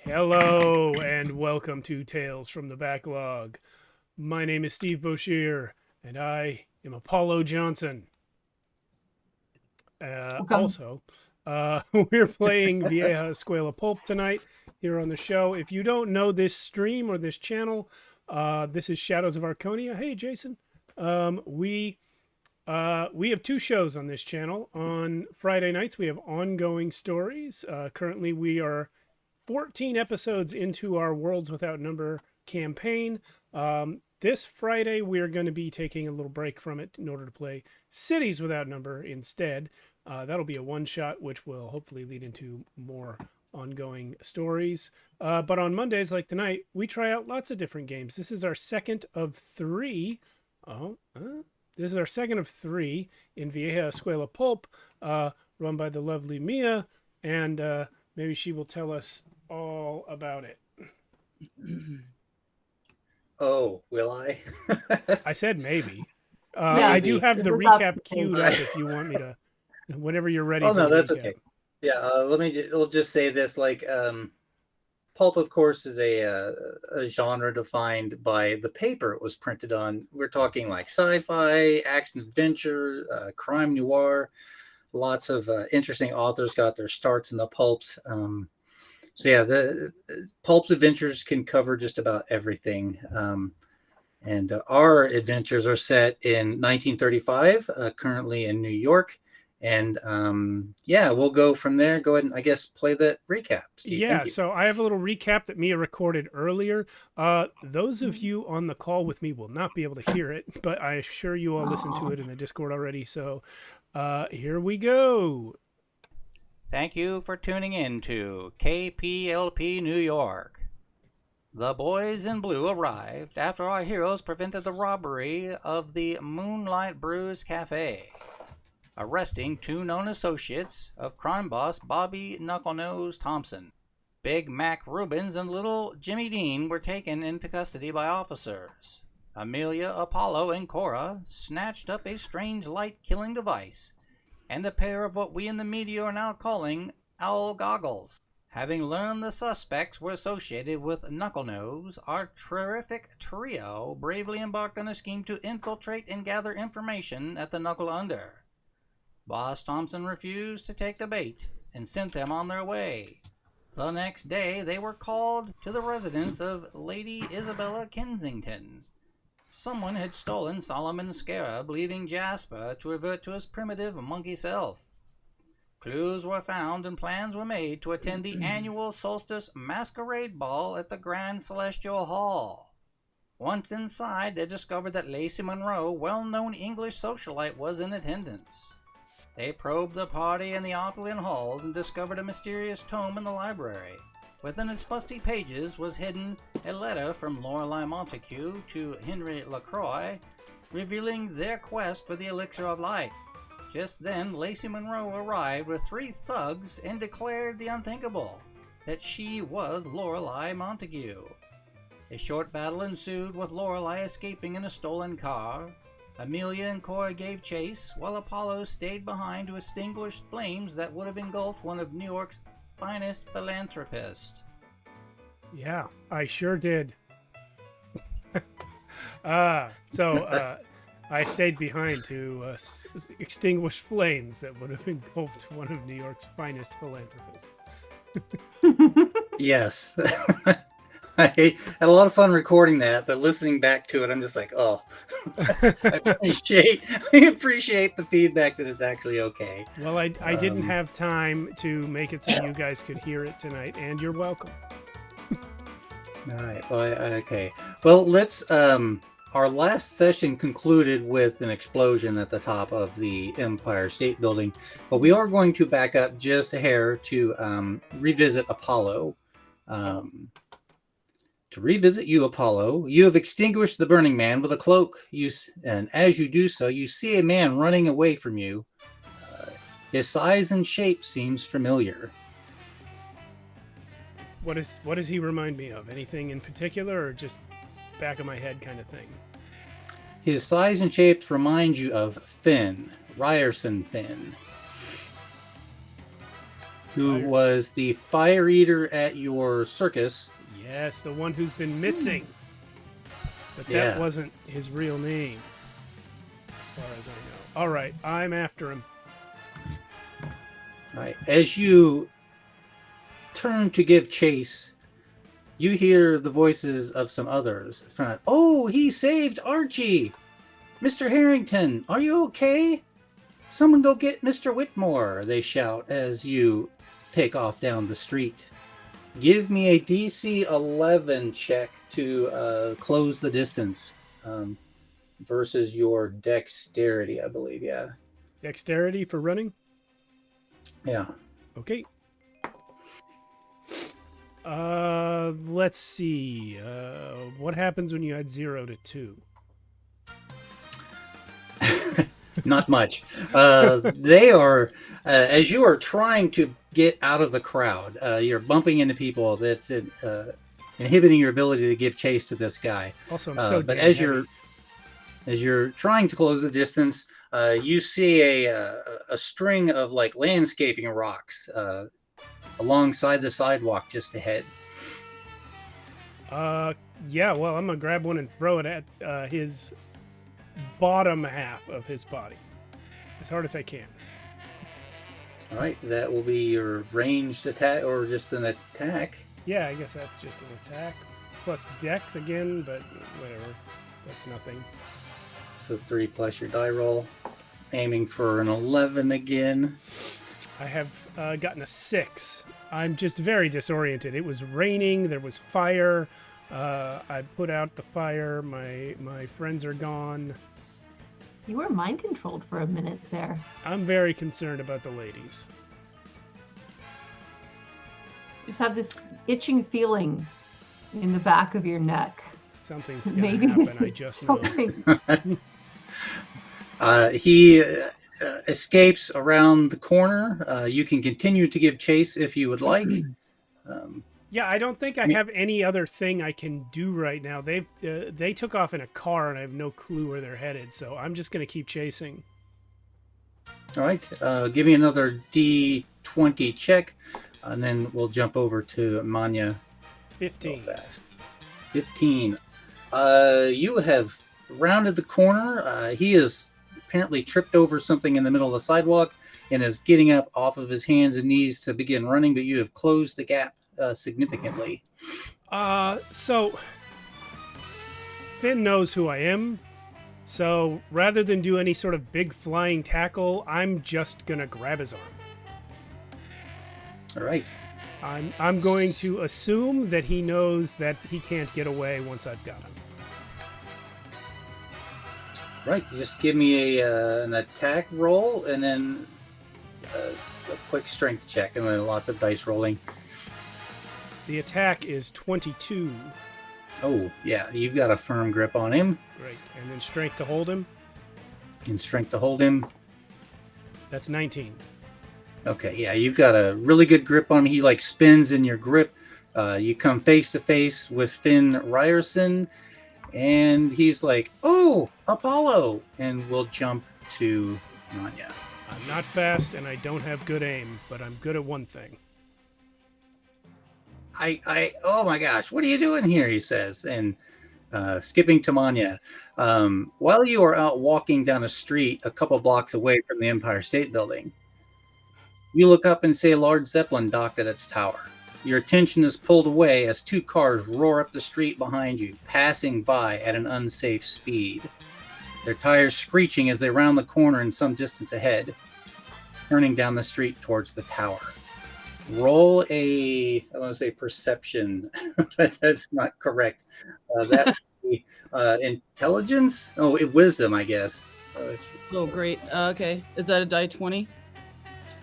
Hello and welcome to Tales from the Backlog. My name is Steve Boshier and I am Apollo Johnson. Welcome. Also, we're playing Vieja, Escuela, Pulp tonight here on the show. If you don't know this stream or this channel, this is Shadows of Arconia. Hey, Jason. We have two shows on this channel. On Friday nights, we have ongoing stories. Currently, we are 14 episodes into our Worlds Without Number campaign. This Friday, we're going to be taking a little break from it in order to play Cities Without Number instead. That'll be a one shot, which will hopefully lead into more ongoing stories. But on Mondays, like tonight, we try out lots of different games. This is our second of three. This is our second of three in Vieja Escuela Pulp, run by the lovely Mia, and maybe she will tell us all about it. Oh, will I? I said maybe. Yeah, I do have this the is up recap to queued you. up if you want me to, whenever you're ready Oh for no, the that's recap. okay. Yeah, we'll just say this: pulp, of course, is a genre defined by the paper it was printed on. We're talking like sci-fi, action adventure, crime noir. Lots of interesting authors got their starts in the pulps. The pulp's adventures can cover just about everything. And our adventures are set in 1935, currently in New York. And we'll go from there. Go ahead and, I guess, play that recap, Steve. Yeah, Thank you. so I have a little recap that Mia recorded earlier. Those of you on the call with me will not be able to hear it, but I assure you all listened to Oh, it in the Discord already. So here we go. Thank you for tuning in to KPLP New York. The boys in blue arrived after our heroes prevented the robbery of the Moonlight Brews Cafe, arresting two known associates of crime boss Bobby Knucklenose Thompson. Big Mac Rubens and Little Jimmy Dean were taken into custody by officers. Amelia, Apollo, and Cora snatched up a strange light-killing device and a pair of what we in the media are now calling owl goggles. Having learned the suspects were associated with Knucklenose, our terrific trio bravely embarked on a scheme to infiltrate and gather information at the Knuckle Under. Boss Thompson refused to take the bait and sent them on their way. The next day they were called to the residence of Lady Isabella Kensington. Someone had stolen Solomon's scarab, leaving Jasper to revert to his primitive monkey self. Clues were found and plans were made to attend the annual Solstice Masquerade Ball at the Grand Celestial Hall. Once inside, they discovered that Lacey Monroe, well-known English socialite, was in attendance. They probed the party in the opulent halls and discovered a mysterious tome in the library. Within its musty pages was hidden a letter from Lorelei Montague to Henry LaCroix, revealing their quest for the elixir of light. Just then, Lacey Monroe arrived with three thugs and declared the unthinkable, that she was Lorelei Montague. A short battle ensued with Lorelei escaping in a stolen car. Amelia and Cora gave chase, while Apollo stayed behind to extinguish flames that would have engulfed one of New York's finest philanthropists. Yeah, I sure did. So I stayed behind to extinguish flames that would have engulfed one of New York's finest philanthropists. Yes. I had a lot of fun recording that, but listening back to it, I'm just like, oh, I appreciate the feedback that it's actually okay. Well, I didn't have time to make it so you guys could hear it tonight, and you're welcome. All right. Well, okay. Well, let's. Our last session concluded with an explosion at the top of the Empire State Building, but we are going to back up just a hair to revisit Apollo. To revisit you, Apollo, you have extinguished the burning man with a cloak. And as you do so, you see a man running away from you. His size and shape seems familiar. What does he remind me of? Anything in particular, or just back of my head kind of thing? His size and shapes remind you of Finn, Ryerson Finn. who was the fire eater at your circus. Yes, the one who's been missing. But that Yeah. wasn't his real name, as far as I know. All right, I'm after him. All right. As you turn to give chase, you hear the voices of some others. Oh, he saved Archie! Mr. Harrington, are you okay? Someone go get Mr. Whitmore, they shout as you take off down the street. Give me a DC 11 check to close the distance versus your dexterity, I believe. Yeah. Dexterity for running? Yeah. Okay. Let's see. What happens when you add 0 to 2? Not much. They are, as you are trying to get out of the crowd, you're bumping into people. That's inhibiting your ability to give chase to this guy. Also, I'm so but damn as heavy. you're trying to close the distance, you see a string of like landscaping rocks alongside the sidewalk just ahead. Yeah, well, I'm gonna grab one and throw it at his bottom half of his body as hard as I can. All right, that will be your ranged attack or just an attack. Yeah, I guess that's just an attack. Plus dex again, but whatever. That's nothing. So 3 plus your die roll. Aiming for an 11 again. I have gotten a 6. I'm just very disoriented. It was raining. There was fire. I put out the fire. My friends are gone. You were mind controlled for a minute there. I'm very concerned about the ladies. You just have this itching feeling in the back of your neck. Something's gonna Maybe happen. I just know. something. He escapes around the corner. You can continue to give chase if you would like. Yeah, I don't think I have any other thing I can do right now. They took off in a car, and I have no clue where they're headed. So I'm just gonna keep chasing. All right, give me another D20 check, and then we'll jump over to Manya. 15. Real fast. 15. You have rounded the corner. He is apparently tripped over something in the middle of the sidewalk and is getting up off of his hands and knees to begin running, but you have closed the gap significantly. So Finn knows who I am. So rather than do any sort of big flying tackle, I'm just gonna grab his arm. All right. I'm going to assume that he knows that he can't get away once I've got him. Right. Just give me an attack roll and then a quick strength check and then lots of dice rolling. The attack is 22. Oh, yeah. You've got a firm grip on him. Great. And then strength to hold him. And strength to hold him. That's 19. Okay, yeah, you've got a really good grip on him. He like spins in your grip. You come face to face with Finn Ryerson, and he's like, "Oh, Apollo!" And we'll jump to Manya. I'm not fast and I don't have good aim, but I'm good at one thing. Oh my gosh, what are you doing here? He says, and skipping to Manya. While you are out walking down a street a couple blocks away from the Empire State Building, you look up and see a large Zeppelin docked at its tower. Your attention is pulled away as 2 cars roar up the street behind you, passing by at an unsafe speed. Their tires screeching as they round the corner in some distance ahead, turning down the street towards the tower. Roll I want to say perception, but that's not correct. That would be intelligence? Oh, wisdom, I guess. Oh, great. Okay. Is that a die 20?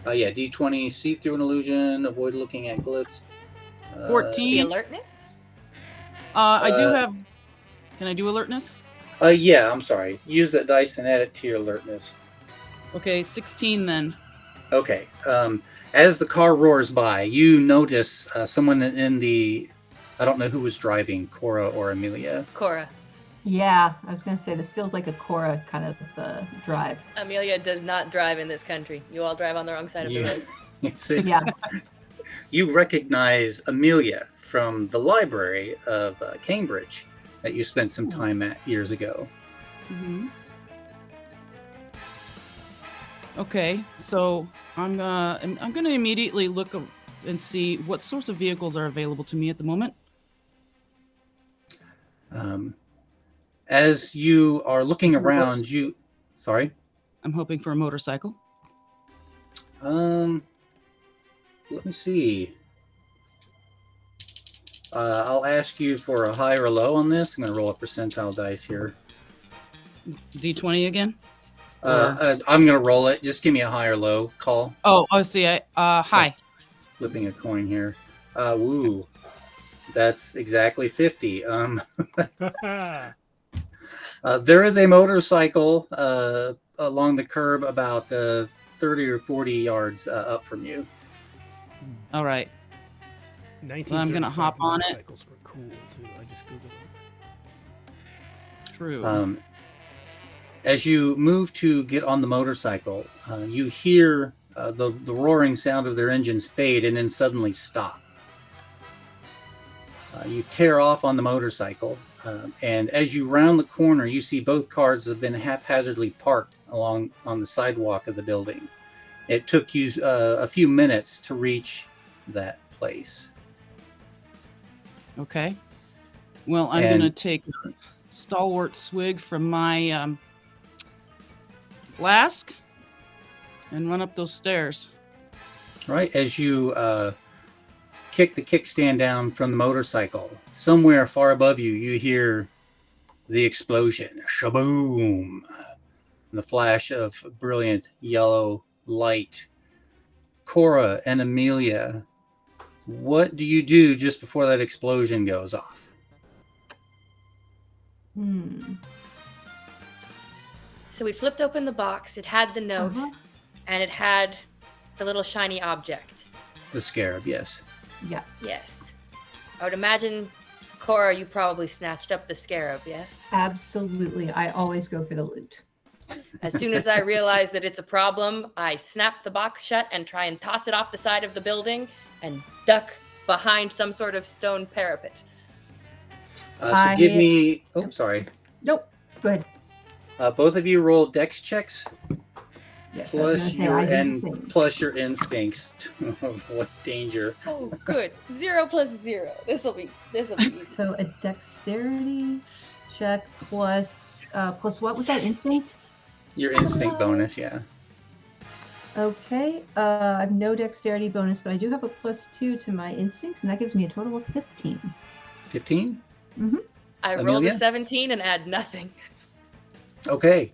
Yeah, D20, see through an illusion, avoid looking at glyphs. 14. The alertness? I do have... Can I do alertness? Yeah, I'm sorry. Use that dice and add it to your alertness. Okay, 16 then. Okay. As the car roars by, you notice someone in the... I don't know who was driving, Cora or Amelia. Cora. Yeah, I was going to say, this feels like a Cora kind of drive. Amelia does not drive in this country. You all drive on the wrong side of the road. You see, Yeah. you recognize Amelia from the library of Cambridge that you spent some time at years ago. Mm-hmm. Okay, so I'm gonna immediately look and see what sorts of vehicles are available to me at the moment. As you are looking Reverse. around, sorry. I'm hoping for a motorcycle. Let me see. I'll ask you for a high or low on this. I'm going to roll a percentile dice here. D20 again? I'm going to roll it. Just give me a high or low call. Oh, see. High. Flipping a coin here. Woo. That's exactly 50. There is a motorcycle along the curb about 30 or 40 yards up from you. All right. Well, I'm gonna hop on it. Motorcycles were cool too. I just googled them. True. As you move to get on the motorcycle, you hear the roaring sound of their engines fade and then suddenly stop. You tear off on the motorcycle, and as you round the corner, you see both cars have been haphazardly parked along on the sidewalk of the building. It took you a few minutes to reach that place. Okay. Well, I'm gonna take a stalwart swig from my flask and run up those stairs. Right as you kick the kickstand down from the motorcycle, somewhere far above you, you hear the explosion. Shaboom! And the flash of brilliant yellow light. Cora and Amelia, what do you do just before that explosion goes off? So we flipped open the box. It had the note, and it had the little shiny object. The scarab, yes. Yes. Yes. I would imagine, Cora, you probably snatched up the scarab, yes? Absolutely. I always go for the loot. As soon as I realize that it's a problem, I snap the box shut and try and toss it off the side of the building and duck behind some sort of stone parapet. So give me... Oh, sorry. Nope. Go ahead. Both of you roll dex checks. Yes, Plus your instincts to avoid danger. Oh, good. 0 plus 0. This'll be easy. So a dexterity check plus what was that, instinct? Your instinct bonus, yeah. Okay. I have no dexterity bonus, but I do have a +2 to my instincts, and that gives me a total of 15. 15? Mm-hmm. I rolled Amelia? a 17 and add nothing. Okay.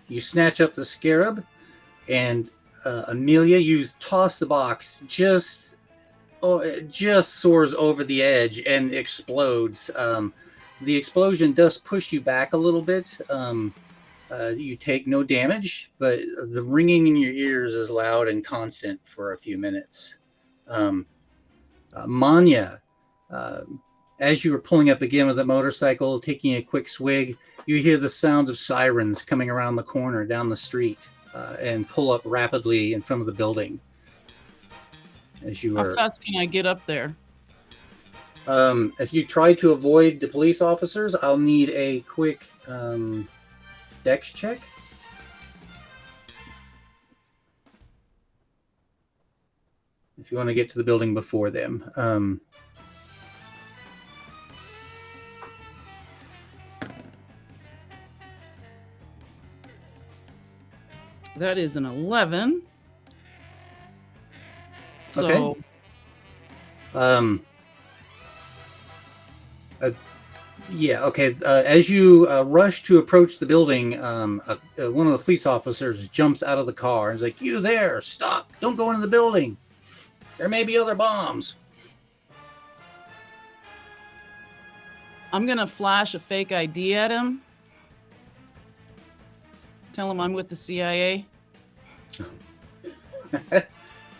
You snatch up the scarab, and Amelia, you toss the box. It just soars over the edge and explodes. The explosion does push you back a little bit. You take no damage, but the ringing in your ears is loud and constant for a few minutes. Manya, as you were pulling up again with the motorcycle, taking a quick swig, you hear the sound of sirens coming around the corner down the street and pull up rapidly in front of the building. As you How fast can I get up there? if you try to avoid the police officers, I'll need a quick dex check. If you want to get to the building before them. That is an 11. So, Okay. Yeah, okay. As you rush to approach the building, one of the police officers jumps out of the car and is like, "You there, stop. Don't go into the building. There may be other bombs." I'm going to flash a fake ID at him. Tell him I'm with the CIA. It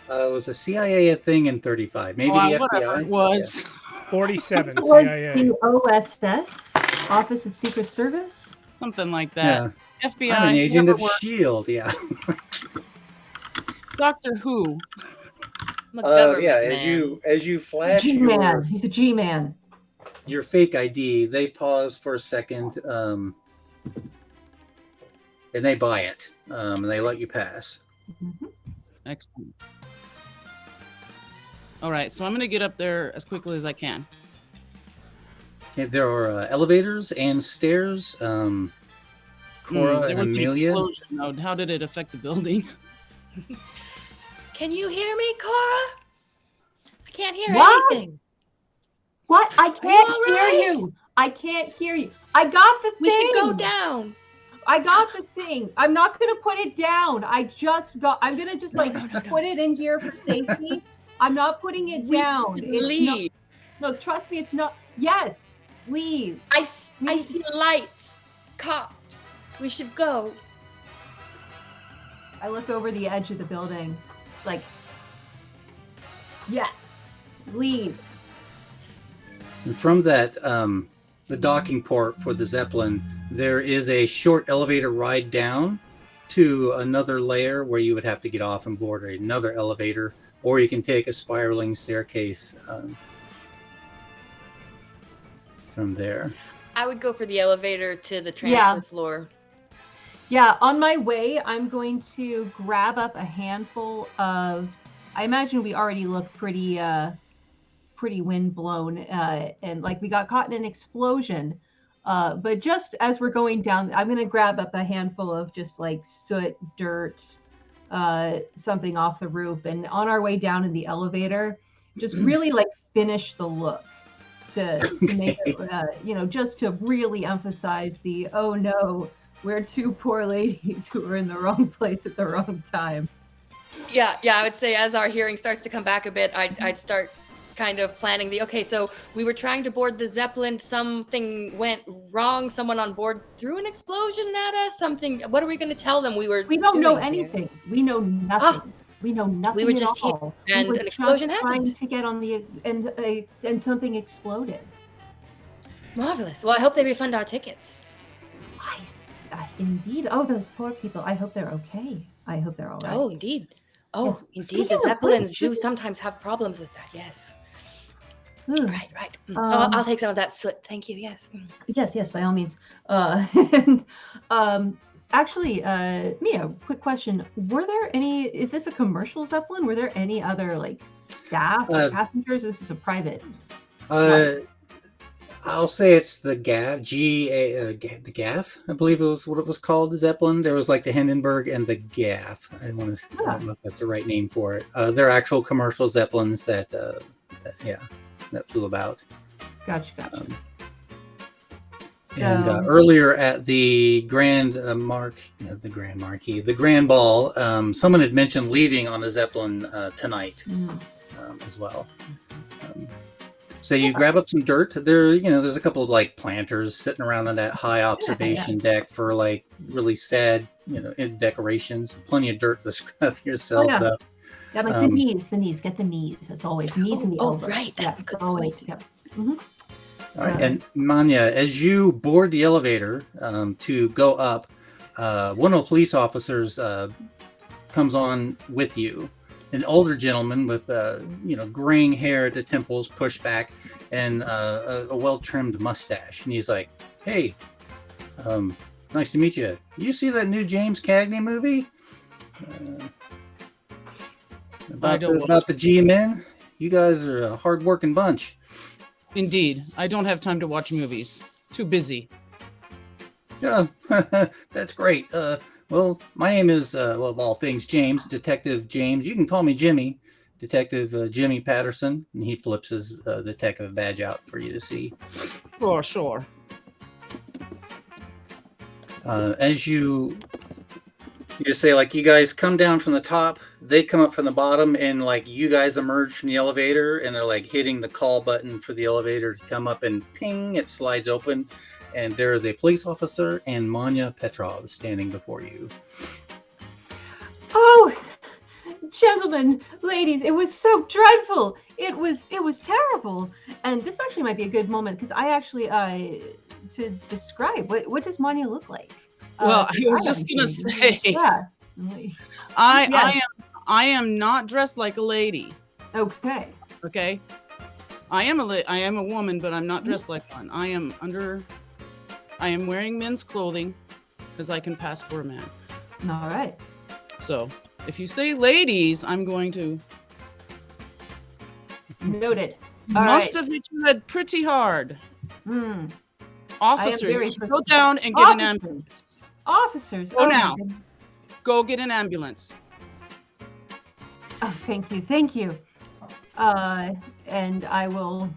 was a CIA thing in 35. Maybe the whatever FBI. it was. 47 It was CIA. the OSS, Office of Secret Service. Something like Yeah. that. FBI. I'm an agent whoever of works. S.H.I.E.L.D., yeah. Doctor Who. I'm a government Yeah, man. as you flash G-man. He's a G-man. your fake ID, they pause for a second, and they buy it, and they let you pass. Mhm. Excellent. All right, so I'm gonna get up there as quickly as I can. And there are elevators and stairs. Cora There and was an Amelia. explosion. Now, how did it affect the building? Can you hear me, Cora? I can't hear What? anything. What? I can't all hear right? you. I can't hear you. I got the thing. We should go down. I got the thing. I'm not gonna put it down. I'm gonna just put it in here for safety. I'm not putting it down. Leave. No, trust me, it's not. Yes, leave. I see lights. Cops. We should go. I look over the edge of the building. It's like, yes, leave. And from that, the docking port for the Zeppelin, there is a short elevator ride down to another layer where you would have to get off and board another elevator, or you can take a spiraling staircase from there. I would go for the elevator to the transfer floor. Yeah, on my way, I'm going to grab up a handful of. I imagine we already look pretty windblown, and like we got caught in an explosion. But just as we're going down, I'm gonna grab up a handful of just like soot, dirt, something off the roof, and on our way down in the elevator, just really like finish the look to make it, just to really emphasize the oh no, we're two poor ladies who are in the wrong place at the wrong time. Yeah, I would say as our hearing starts to come back a bit, I'd start kind of planning so we were trying to board the Zeppelin, something went wrong, someone on board threw an explosion at us, what are we going to tell them? We don't know anything. We know nothing. We know nothing. We were just at all. here and an explosion happened. Trying to get on the and something exploded. Marvelous. Well, I hope they refund our tickets. Indeed. Oh, those poor people. I hope they're okay. I hope they're all right. Oh, indeed. Oh, Yes. indeed. Speaking The of Zeppelins which, do sometimes have problems with that. Yes. Right. I'll take some of that soot. Thank you. Yes. Yes, by all means. Actually, Mia, quick question. Is this a commercial Zeppelin? Were there any other like staff or passengers? This is a private. I'll say it's the GAF, the GAF, I believe it was what it was called, the Zeppelin. There was like the Hindenburg and the GAF. I don't know if that's the right name for it. They're actual commercial Zeppelins that flew about. Gotcha. And earlier at the Grand Ball, someone had mentioned leaving on the Zeppelin tonight as well. So you grab up some dirt. There's a couple of like planters sitting around on that high observation deck for like really sad, decorations. Plenty of dirt to scrub yourself up. Yeah, like the knees. Get the knees. That's always knees and the elbows. Oh, right. That's good always. point. Yep. Mm-hmm. All right, and Manya, as you board the elevator to go up, one of the police officers comes on with you. An older gentleman with graying hair at the temples, pushed back, and a well-trimmed mustache. And he's like, "Hey, nice to meet you. You see that new James Cagney movie about the G-men? You guys are a hard-working bunch." Indeed, I don't have time to watch movies. Too busy. Yeah, that's great. Well, my name is, of all things, James, Detective James. You can call me Jimmy, Detective Jimmy Patterson. And he flips his detective badge out for you to see. For sure. As you say, like, you guys come down from the top, they come up from the bottom, and, like, you guys emerge from the elevator, and they're, like, hitting the call button for the elevator to come up, and ping, it slides open. And there is a police officer and Manya Petrov standing before you. Oh, gentlemen, ladies, it was so dreadful. It was terrible. And this actually might be a good moment because I actually to describe what does Manya look like. Well, I was just gonna say, yeah, I I am not dressed like a lady. Okay. Okay. I am a woman, but I'm not dressed like one. I am wearing men's clothing because I can pass for a man. All right. So if you say ladies, I'm going to. Noted. You All must right. have hit your head pretty hard. Hmm. Officer, very you should go down and get an ambulance. Officers. Go my now. goodness. Go get an ambulance. Oh, thank you. Thank you. And I will.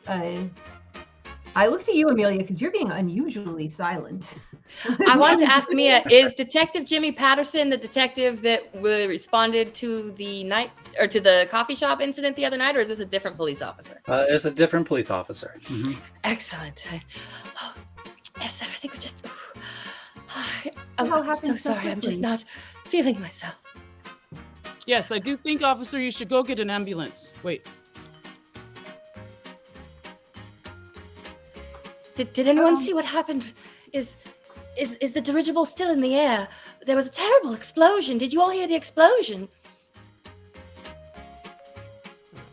I looked at you, Amelia, because you're being unusually silent. I wanted to ask Mia, is Detective Jimmy Patterson the detective that responded to the coffee shop incident the other night, or is this a different police officer? It's a different police officer. Mm-hmm. Excellent. Yes, everything was just. It all I'm so happened so sorry. I'm just quickly. not feeling myself. Yes, I do think, officer, you should go get an ambulance. Wait. Did anyone see what happened? Is the dirigible still in the air? There was a terrible explosion. Did you all hear the explosion?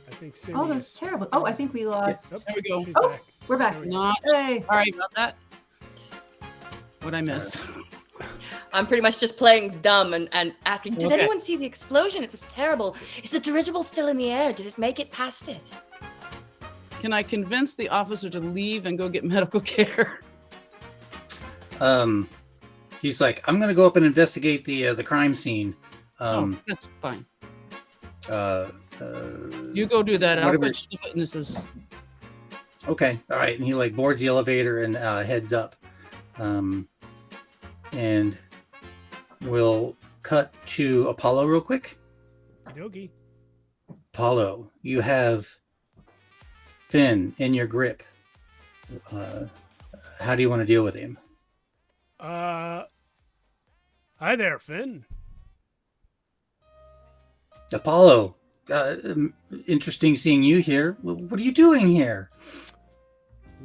I think Oh, Cindy that's is- terrible. Oh, I think we lost. Oh, There we go. she's Oh. back. We're back. There we go. Not Hey. sorry about that. What'd I miss? I'm pretty much just playing dumb and asking, did Okay. anyone see the explosion? It was terrible. Is the dirigible still in the air? Did it make it past it? Can I convince the officer to leave and go get medical care? He's like, I'm gonna go up and investigate the crime scene. Oh, that's fine. Uh, You go do that. I'll whatever. put you the witnesses. Okay, all right, and he like boards the elevator and heads up, and we'll cut to Apollo real quick. Yogi. Apollo, you have Finn in your grip. How do you want to deal with him? Hi there, Finn. Apollo, interesting seeing you here. What are you doing here?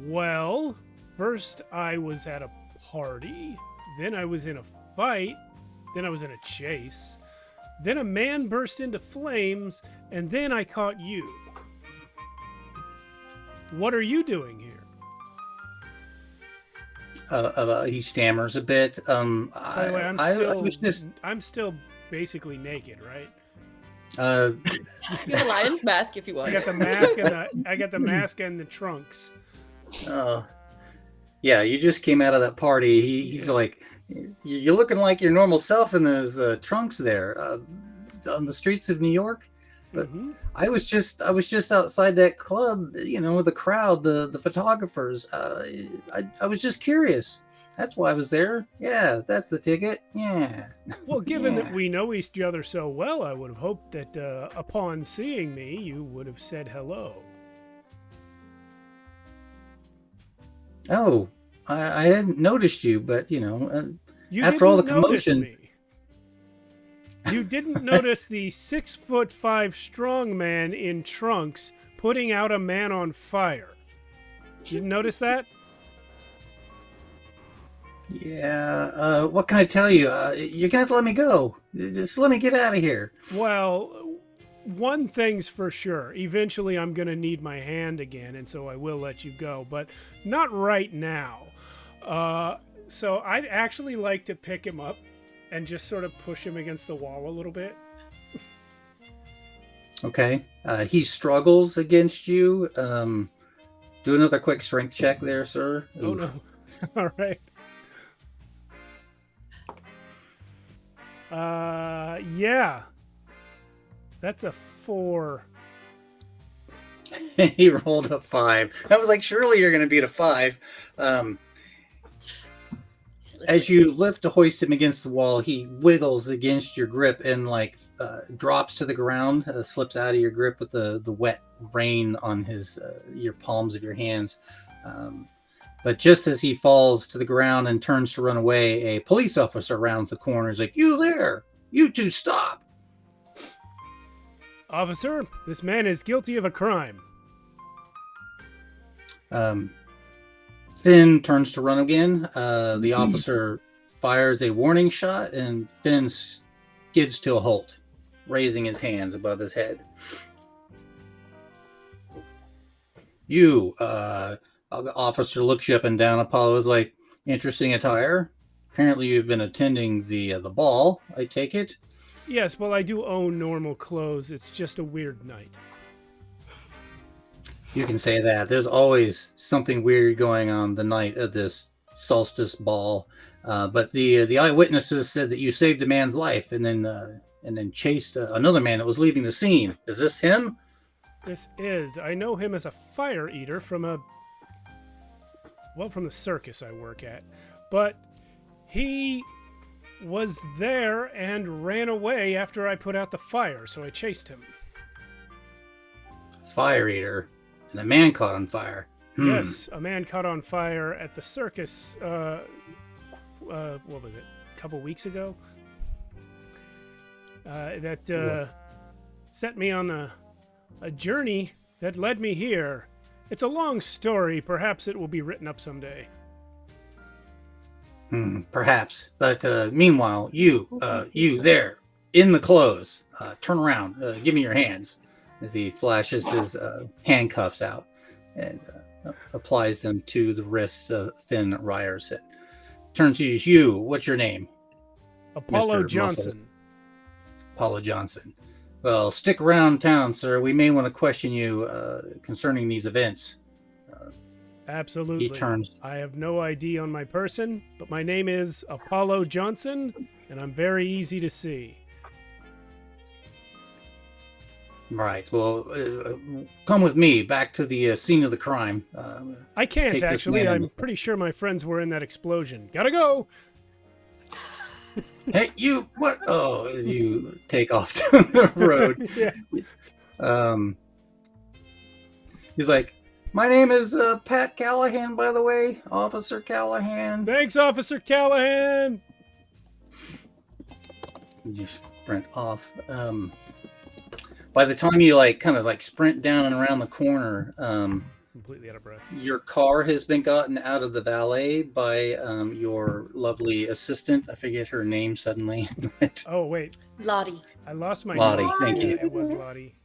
Well, first I was at a party, then I was in a fight, then I was in a chase, then a man burst into flames, and then I caught you. What are you doing here? He stammers a bit. By the way, I was just I'm still basically naked, right? Use a lion's mask if you want. I got the mask and the trunks. Yeah, you just came out of that party. He's like, you're looking like your normal self in those trunks there on the streets of New York. But Mhm. I was just outside that club, the crowd, the photographers. I was just curious. That's why I was there. Yeah, that's the ticket. Yeah. Well, given Yeah. that we know each other so well, I would have hoped that upon seeing me, you would have said hello. Oh, I hadn't noticed you, but You after all the didn't notice commotion. me. You didn't notice the 6'5" strong man in trunks putting out a man on fire. You didn't notice that? Yeah. What can I tell you? You're gonna have to let me go. Just let me get out of here. Well, one thing's for sure. Eventually, I'm going to need my hand again, and so I will let you go, but not right now. So I'd actually like to pick him up and just sort of push him against the wall a little bit. Okay. He struggles against you. Do another quick strength check there, sir. Oh, Oof. no. All right. Yeah. That's a 4. He rolled a 5. I was like, surely you're going to beat a 5. As you lift to hoist him against the wall, he wiggles against your grip and drops to the ground, slips out of your grip with the wet rain on your palms of your hands. But just as he falls to the ground and turns to run away, a police officer rounds the corner. He's like, "You there! You two stop!" Officer, this man is guilty of a crime. Finn turns to run again. The officer fires a warning shot, and Finn skids to a halt raising his hands above his head. You, officer looks you up and down. Apollo is like, interesting attire. Apparently you've been attending the ball, I take it? Yes, well, I do own normal clothes. It's just a weird night. You can say that. There's always something weird going on the night of this solstice ball. But the eyewitnesses said that you saved a man's life and then chased another man that was leaving the scene. Is this him? This is. I know him as a fire eater from from the circus I work at. But he was there and ran away after I put out the fire, so I chased him. Fire eater. And a man caught on fire. Yes, a man caught on fire at the circus, what was it, a couple weeks ago? That set me on a journey that led me here. It's a long story. Perhaps it will be written up someday. Perhaps. But meanwhile, you there, in the clothes, turn around, give me your hands. As he flashes his handcuffs out and applies them to the wrists of Finn Ryerson. Turn to you. What's your name? Apollo Mr. Johnson. Muscles. Apollo Johnson. Well, stick around town, sir. We may want to question you concerning these events. Absolutely. He turns. I have no ID on my person, but my name is Apollo Johnson, and I'm very easy to see. Right. Well, come with me back to the scene of the crime. I can't, take this actually. man I'm in- pretty sure my friends were in that explosion. Gotta go! Hey, you! What? Oh, as you take off down the road. Yeah. He's like, my name is Pat Callahan, by the way. Officer Callahan. Thanks, Officer Callahan! You sprint off. By the time you kind of sprint down and around the corner, Completely out of breath. your car has been gotten out of the valet by your lovely assistant. I forget her name suddenly. Oh, wait. Lottie. I lost my Lottie, notes. thank you. It was Lottie.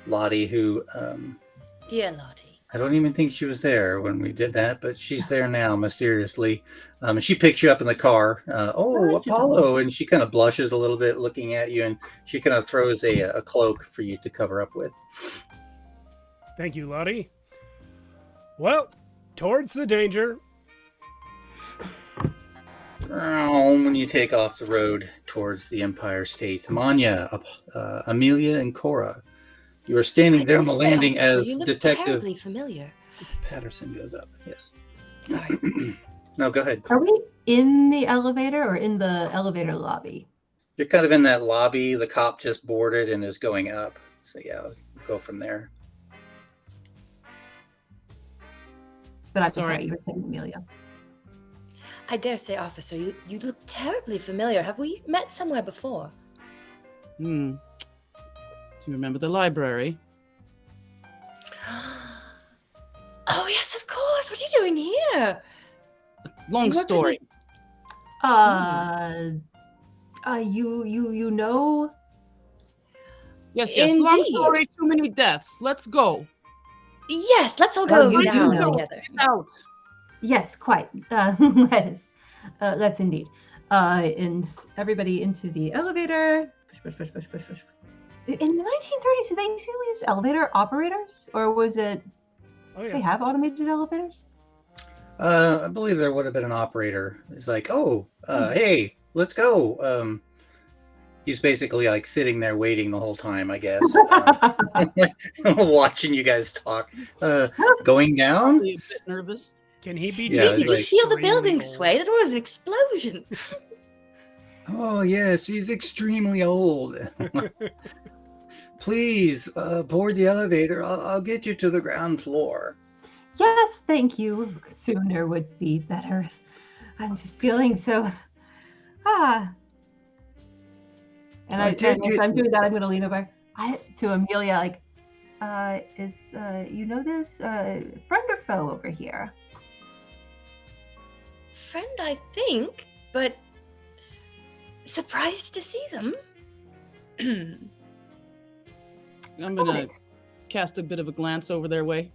Lottie, who Dear Lottie. I don't even think she was there when we did that, but she's there now mysteriously. And she picks you up in the car. Oh, Apollo! And she kind of blushes a little bit looking at you, and she kind of throws a cloak for you to cover up with. Thank you, Lottie. Well, towards the danger. When you take off the road towards the Empire State, Manya, Amelia, and Cora, you are standing there on the landing as you look Detective terribly familiar. Patterson goes up. Yes. Sorry. No, go ahead. Are we in the elevator or in the elevator lobby? You're kind of in that lobby. The cop just boarded and is going up. So yeah, go from there. But I'm Sorry. sorry, you were saying Amelia. I dare say, officer, you look terribly familiar. Have we met somewhere before? Do you remember the library? Oh, yes, of course. What are you doing here? Long You worked at story. You know? Yes, yes. Long Indeed. story, too many deaths. Let's go. Yes, let's all go you do down know. together. Out. Yes, quite. Let's indeed. And everybody into the elevator. Push, push, push, push, push, push. In the 1930s, did they still use elevator operators, or was it? Oh, They yeah. have automated elevators. I believe there would have been an operator. It's like, hey, let's go. He's basically sitting there waiting the whole time, I guess, watching you guys talk. Going down? Probably a bit nervous. Can he be Yeah, Did just you like- feel the extremely building old? sway? That was an explosion. Oh yes, he's extremely old. Please board the elevator. I'll get you to the ground floor. Yes, thank you. Sooner would be better. I'm just feeling so. And I as take it- I'm doing that, I'm going to lean over to Amelia, is this friend or foe over here? Friend, I think, but surprised to see them. I'm Got gonna it. cast a bit of a glance over their way.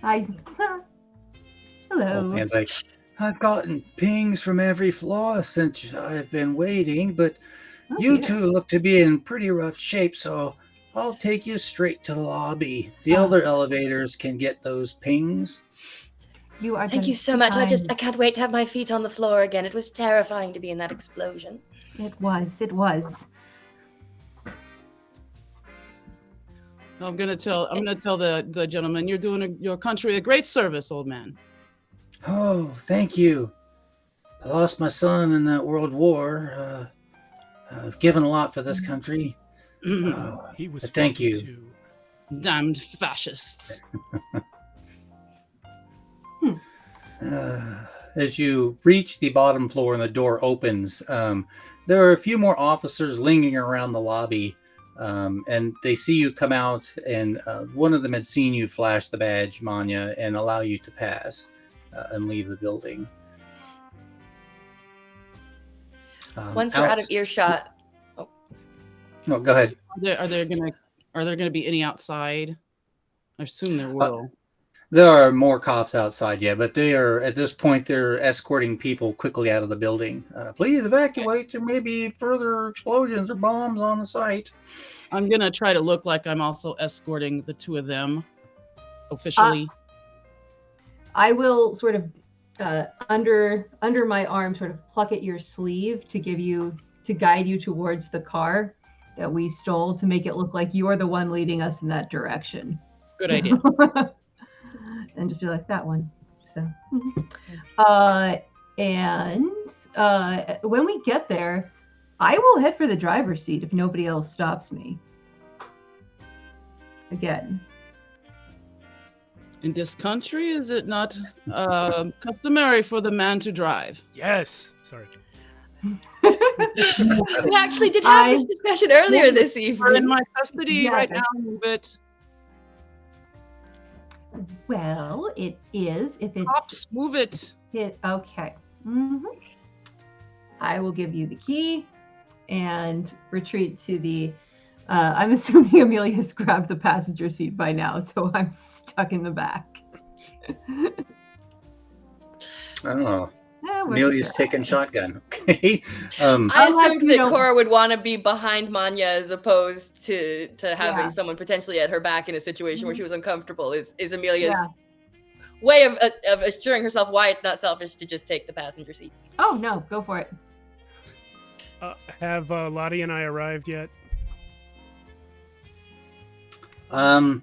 Hello. Old man's like, I've gotten pings from every floor since I've been waiting, but Oh, you dear. two look to be in pretty rough shape, so I'll take you straight to the lobby. The Oh. other elevators can get those pings. You are Thank you just so much. I kind. can't wait to have my feet on the floor again. It was terrifying to be in that explosion. It was. It was. I'm gonna tell the gentleman, you're doing your country a great service, old man. Oh, thank you. I lost my son in that World War. I've given a lot for this country. He was But thank you. too. Damned fascists. As you reach the bottom floor and the door opens, there are a few more officers lingering around the lobby, and they see you come out, and one of them had seen you flash the badge, Manya, and allow you to pass and leave the building. Once we're out of earshot. No, go ahead. Are there gonna be any outside? I assume there will. There are more cops outside, yeah, but they are, at this point, they're escorting people quickly out of the building. Please evacuate. There may be further explosions or bombs on the site. I'm gonna try to look like I'm also escorting the two of them officially. I will sort of under my arm, sort of pluck at your sleeve to guide you towards the car that we stole, to make it look like you're the one leading us in that direction. Good idea. And just be like, that one. So, and when we get there, I will head for the driver's seat if nobody else stops me. Again. In this country, is it not customary for the man to drive? Yes. Sorry. We actually did have this discussion earlier this You're in evening. my custody right now, move it. Well, it is if it's Cops, move it. okay. I will give you the key and retreat to the. I'm assuming Amelia's grabbed the passenger seat by now, so I'm stuck in the back. I don't know. Eh, we're Amelia's good. taking shotgun. Okay. I Unless assumed you that don't- Cora would want to be behind Manya as opposed to having Yeah. someone potentially at her back in a situation where she was uncomfortable. Is Amelia's Yeah. way of assuring herself why it's not selfish to just take the passenger seat. Oh no, go for it. Have Lottie and I arrived yet? Good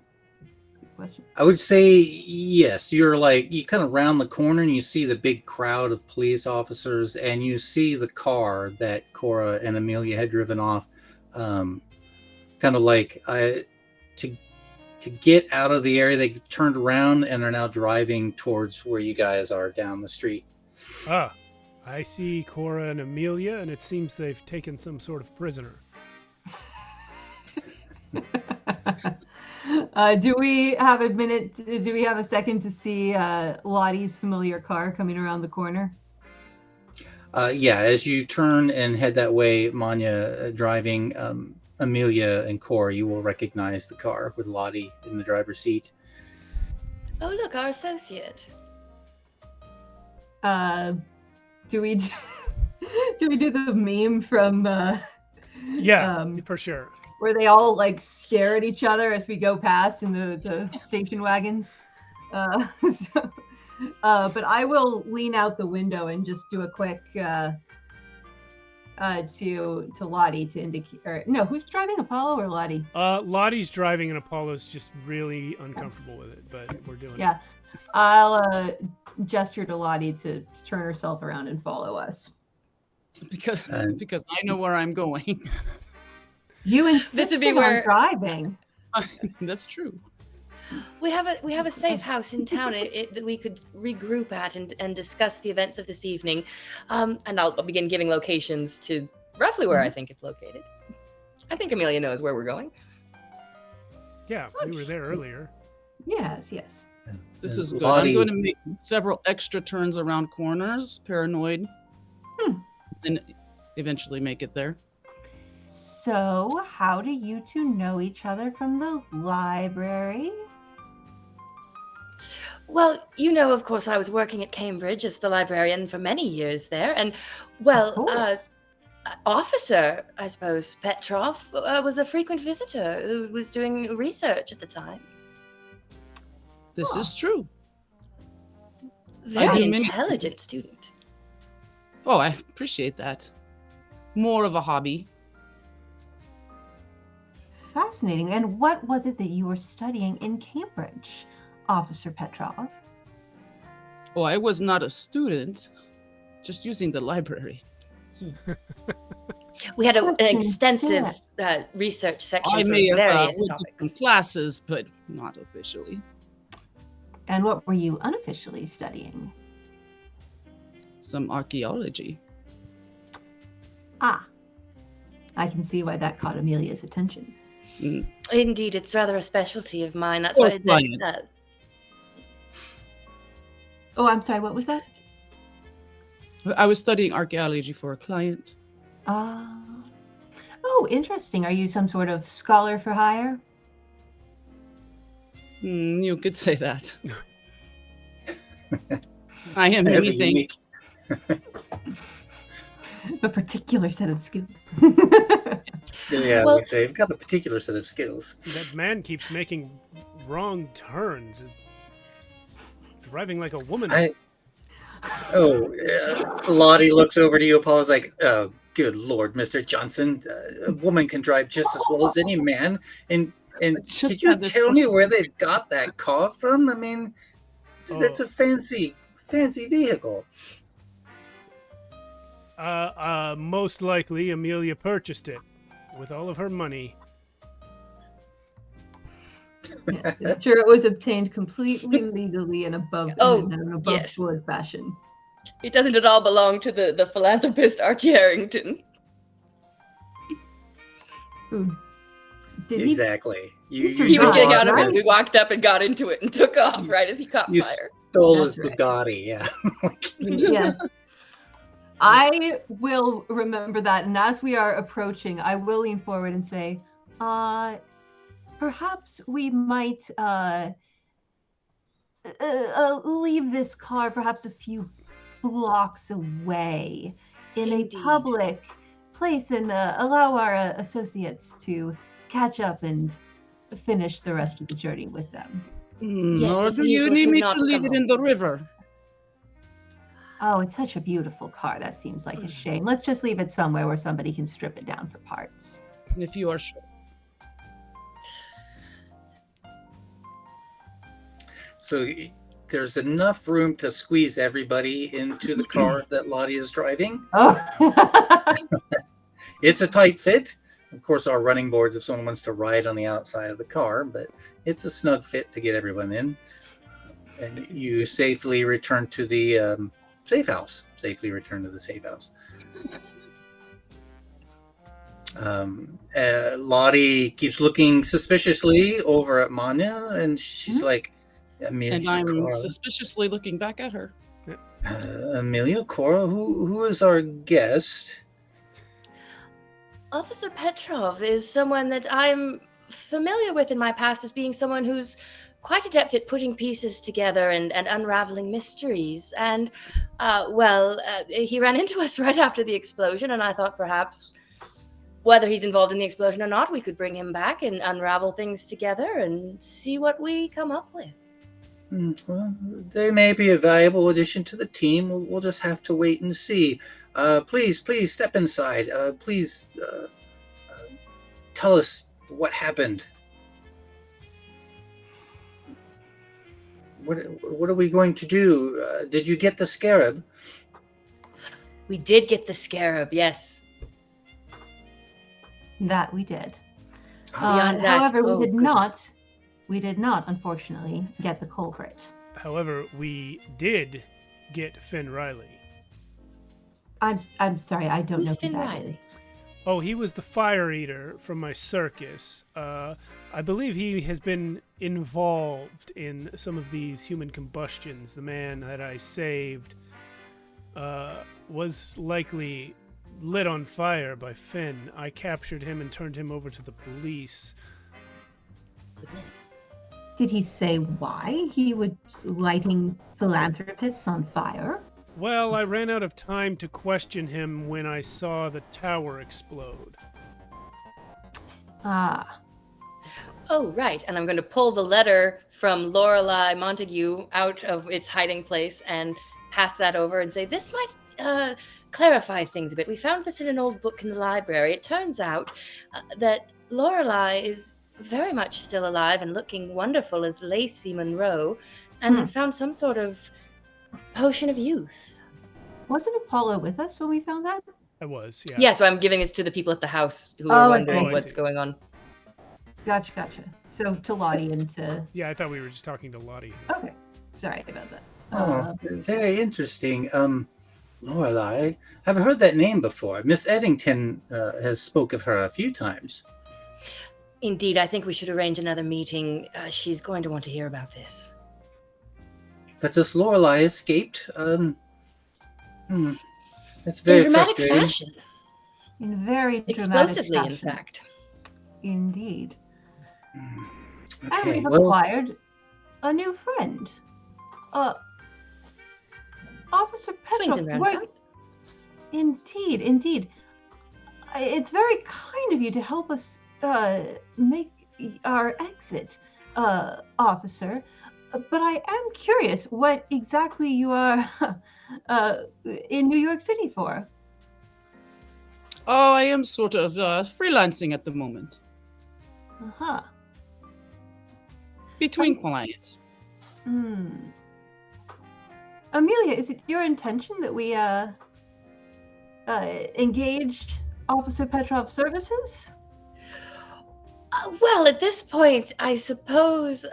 question. I would say yes. You're like, you kind of round the corner and you see the big crowd of police officers, and you see the car that Cora and Amelia had driven off. Kind of like to get out of the area, they turned around and are now driving towards where you guys are down the street. Ah, I see Cora and Amelia, and it seems they've taken some sort of prisoner. Do we have a minute? Do we have a second to see Lottie's familiar car coming around the corner? Yeah, as you turn and head that way, Manya driving, Amelia and Cora, you will recognize the car with Lottie in the driver's seat. Oh, look, our associate. Do we do the meme from Yeah, for sure. where they all like stare at each other as we go past in the station wagons? But I will lean out the window and just do a quick to Lottie to indicate. Or no, who's driving, Apollo or Lottie? Lottie's driving, and Apollo's just really uncomfortable with it, but we're doing Yeah, I'll gesture to Lottie to turn herself around and follow us. Because And- because I know where I'm going. You insisted This would be on where- driving. That's true. We have a safe house in town that we could regroup at and discuss the events of this evening. And I'll begin giving locations to roughly where I think it's located. I think Amelia knows where we're going. it. Yeah, we were there earlier. Yes. This is And good. I'm going to make several extra turns around corners, paranoid. and eventually make it there. So, how do you two know each other from the library? Well, you know, of course, I was working at Cambridge as the librarian for many years there, and well, Of course. Officer, I suppose, Petrov was a frequent visitor who was doing research at the time. This Huh. is true. Very do many intelligent things. student. Oh, I appreciate that. More of a hobby. Fascinating. And what was it that you were studying in Cambridge, Officer Petrov? Oh, I was not a student, just using the library. We had an What's extensive instead? research section I for may have various went to some topics. classes, but not officially. And what were you unofficially studying? Some archaeology. Ah, I can see why that caught Amelia's attention. Indeed, it's rather a specialty of mine. That's Or why client. Oh, I'm sorry, what was that? I was studying archaeology for a client. Oh, interesting. Are you some sort of scholar for hire? You could say that. I am I have a anything. unique- A particular set of skills. Yeah, Well- we say we've got a particular set of skills. That man keeps making wrong turns. Driving like a woman. Lottie looks over to you. Paul's like, "Oh, good Lord, Mr. Johnson, a woman can drive just as well as any man." And Just could you had this tell me conversation. where they've got that car from? I mean, that's Oh. a fancy vehicle. Most likely Amelia purchased it with all of her money. Yes, I'm sure it was obtained completely legally and above Oh, in an above yes. board fashion. It doesn't at all belong to the philanthropist Archie Harrington. Ooh. Did he? Exactly. You He was Oh, getting out of it. right. We walked up and got into it and took off right as he caught You fire. stole That's his right. Bugatti. Yeah. Yes. I will remember that, and as we are approaching, I will lean forward and say, perhaps we might leave this car perhaps a few blocks away in Indeed. a public place and allow our associates to catch up and finish the rest of the journey with them. Yes, Or this do you vehicle need should me not to leave come it in home. the river? Oh, it's such a beautiful car. That seems like a shame. Let's just leave it somewhere where somebody can strip it down for parts. If you are sure. So there's enough room to squeeze everybody into the car that Lottie is driving. Oh, It's a tight fit. Of course, our running boards if someone wants to ride on the outside of the car, but it's a snug fit to get everyone in. And you safely return to the safe house. Lottie keeps looking suspiciously over at Manya, and she's like, Amelia, And I'm Cora, suspiciously looking back at her. Amelia, Cora, who is our guest? Officer Petrov is someone that I'm familiar with in my past as being someone who's quite adept at putting pieces together and unraveling mysteries. And, he ran into us right after the explosion, and I thought perhaps whether he's involved in the explosion or not, we could bring him back and unravel things together and see what we come up with. Well, they may be a valuable addition to the team. We'll just have to wait and see. Please step inside. Please tell us what happened. What are we going to do? Did you get the scarab? We did get the scarab, yes. that we did. Beyond that, However, oh, we did not, unfortunately, get the culprit. However, we did get Finn Riley. I'm sorry, I don't Who's know Finn who that Riley? is. Oh, he was the fire eater from my circus. I believe he has been involved in some of these human combustions. The man that I saved was likely lit on fire by Finn. I captured him and turned him over to the police. Goodness. Did he say why he was lighting philanthropists on fire? Well, I ran out of time to question him when I saw the tower explode. Ah, Oh, right. And I'm going to pull the letter from Lorelei Montague out of its hiding place and pass that over and say, this might clarify things a bit. We found this in an old book in the library. It turns out that Lorelei is very much still alive and looking wonderful as Lacey Monroe and has found some sort of potion of youth. wasn't Apollo with us when we found that? I was, yeah. Yeah, so I'm giving this to the people at the house who are I see. wondering I what's see. going on. Gotcha. So to Lottie and to... Yeah, I thought we were just talking to Lottie. Okay. Sorry about that. Oh, very interesting. Lorelei, I've heard that name before. Miss Eddington has spoke of her a few times. Indeed, I think we should arrange another meeting. She's going to want to hear about this. But this Lorelei escaped. That's In very dramatic frustrating. fashion. In very Explosively, dramatic in fashion. fact. Indeed. And Okay, we've well, acquired a new friend. Officer Swings and Petrov. Wait, roundabouts. indeed. It's very kind of you to help us make our exit, officer. But I am curious what exactly you are in New York City for. Oh, I am sort of freelancing at the moment Uh-huh. between clients. Amelia, is it your intention that we engage Officer Petrov's services? Well, at this point, I suppose,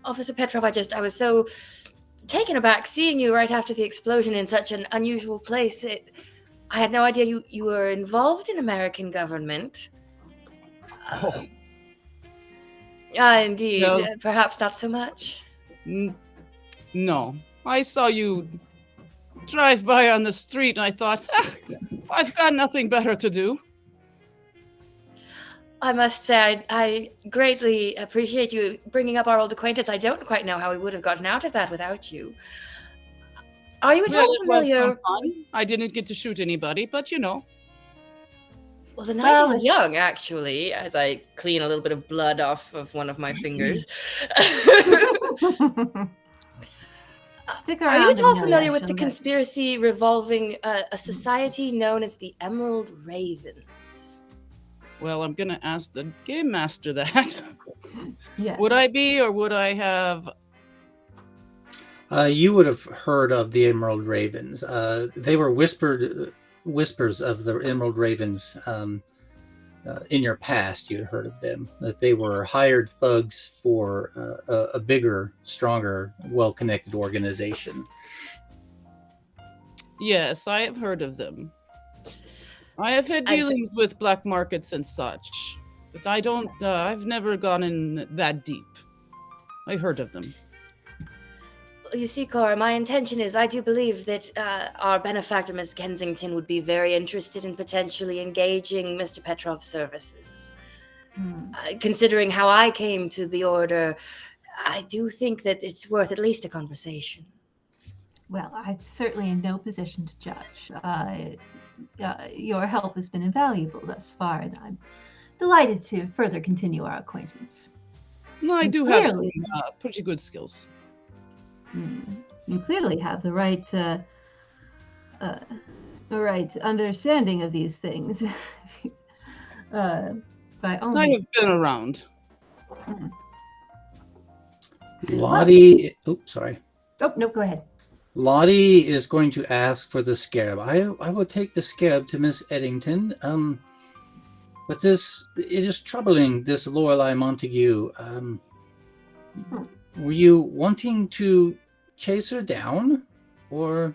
Officer Petrov, I was so taken aback seeing you right after the explosion in such an unusual place. I had no idea you were involved in American government. Oh, Indeed. No. Perhaps not so much. no. I saw you drive by on the street and I thought, I've got nothing better to do. I must say, I greatly appreciate you bringing up our old acquaintance. I don't quite know how we would have gotten out of that without you. Are you at Well, all it was familiar? some fun. I didn't get to shoot anybody, but you know. Well, the night Well, is young, actually, as I clean a little bit of blood off of one of my fingers. Stick Are around. you at all Amelia, familiar with she'll the let- conspiracy revolving a society known as the Emerald Ravens? Well, I'm going to ask the game master that. Yes. Would I be, or would I have? you would have heard of the Emerald Ravens. They were whispers of the Emerald Ravens in your past. You'd heard of them. That they were hired thugs for a bigger, stronger, well-connected organization. Yes, I have heard of them. I have had I d- dealings with black markets and such, but I don't. I've never gone in that deep. I heard of them. Well, you see, Cora, my intention is I do believe that our benefactor, Miss Kensington, would be very interested in potentially engaging Mr. Petrov's services. Considering how I came to the order, I do think that it's worth at least a conversation. Well, I'm certainly in no position to judge. Your help has been invaluable thus far, and I'm delighted to further continue our acquaintance. No, I And do have some clearly- pretty good skills. You clearly have the right understanding of these things. By all I means. have been around. Lottie, oops, sorry. Oh, no, go ahead. Lottie is going to ask for the scarab. I will take the scarab to Miss Eddington. But it is troubling, this Lorelei Montague. Were you wanting to chase her down, or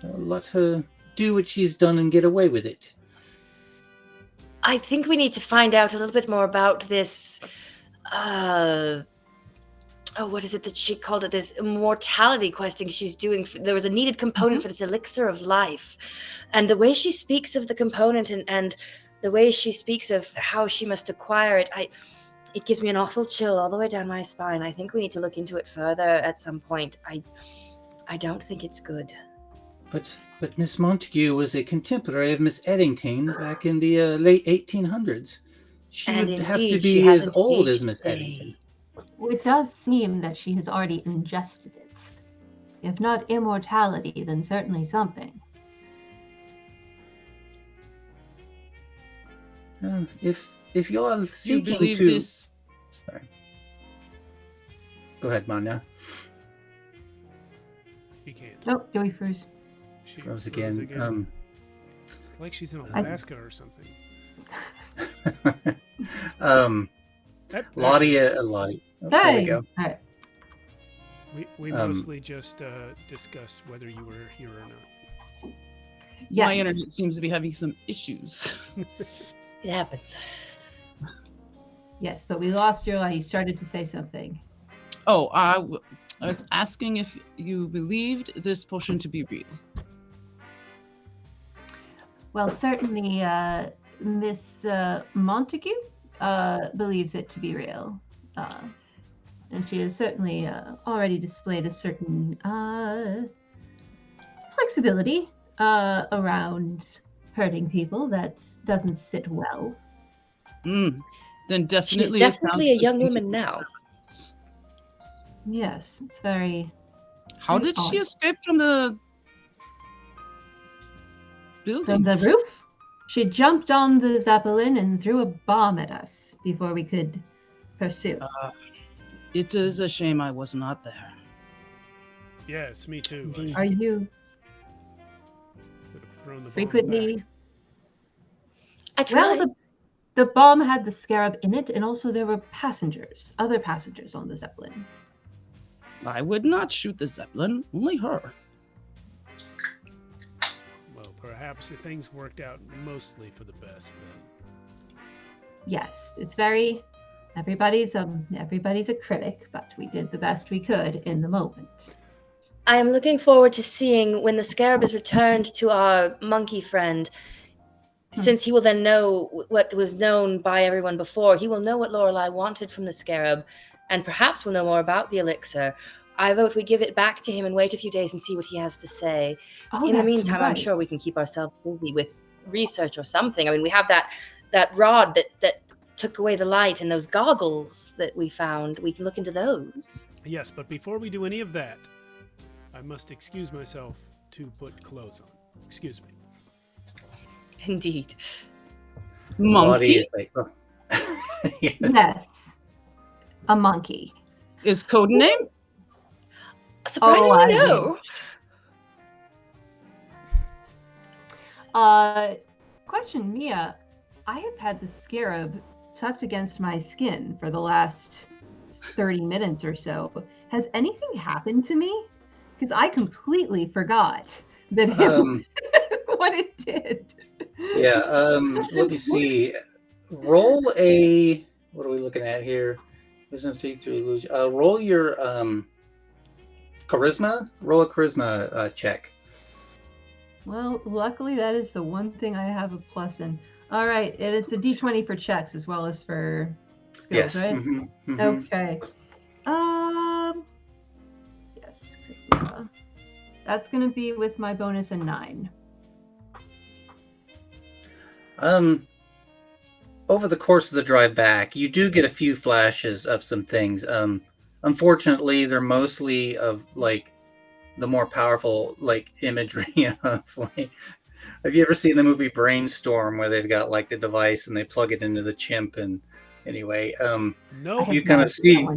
let her do what she's done and get away with it? I think we need to find out a little bit more about this oh, what is it that she called it? This immortality questing she's doing. There was a needed component for this elixir of life. And the way she speaks of the component and the way she speaks of how she must acquire it, it gives me an awful chill all the way down my spine. I think we need to look into it further at some point. I don't think it's good. But Miss Montague was a contemporary of Miss Eddington back in the late 1800s. She And would have to indeed, she be as hasn't old as aged Miss a day. Eddington. It does seem that she has already ingested it. If not immortality, then certainly something. If you're You seeking believe to, this? sorry. Go ahead, Manya. She can't. Nope, Joey first. She Froze again. It's like she's in Alaska or something. Lottie. Oh, there we Hey! go. All right. We mostly just discussed whether you were here or not. Yes. My internet seems to be having some issues. It happens. Yes, but we lost you. You started to say something. Oh, I was asking if you believed this potion to be real. Well, certainly Miss Montague believes it to be real. And she has certainly already displayed a certain flexibility around hurting people that doesn't sit well. Then definitely, She's definitely a young woman now. Yes, it's very... How did she odd. escape from the building? From the roof? She jumped on the Zeppelin and threw a bomb at us before we could pursue. It is a shame I was not there. Yes, me too. Indeed. Are you Could have thrown the bomb frequently... back. I tried. Well, the bomb had the scarab in it, and also there were other passengers on the Zeppelin. I would not shoot the Zeppelin, only her. Well, perhaps if things worked out mostly for the best then. Yes, it's very... Everybody's a critic, but we did the best we could in the moment. I am looking forward to seeing when the scarab is returned to our monkey friend. Since he will then know what was known by everyone before, he will know what Lorelei wanted from the scarab, and perhaps will know more about the elixir. I vote we give it back to him and wait a few days and see what he has to say. Oh, In the that's meantime, I'm right. sure we can keep ourselves busy with research or something. I mean, we have that rod that took away the light and those goggles that we found. We can look into those. Yes, but before we do any of that, I must excuse myself to put clothes on. Excuse me. Indeed. Lottie Monkey is like, oh. Yeah. Yes, a monkey. is code name. Surprisingly, I no. Question, Mia. I have had the scarab tucked against my skin for the last 30 minutes or so. Has anything happened to me? Because I completely forgot that what it did. Yeah, let me see. Roll a... What are we looking at here? Wisdom saving through illusion. Roll your charisma. Roll a charisma check. Well, luckily that is the one thing I have a plus in. All right, and it's a d20 for checks as well as for skills, Yes. right? Mhm, mhm. Okay. Yes, charisma. That's gonna be with my bonus a 9. Over the course of the drive back, you do get a few flashes of some things. Unfortunately, they're mostly of like the more powerful like imagery of like. Have you ever seen the movie Brainstorm where they've got like the device and they plug it into the chimp? And anyway, No, you kind of see,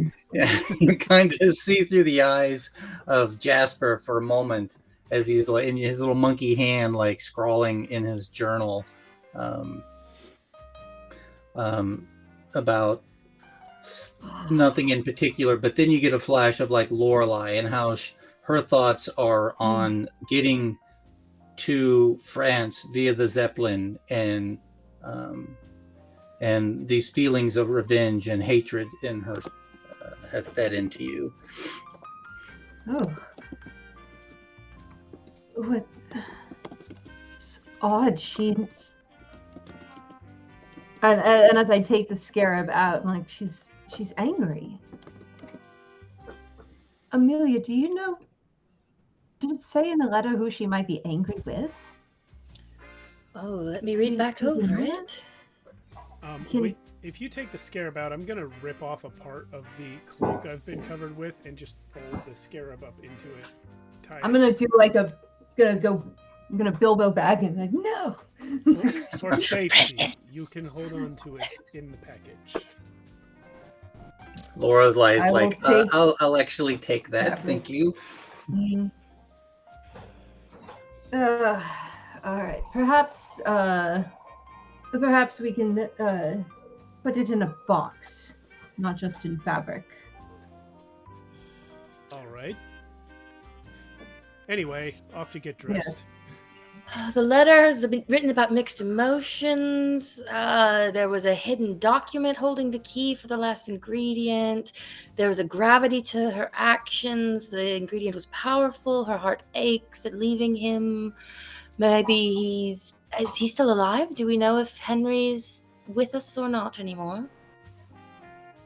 you kind of see through the eyes of Jasper for a moment as he's like in his little monkey hand, like scrawling in his journal. About nothing in particular, but then you get a flash of like Lorelei and how her thoughts are on getting to France via the Zeppelin, and these feelings of revenge and hatred in her have fed into you. Oh. What? It's odd. And as I take the scarab out, I'm like, she's angry. Amelia, do you know? Did it say in the letter who she might be angry with? Oh, let me read back over it. Wait, if you take the scarab out, I'm gonna rip off a part of the cloak I've been covered with and just fold the scarab up into it. I'm gonna do like I'm gonna Bilbo Baggins, like, no. For safety, you can hold on to it in the package. Laura's lies I will like, take- I'll actually take that. Thank you. All right. Perhaps we can put it in a box, not just in fabric. All right. Anyway, off to get dressed. The letter has been written about mixed emotions. There was a hidden document holding the key for the last ingredient. There was a gravity to her actions. The ingredient was powerful. Her heart aches at leaving him. Maybe is he still alive? Do we know if Henry's with us or not anymore?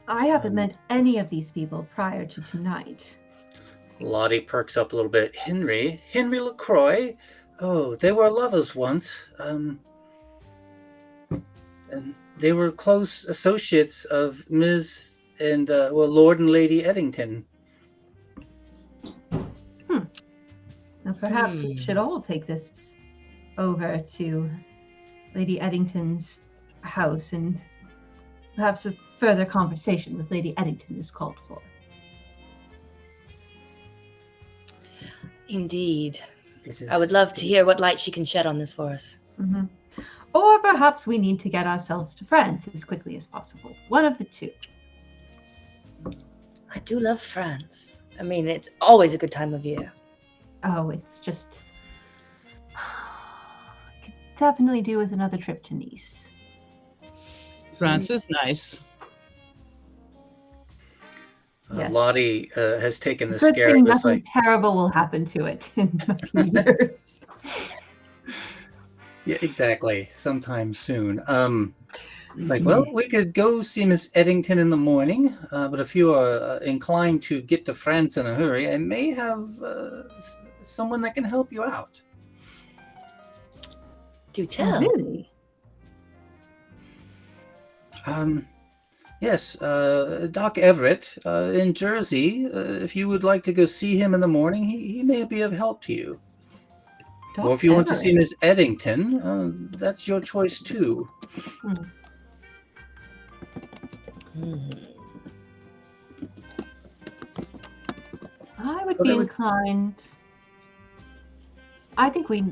I haven't met any of these people prior to tonight. Lottie perks up a little bit. Henry LaCroix. Oh, they were lovers once. And they were close associates of Ms. and Lord and Lady Eddington. Now perhaps we should all take this over to Lady Eddington's house, and perhaps a further conversation with Lady Eddington is called for. Indeed. I would love to hear what light she can shed on this for us. Mm-hmm. Or perhaps we need to get ourselves to France as quickly as possible. One of the two. I do love France. I mean, it's always a good time of year. Oh, it's just... Could definitely do with another trip to Nice. France is nice. Yes. Lottie has taken the Good scarab. thing It's nothing like, terrible will happen to it in a few years. yeah, exactly. Sometime soon. It's like, well, we could go see Miss Eddington in the morning, but if you are inclined to get to France in a hurry, I may have someone that can help you out. Do tell. Really? Yes, Doc Everett in Jersey. If you would like to go see him in the morning, he may be of help to you. Or if you want to see Miss Eddington, that's your choice too. I would be inclined. I think we,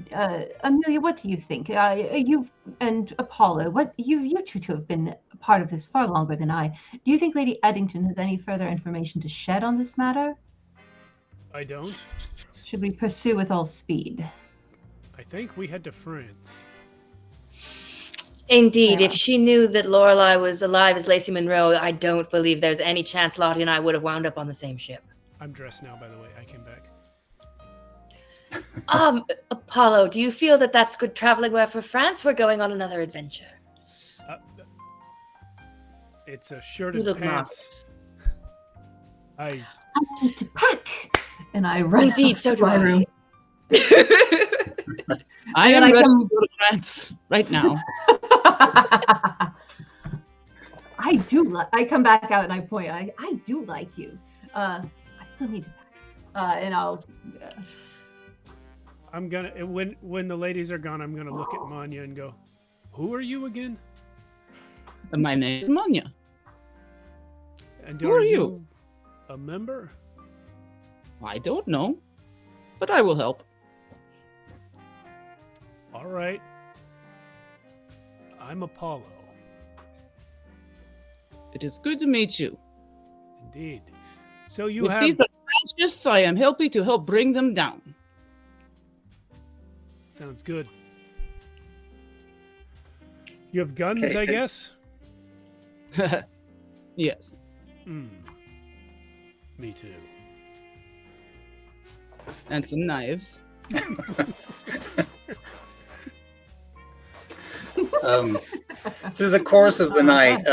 Amelia. What do you think? You and Apollo. What you two have been a part of this far longer than I. Do you think Lady Eddington has any further information to shed on this matter? I don't. Should we pursue with all speed? I think we head to France. Indeed, if she knew that Lorelei was alive as Lacey Monroe, I don't believe there's any chance Lottie and I would have wound up on the same ship. I'm dressed now, by the way. I came back. Apollo, do you feel that that's good traveling wear for France? We're going on another adventure. It's a shirt You and look pants. I need to pack, and I run. Indeed, so do my I. room. I am And I ready come- to go to France right now. I do. I come back out and I point. I do like you. I still need to pack, and I'll. I'm gonna when the ladies are gone, I'm gonna look at Manya and go, "Who are you again?" My name is Manya. And Who are you? A member? I don't know, but I will help. All right. I'm Apollo. It is good to meet you. Indeed. So you If have these are fascists, I am happy to help bring them down. Sounds good. You have guns, Okay. I guess? Yes. Me too. And some knives. Through the course of the night,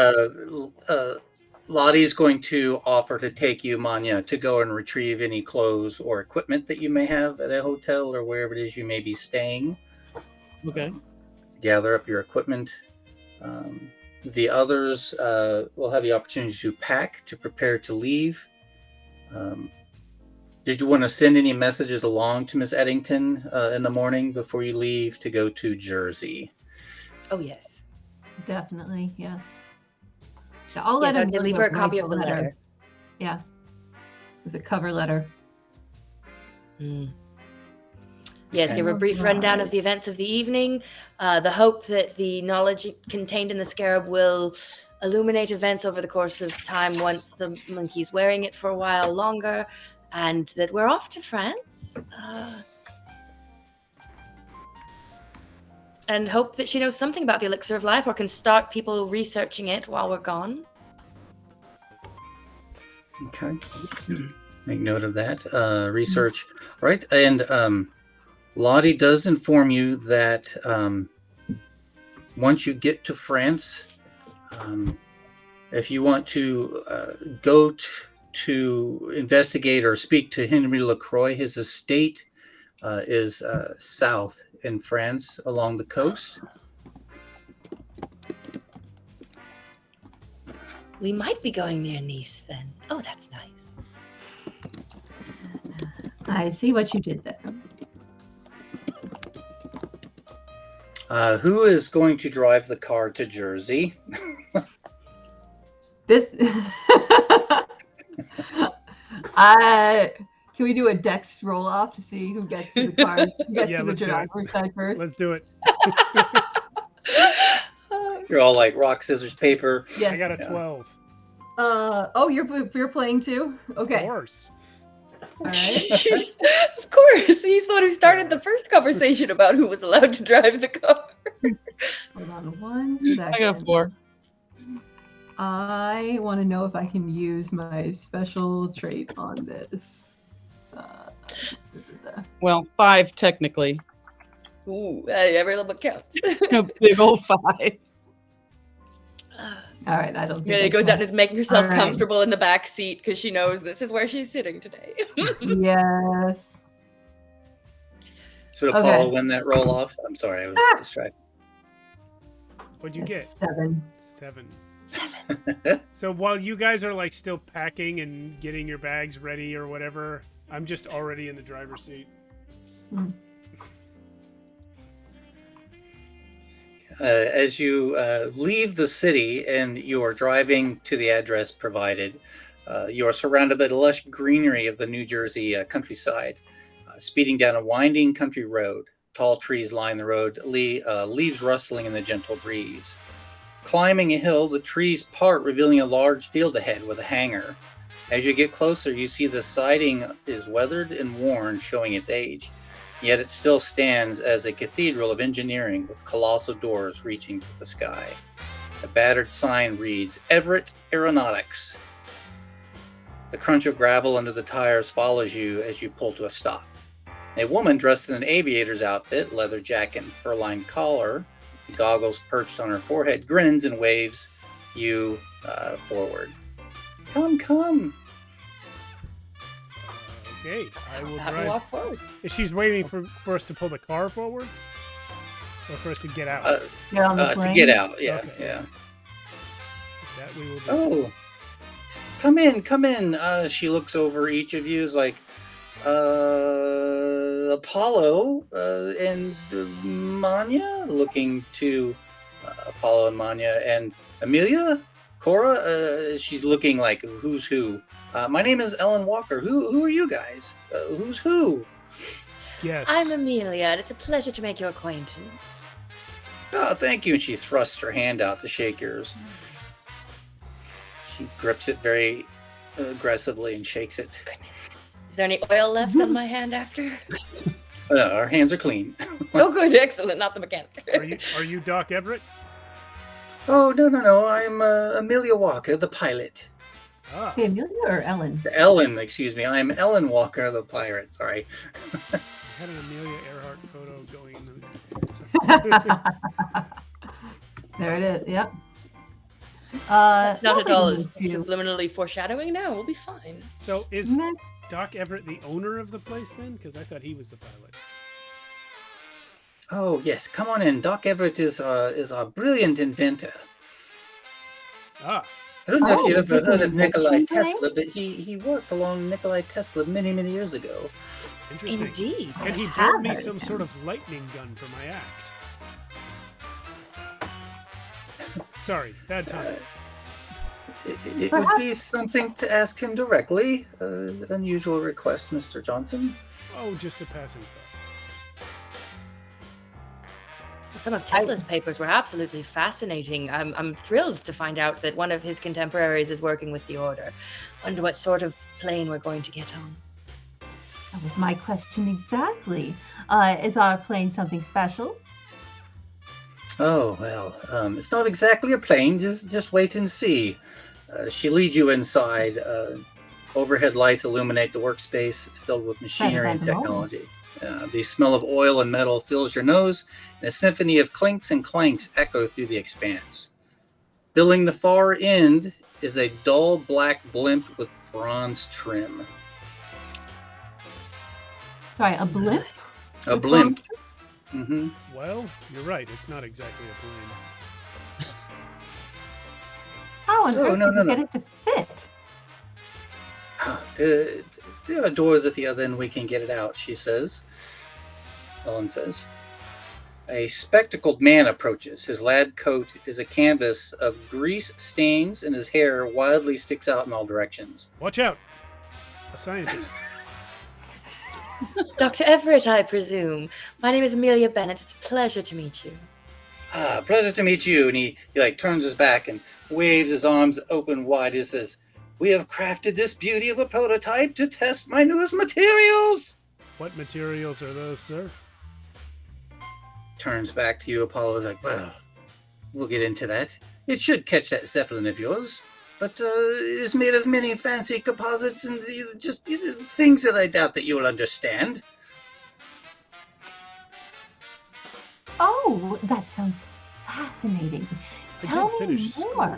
Lottie's going to offer to take you, Manya, to go and retrieve any clothes or equipment that you may have at a hotel or wherever it is you may be staying. Okay. Gather up your equipment. The others will have the opportunity to pack, to prepare to leave. Did you want to send any messages along to Miss Eddington in the morning before you leave to go to Jersey? Oh, yes. Definitely, yes. Yeah, I'll let Yes, him I'd say know leave to her a copy of write the letter. Yeah. The cover letter. Yes, give her a brief rundown of the events of the evening. The hope that the knowledge contained in the scarab will illuminate events over the course of time once the monkey's wearing it for a while longer, and that we're off to France. And hope that she knows something about the elixir of life or can start people researching it while we're gone. Okay. Make note of that. Research. Right. And Lottie does inform you that once you get to France, if you want to go to investigate or speak to Henry LaCroix, his estate is south in France along the coast. We might be going near Nice then. Oh, that's nice. I see what you did there. Who is going to drive the car to Jersey? This. Can we do a dex roll off to see who gets to the car? Who gets Yeah, to the let's do it. driver's side first? Let's do it. You're all like rock, scissors, paper. Yes. I got a 12. Oh, you're playing too? Okay. Of course. All right. Of course, he's the one who started the first conversation about who was allowed to drive the car. Hold on one second. I got 4. I want to know if I can use my special trait on this. Well, 5 technically. Ooh, every little bit counts. A big old 5. All right, I don't think Yeah, I it goes can. out and is making herself All right. comfortable in the back seat because she knows this is where she's sitting today. Yes. Should Okay. Apollo win that roll off? I'm sorry, I was distracted. What'd you get? That's 7. 7. So while you guys are like still packing and getting your bags ready or whatever, I'm just already in the driver's seat. As you leave the city and you are driving to the address provided, you are surrounded by the lush greenery of the New Jersey countryside. Speeding down a winding country road, tall trees line the road, leaves rustling in the gentle breeze. Climbing a hill, the trees part, revealing a large field ahead with a hangar. As you get closer, you see the siding is weathered and worn, showing its age. Yet it still stands as a cathedral of engineering with colossal doors reaching to the sky. A battered sign reads, Everett Aeronautics. The crunch of gravel under the tires follows you as you pull to a stop. A woman dressed in an aviator's outfit, leather jacket and fur-lined collar, goggles perched on her forehead, grins and waves you forward. Come. Okay, I will Have to drive. walk forward. She's waiting for us to pull the car forward? Or for us to get out? Get on the To plane. get out, yeah, Okay. yeah. That we will do. Oh, come in. She looks over each of you, is like, Apollo and Manya, looking to Apollo and Manya, and Amelia, Cora. She's looking like who's who. My name is Ellen Walker. Who are you guys? Who's who? Yes. I'm Amelia, and it's a pleasure to make your acquaintance. Oh, thank you. And she thrusts her hand out to shake yours. She grips it very aggressively and shakes it. Is there any oil left on my hand after? Our hands are clean. Oh, good, excellent. Not the mechanic. Are you Doc Everett? Oh, no. I'm Amelia Walker, the pilot. Ah, Say Amelia or Ellen? Ellen, excuse me. I'm Ellen Walker, the pirate. Sorry. I had an Amelia Earhart photo going in the. There it is. Yep. It's not at all nothing to subliminally foreshadowing. No, we'll be fine. So is miss. Doc Everett the owner of the place then? Because I thought he was the pilot. Oh yes, come on in. Doc Everett is our brilliant inventor. Ah, I don't know if you Oh, ever this is heard an of Nikola invention Tesla, but he worked along Nikola Tesla many, many years ago. interesting. Indeed. And he That's built me hard. some sort of lightning gun for my act. Sorry, bad time. It would be something to ask him directly. Unusual request, Mr. Johnson. Oh, just a passing thought. Some of Tesla's papers were absolutely fascinating. I'm thrilled to find out that one of his contemporaries is working with the Order. Wonder what sort of plane we're going to get on. That was my question exactly. Is our plane something special? Oh well, it's not exactly a plane. Just wait and see. She leads you inside. Overhead lights illuminate the workspace filled with machinery and technology. The smell of oil and metal fills your nose, and a symphony of clinks and clanks echo through the expanse. Filling the far end is a dull black blimp with bronze trim. Sorry, a blimp? A With blimp. Mm-hmm. Well, you're right. It's not exactly a plane. How on Oh, earth no, did no, you no. get it to fit? There are doors at the other end. We can get it out, she says. Ellen says. A spectacled man approaches. His lab coat is a canvas of grease stains, and his hair wildly sticks out in all directions. Watch out! A scientist. Dr. Everett, I presume. My name is Amelia Bennett. It's a pleasure to meet you. Pleasure to meet you. And he turns his back and waves his arms open wide. He says, "We have crafted this beauty of a prototype to test my newest materials." What materials are those, sir? Turns back to you. Apollo's like, "Well, we'll get into that. It should catch that Zeppelin of yours. But it is made of many fancy composites and just things that I doubt that you'll understand." Oh, that sounds fascinating. I Tell did me finish more. school.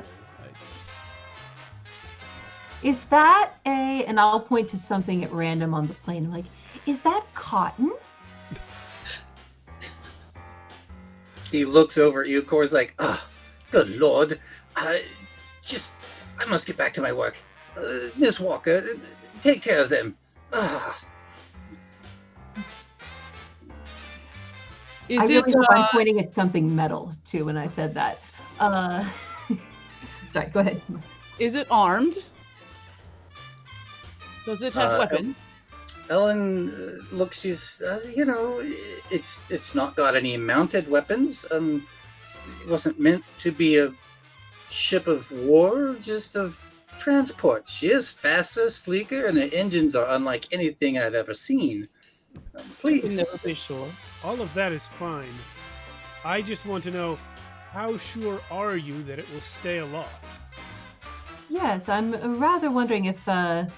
Is that and I'll point to something at random on the plane. I'm like, is that cotton? He looks over at you. Core's like, "Oh, good Lord. I must get back to my work. Miss Walker, take care of them." Is I it? really hope I'm pointing at something metal too when I said that. Sorry, go ahead. Is it armed? Does it have weapon? Ellen looks. She's, it's not got any mounted weapons. It wasn't meant to be a ship of war, just of transport. She is faster, sleeker, and the engines are unlike anything I've ever seen. I can Please. never be sure. All of that is fine. I just want to know, how sure are you that it will stay aloft? Yes, I'm rather wondering if, not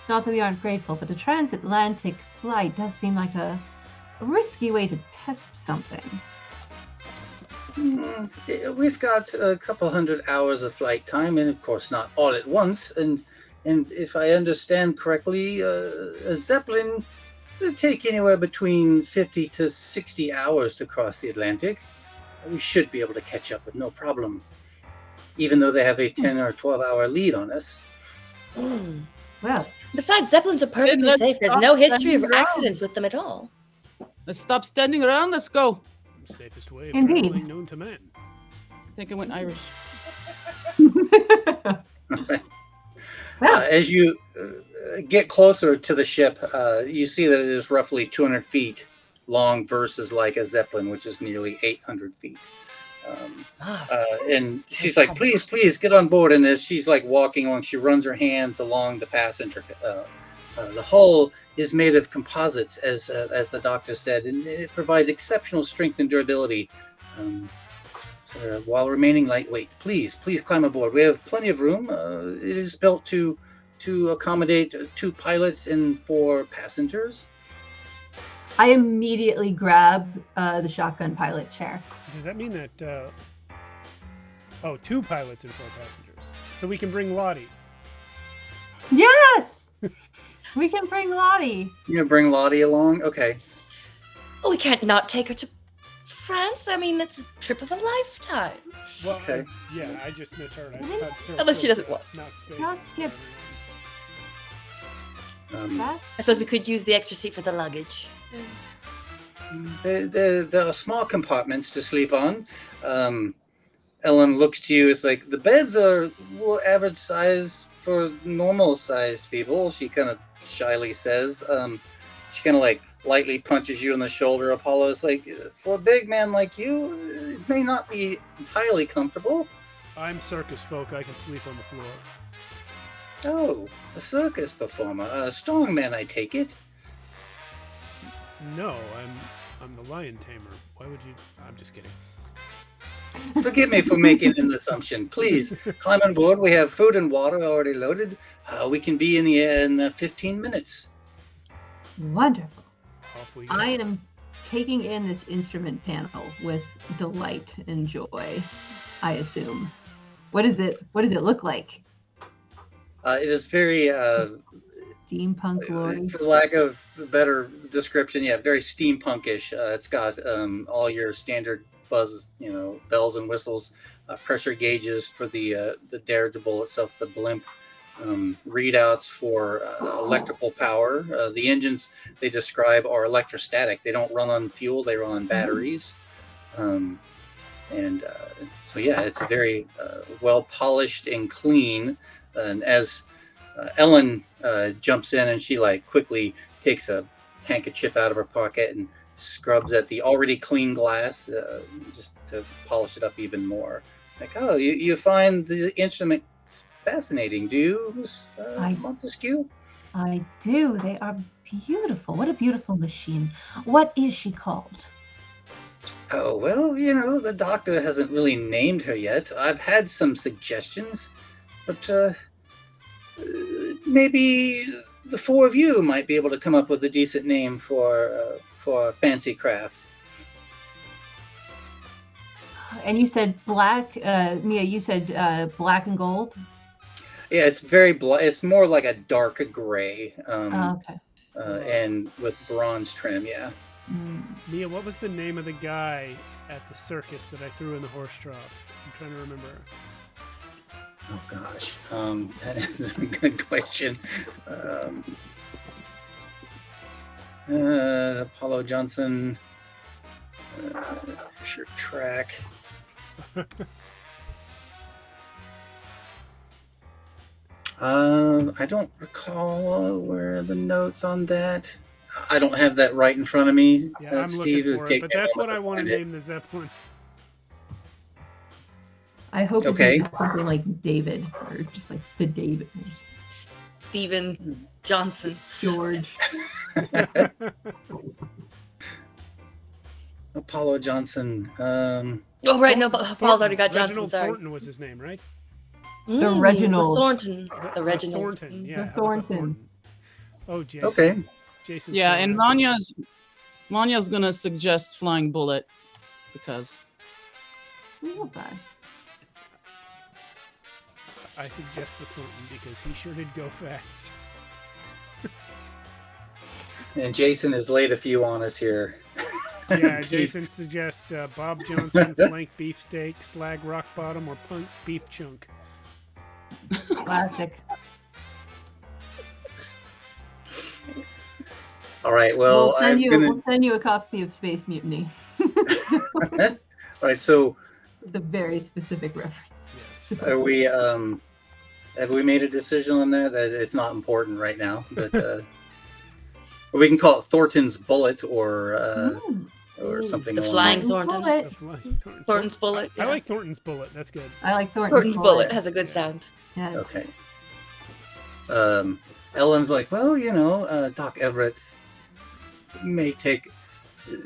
that we aren't grateful, but a transatlantic flight does seem like a risky way to test something. We've got a couple hundred hours of flight time, and of course not all at once. And if I understand correctly, a Zeppelin will take anywhere between 50 to 60 hours to cross the Atlantic. We should be able to catch up with no problem, even though they have a 10 or 12-hour lead on us. Well, Besides, Zeppelins are perfectly let's safe. There's stop no history of standing around. accidents with them at all. Let's stop standing around. Let's go. Safest way of Indeed. traveling known to man. I think I went Irish. As you get closer to the ship, you see that it is roughly 200 feet long versus like a Zeppelin, which is nearly 800 feet. And she's like, please get on board. And as she's like walking along, she runs her hands along the passenger. The hull is made of composites, as the doctor said, and it provides exceptional strength and durability. So, while remaining lightweight, please climb aboard. We have plenty of room. It is built to accommodate 2 pilots and 4 passengers. I immediately grab the shotgun pilot chair. Does that mean that? 2 pilots and 4 passengers. So we can bring Lottie. Yes, we can bring Lottie. You gonna bring Lottie along? Okay. Oh, we can't not take her to France. I mean, that's a trip of a lifetime. Well, Okay. I just misheard. Unless she doesn't want- Not space. Not skip. Um, I suppose we could use the extra seat for the luggage. there are small compartments to sleep on. Ellen looks to you. It's like the beds are average size for normal sized people. She kind of shyly says. She kind of like lightly punches you on the shoulder. Apollo's like, for a big man like you, it may not be entirely comfortable. I'm circus folk. I can sleep on the floor. Oh, a circus performer, a strong man, I take it. No, I'm the lion tamer. Why would you? I'm just kidding. Forgive me for making an assumption. Please climb on board. We have food and water already loaded. We can be in the air in 15 minutes. Wonderful. Off we go. I am taking in this instrument panel with delight and joy, I assume. What does it look like? It is very, Steampunk glory. for lack of a better description, very steampunkish. It's got all your standard buzz, bells and whistles, pressure gauges for the dirigible itself, the blimp, readouts for electrical power. The engines they describe are electrostatic. They don't run on fuel; they run on batteries. It's a very well polished and clean. And as Ellen jumps in, and she quickly takes a handkerchief out of her pocket and scrubs at the already clean glass just to polish it up even more. Oh, you find the instrument fascinating, do you, Miss Montesquieu? I do. They are beautiful. What a beautiful machine. What is she called? Oh, well, the doctor hasn't really named her yet. I've had some suggestions, but maybe the 4 of you might be able to come up with a decent name for fancy craft. And you said black, Mia, you said black and gold? Yeah, it's very it's more like a dark gray. Okay. And with bronze trim, yeah. Mia, what was the name of the guy at the circus that I threw in the horse trough? I'm trying to remember. Oh gosh, that is a good question. Apollo Johnson, Fisher Track. I don't recall where the notes on that. I don't have that right in front of me. Yeah, I'm Steve, looking for it, but that's what I want to name the Zeppelin. I hope Okay. it's something like David, or just like the David. Stephen Johnson. George. Apollo Johnson. Oh, right. No, but Paul's already got Johnson. Reginald Sorry. Thornton was his name, right? The Reginald. Thornton. The Reginald. Thornton, yeah. The how about Thornton. Oh, Jason. Okay. Jason. Yeah, and Lanya's gonna suggest Flying Bullet because Not bad. I suggest the Thornton because he sure did go fast. And Jason has laid a few on us here. Yeah, Jason suggests Bob Johnson, flank beefsteak, slag rock bottom, or punk beef chunk. Classic. All right. Well, we'll send you a copy of Space Mutiny. All right. So, It's a very specific reference. Yes. are we? Have we made a decision on that? That it's not important right now, but we can call it Thornton's Bullet or something. The along Flying those- Thornton. Bullet. The flying Thornton. Thornton's Bullet. I Yeah. like Thornton's bullet. That's good. I like Thornton's Thornton's Bullet. Has a good sound. Yes. Okay. Ellen's like, well, Doc Everett may take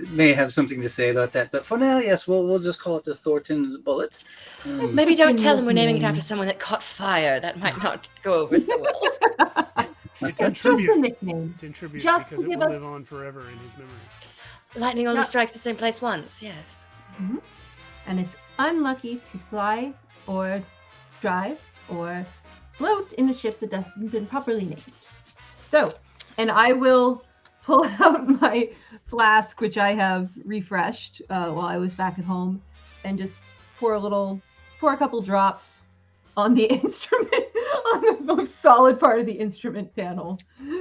may have something to say about that. But for now, yes, we'll just call it the Thornton's bullet. Maybe Just don't a tell them we're naming it nickname. after someone that caught fire. That might not go over so well. It's in It's just a tribute. nickname. It's in tribute Just because to it give will us- live on forever in his memory. Lightning only No. strikes the same place once. Yes. And it's unlucky to fly or drive or float in a ship that hasn't been properly named. So, and I will pull out my flask, which I have refreshed while I was back at home, and just pour a couple drops on the instrument, on the most solid part of the instrument panel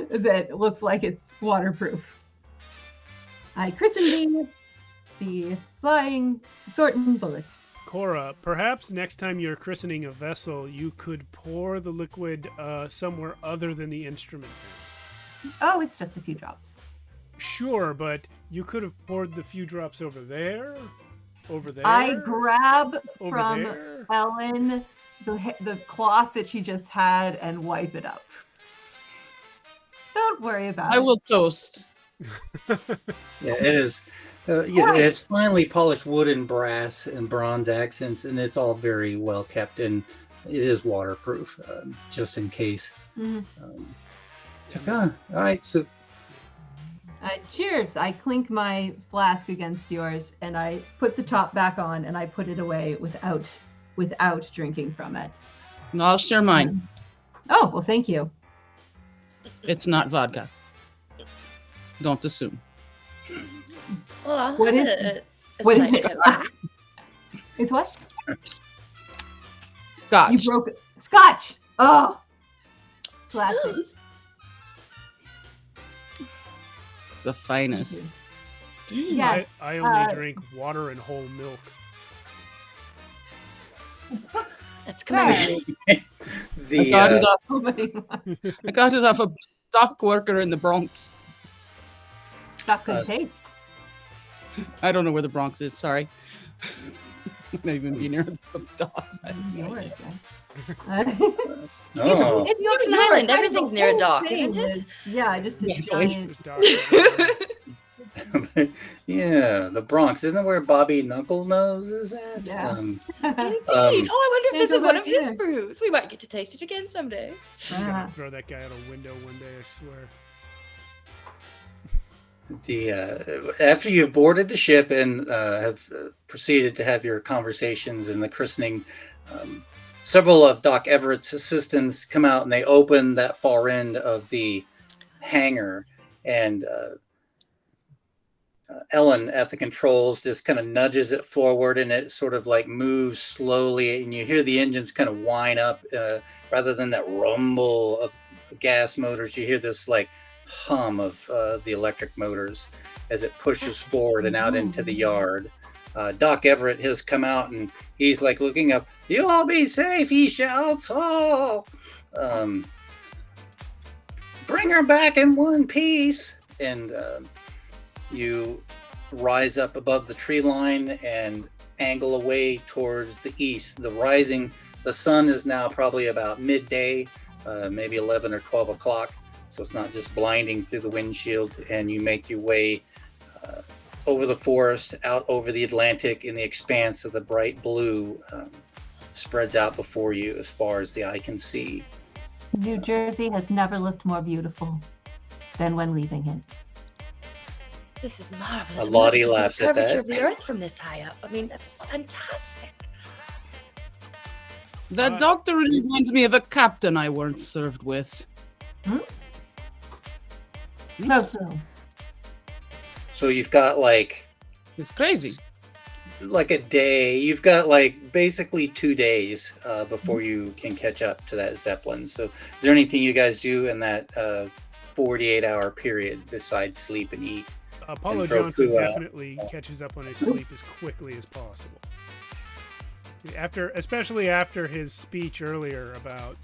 that looks like it's waterproof. I christened thee the Flying Thornton Bullet. Cora, perhaps next time you're christening a vessel, you could pour the liquid somewhere other than the instrument panel. Oh, it's just a few drops. Sure, but you could have poured the few drops over there, I grab over from there. Ellen the cloth that she just had and wipe it up. Don't worry about I it. will toast. Yeah, it is. It's finely polished wood and brass and bronze accents, and it's all very well kept, and it is waterproof, just in case. Mhm. All right, so Cheers. I clink my flask against yours, and I put the top back on, and I put it away without drinking from it. And I'll share mine. Oh, well, thank you. It's not vodka. Don't assume. Well, I'll What have is a What is slice it? of that. It's what? Scotch. You broke it. Scotch. Oh, classic. The finest. Yes. I only drink water and whole milk. That's commendable. I the got it off. Oh my God. I got it off a dock worker in the Bronx. Got good taste. I don't know where the Bronx is. Sorry. Not even be near the docks. I have no Yours, idea. right? oh, It's York's an New York. island. I- Everything's the near a whole dock, thing isn't it? is- Yeah, just a Yeah, giant. yeah, the Bronx isn't that where Bobby Knuckle-Nose is at? Yeah. Indeed. Oh, I wonder if Yeah, this go is one back of his there. brews. We might get to taste it again someday. I'm Ah. gonna throw that guy out a window one day, I swear. After you've boarded the ship and have proceeded to have your conversations in the christening, several of Doc Everett's assistants come out and they open that far end of the hangar, and Ellen at the controls just kind of nudges it forward, and it sort of like moves slowly, and you hear the engines kind of whine up rather than that rumble of gas motors. You hear this like hum of the electric motors as it pushes forward and out into the yard. Doc Everett has come out and he's like looking up. "You all be safe," he shouts. "Oh, bring her back in one piece." And you rise up above the tree line and angle away towards the east. The sun is now probably about midday, maybe 11 or 12 o'clock. So it's not just blinding through the windshield, and you make your way over the forest, out over the Atlantic, in the expanse of the bright blue spreads out before you as far as the eye can see. New Jersey has never looked more beautiful than when leaving it. This is marvelous. Lottie Look laughs the at curvature that. of the Earth from this high up. I mean, that's fantastic. That doctor reminds me of a captain I once served with. No, so. So you've got like It's crazy. like a day. You've got like basically 2 days before you can catch up to that Zeppelin. So is there anything you guys do in that 48-hour period besides sleep and eat? Apollo And throw Johnson poo out. definitely catches up on his sleep as quickly as possible. Especially after his speech earlier about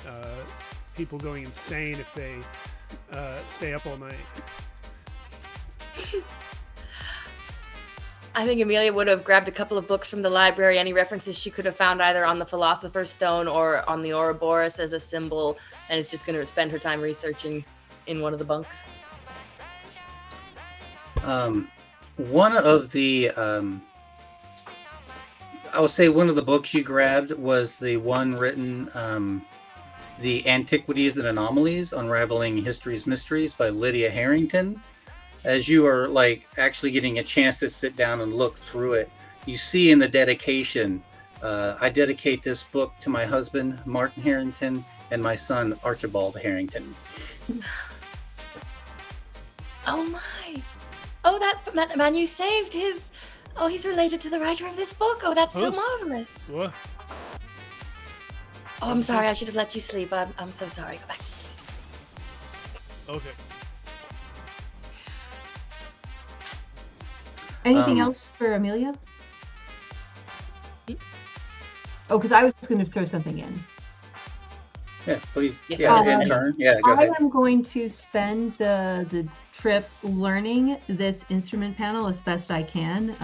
people going insane if they stay up all night. I think Amelia would have grabbed a couple of books from the library, any references she could have found either on the Philosopher's Stone or on the Ouroboros as a symbol, and is just going to spend her time researching in one of the bunks. one of the I would say one of the books you grabbed was the one written, The Antiquities and Anomalies, Unraveling History's Mysteries by Lydia Harrington. As you are like actually getting a chance to sit down and look through it, you see in the dedication, I dedicate this book to my husband, Martin Harrington, and my son, Archibald Harrington. Oh my! Oh, that man you saved his. Oh, he's related to the writer of this book. Oh, that's so Oh. marvelous. What? Oh, I'm sorry. I should have let you sleep. I'm so sorry. Go back to sleep. Okay. Anything else for Amelia? Oh, because I was going to throw something in. Yeah, please. Yes, Yeah, please. in turn. Yeah, go I ahead. am going to spend the trip learning this instrument panel as best I can,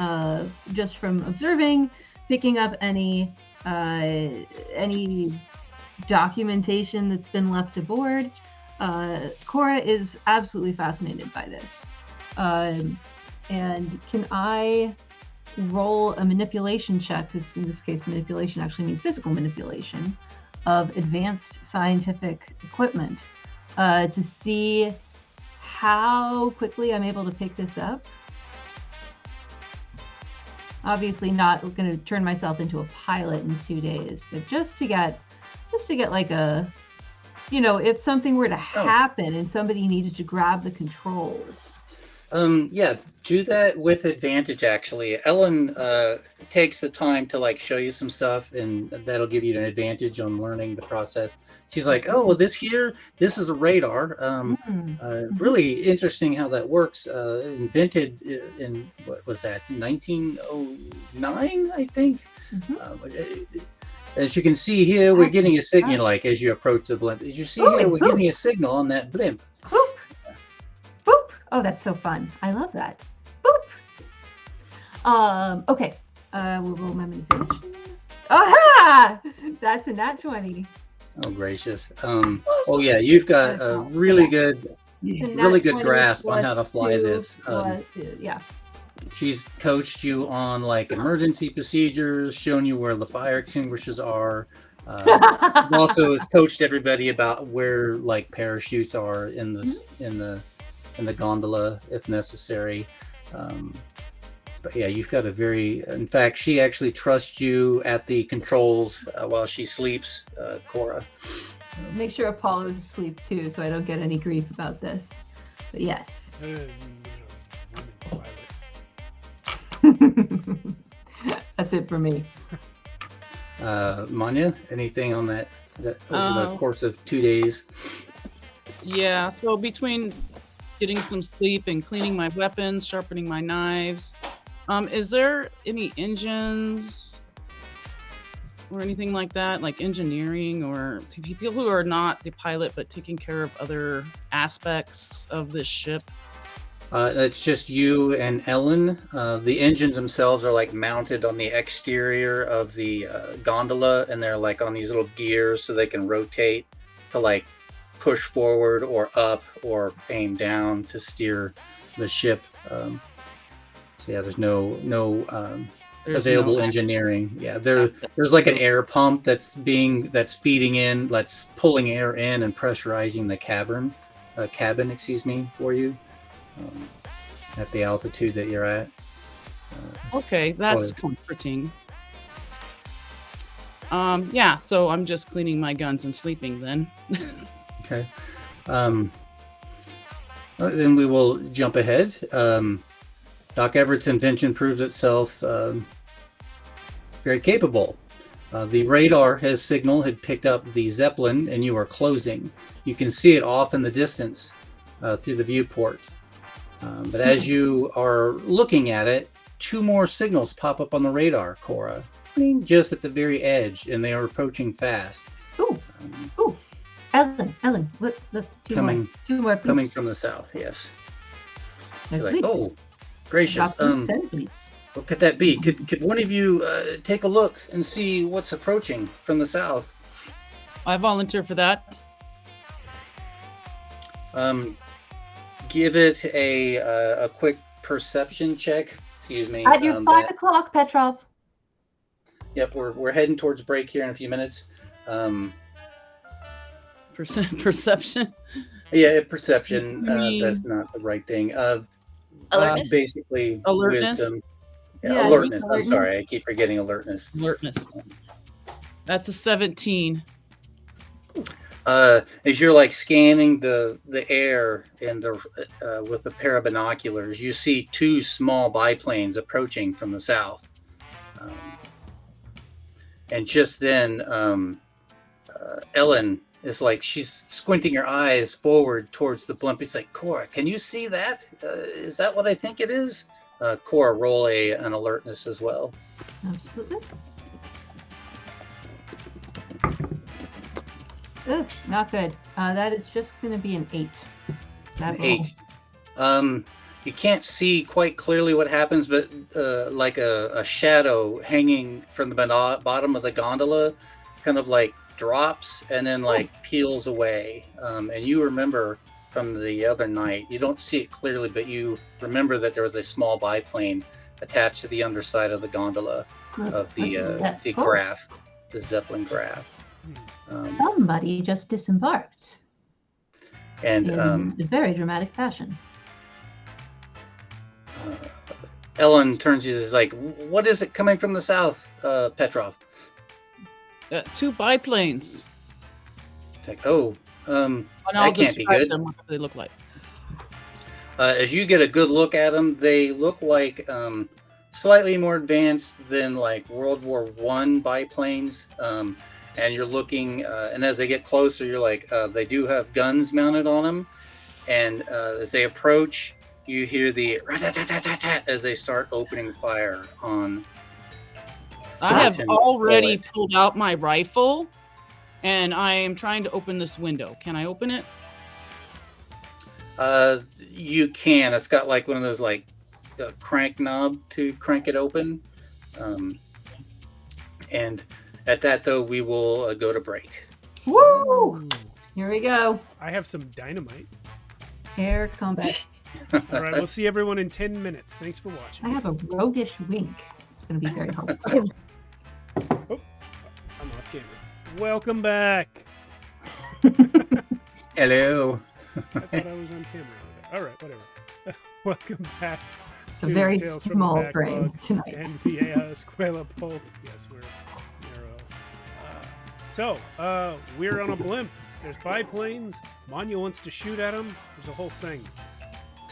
just from observing, picking up any documentation that's been left aboard. Cora is absolutely fascinated by this. And can I roll a manipulation check? Because in this case, manipulation actually means physical manipulation of advanced scientific equipment to see how quickly I'm able to pick this up. Obviously not going to turn myself into a pilot in 2 days, but just to get like a, if something were to happen and somebody needed to grab the controls. Yeah, do that with advantage, actually. Ellen takes the time to like show you some stuff, and that'll give you an advantage on learning the process. She's like, oh, well, this is a radar. Really interesting how that works. Invented in, what was that, 1909, I think? As you can see here, we're getting a signal, like, as you approach the blimp. As you see here, we're getting a signal on that blimp. Boop. Boop. Oh, that's so fun. I love that. Boop. Okay. We'll roll my manipulation. Aha! That's a nat 20. Oh, gracious. Oh, yeah, you've got a really good grasp on how to fly this. Yeah. She's coached you on like emergency procedures, shown you where the fire extinguishers are. Also has coached everybody about where like parachutes are in the gondola if necessary. But yeah, you've got in fact, she actually trusts you at the controls while she sleeps, Cora. Make sure Apollo's asleep too, so I don't get any grief about this. But yes. That's it for me. Manya, anything on that over the course of 2 days? Yeah, so between getting some sleep and cleaning my weapons, sharpening my knives, is there any engines or anything like that, like engineering, or to people who are not the pilot but taking care of other aspects of this ship? It's just you and Ellen. The engines themselves are like mounted on the exterior of the gondola, and they're like on these little gears so they can rotate to like push forward or up or aim down to steer the ship. So yeah, there's no available engineering. Yeah, there's like an air pump that's feeding in, that's pulling air in and pressurizing the cabin, for you. At the altitude that you're at. Okay, that's comforting. Yeah, so I'm just cleaning my guns and sleeping then. Okay. Then we will jump ahead. Doc Everett's invention proves itself very capable. The radar had picked up the Zeppelin, and you are closing. You can see it off in the distance through the viewport. But as you are looking at it, 2 more signals pop up on the radar, Cora, just at the very edge, and they are approaching fast. Ooh. Ellen, what? Two more. Coming from the south, yes. No, Like, oh, gracious. Bleeps. What could that be? Could one of you take a look and see what's approaching from the south? I volunteer for that. Give it a quick perception check. Excuse me. At your 5 o'clock, Petrov. Yep, we're heading towards break here in a few minutes. Perception. Yeah, perception. You mean- That's not the right thing. Alertness? Basically, Alertness? wisdom. Yeah, Yeah, alertness. I'm alertness. sorry, I keep forgetting alertness. Alertness. That's a 17. As you're like scanning the air and with a pair of binoculars, you see 2 small biplanes approaching from the south. And just then, Ellen is like, she's squinting her eyes forward towards the blimp. It's like, Cora, can you see that? Is that what I think it is? Cora, roll an alertness as well. Absolutely. Ugh, not good. That is just going to be an 8. That An 8. You can't see quite clearly what happens, but like a shadow hanging from the bottom of the gondola kind of like drops and then like peels away. And you remember from the other night, you don't see it clearly, but you remember that there was a small biplane attached to the underside of the gondola of Yes, the of course. graph, the Zeppelin graph. Somebody just disembarked And in a very dramatic fashion. Ellen turns to you and is like, what is it coming from the south, Petrov? 2 biplanes. It's like, oh, And I'll that can't be describe good. them, what they look like. As you get a good look at them, they look like slightly more advanced than like World War I biplanes. And you're looking, and as they get closer, you're like, they do have guns mounted on them. And as they approach, you hear the rat-tat-tat-tat-tat as they start opening fire on. I have Fulton already Bullet. pulled out my rifle, and I am trying to open this window. Can I open it? You can. It's got like one of those like crank knob to crank it open. And at that though, we will go to break. Woo! Here we go. I have some dynamite. Air combat. All right, we'll see everyone in 10 minutes. Thanks for I watching. have a roguish wink. It's going to be very hard. I'm off camera. Welcome back. Hello. I thought I was on camera. All right, whatever. Welcome back. It's a very Tales from the small Backlog brain tonight. And Vieja, Escuela, Pulp. Yes, we're narrow. We're on a blimp. There's biplanes. Manya wants to shoot at them. There's a whole thing.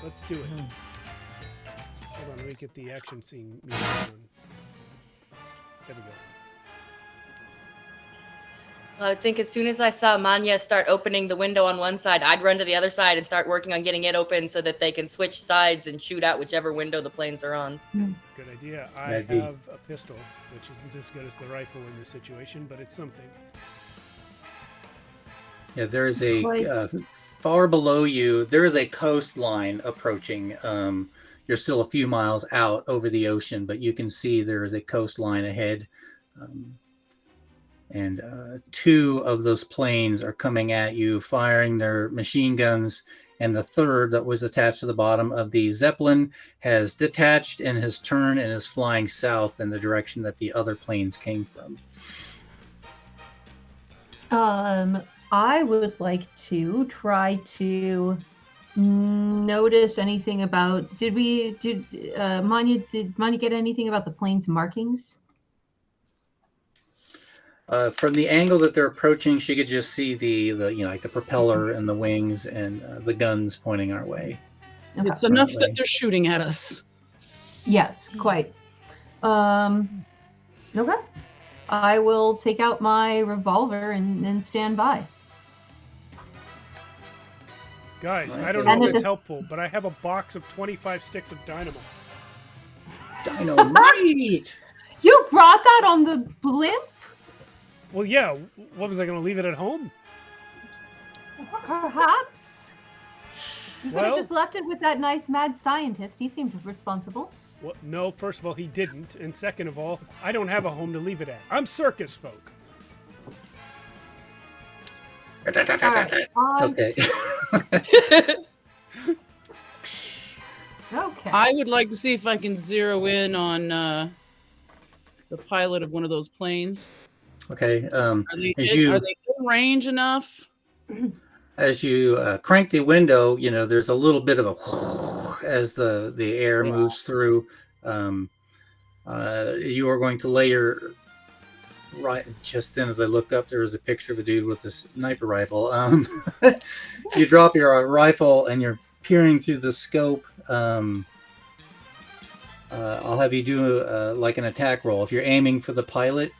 Let's do it. Hold on, let me get the action scene music on. There we go. I think as soon as I saw Manya start opening the window on one side, I'd run to the other side and start working on getting it open so that they can switch sides and shoot out whichever window the planes are on. Good idea. I Maybe. have a pistol, which isn't as good as the rifle in this situation, but it's something. Yeah, there is a Quite. far below you. There is a coastline approaching. You're still a few miles out over the ocean, but you can see there is a coastline ahead. And 2 of those planes are coming at you, firing their machine guns. And the third that was attached to the bottom of the Zeppelin has detached and has turned and is flying south in the direction that the other planes came from. I would like to try to notice anything about. Did Manya get anything about the plane's markings? From the angle that they're approaching, she could just see the like the propeller and the wings and the guns pointing our way. Okay. It's enough Right. that they're shooting at us. Yes, quite. Okay. I will take out my revolver and stand by. Guys, Right. I don't know And if it it's is- helpful, but I have a box of 25 sticks of dynamite. Dynamite! You brought that on the blimp? Well, yeah. What was I going to leave it at home? Perhaps. You could have Well- just left it with that nice mad scientist. He seemed responsible. Well, no, first of all, he didn't. And second of all, I don't have a home to leave it at. I'm circus folk. All right. Okay. Okay. I would like to see if I can zero in on the pilot of one of those planes. Okay. Are they As are you they in range enough? crank the window, there's a little bit of a as the air Yeah. moves through. You are going to lay your right. Just then, as I looked up, there was a picture of a dude with a sniper rifle. You drop your rifle and you're peering through the scope. I'll have you do like an attack roll. If you're aiming for the pilot,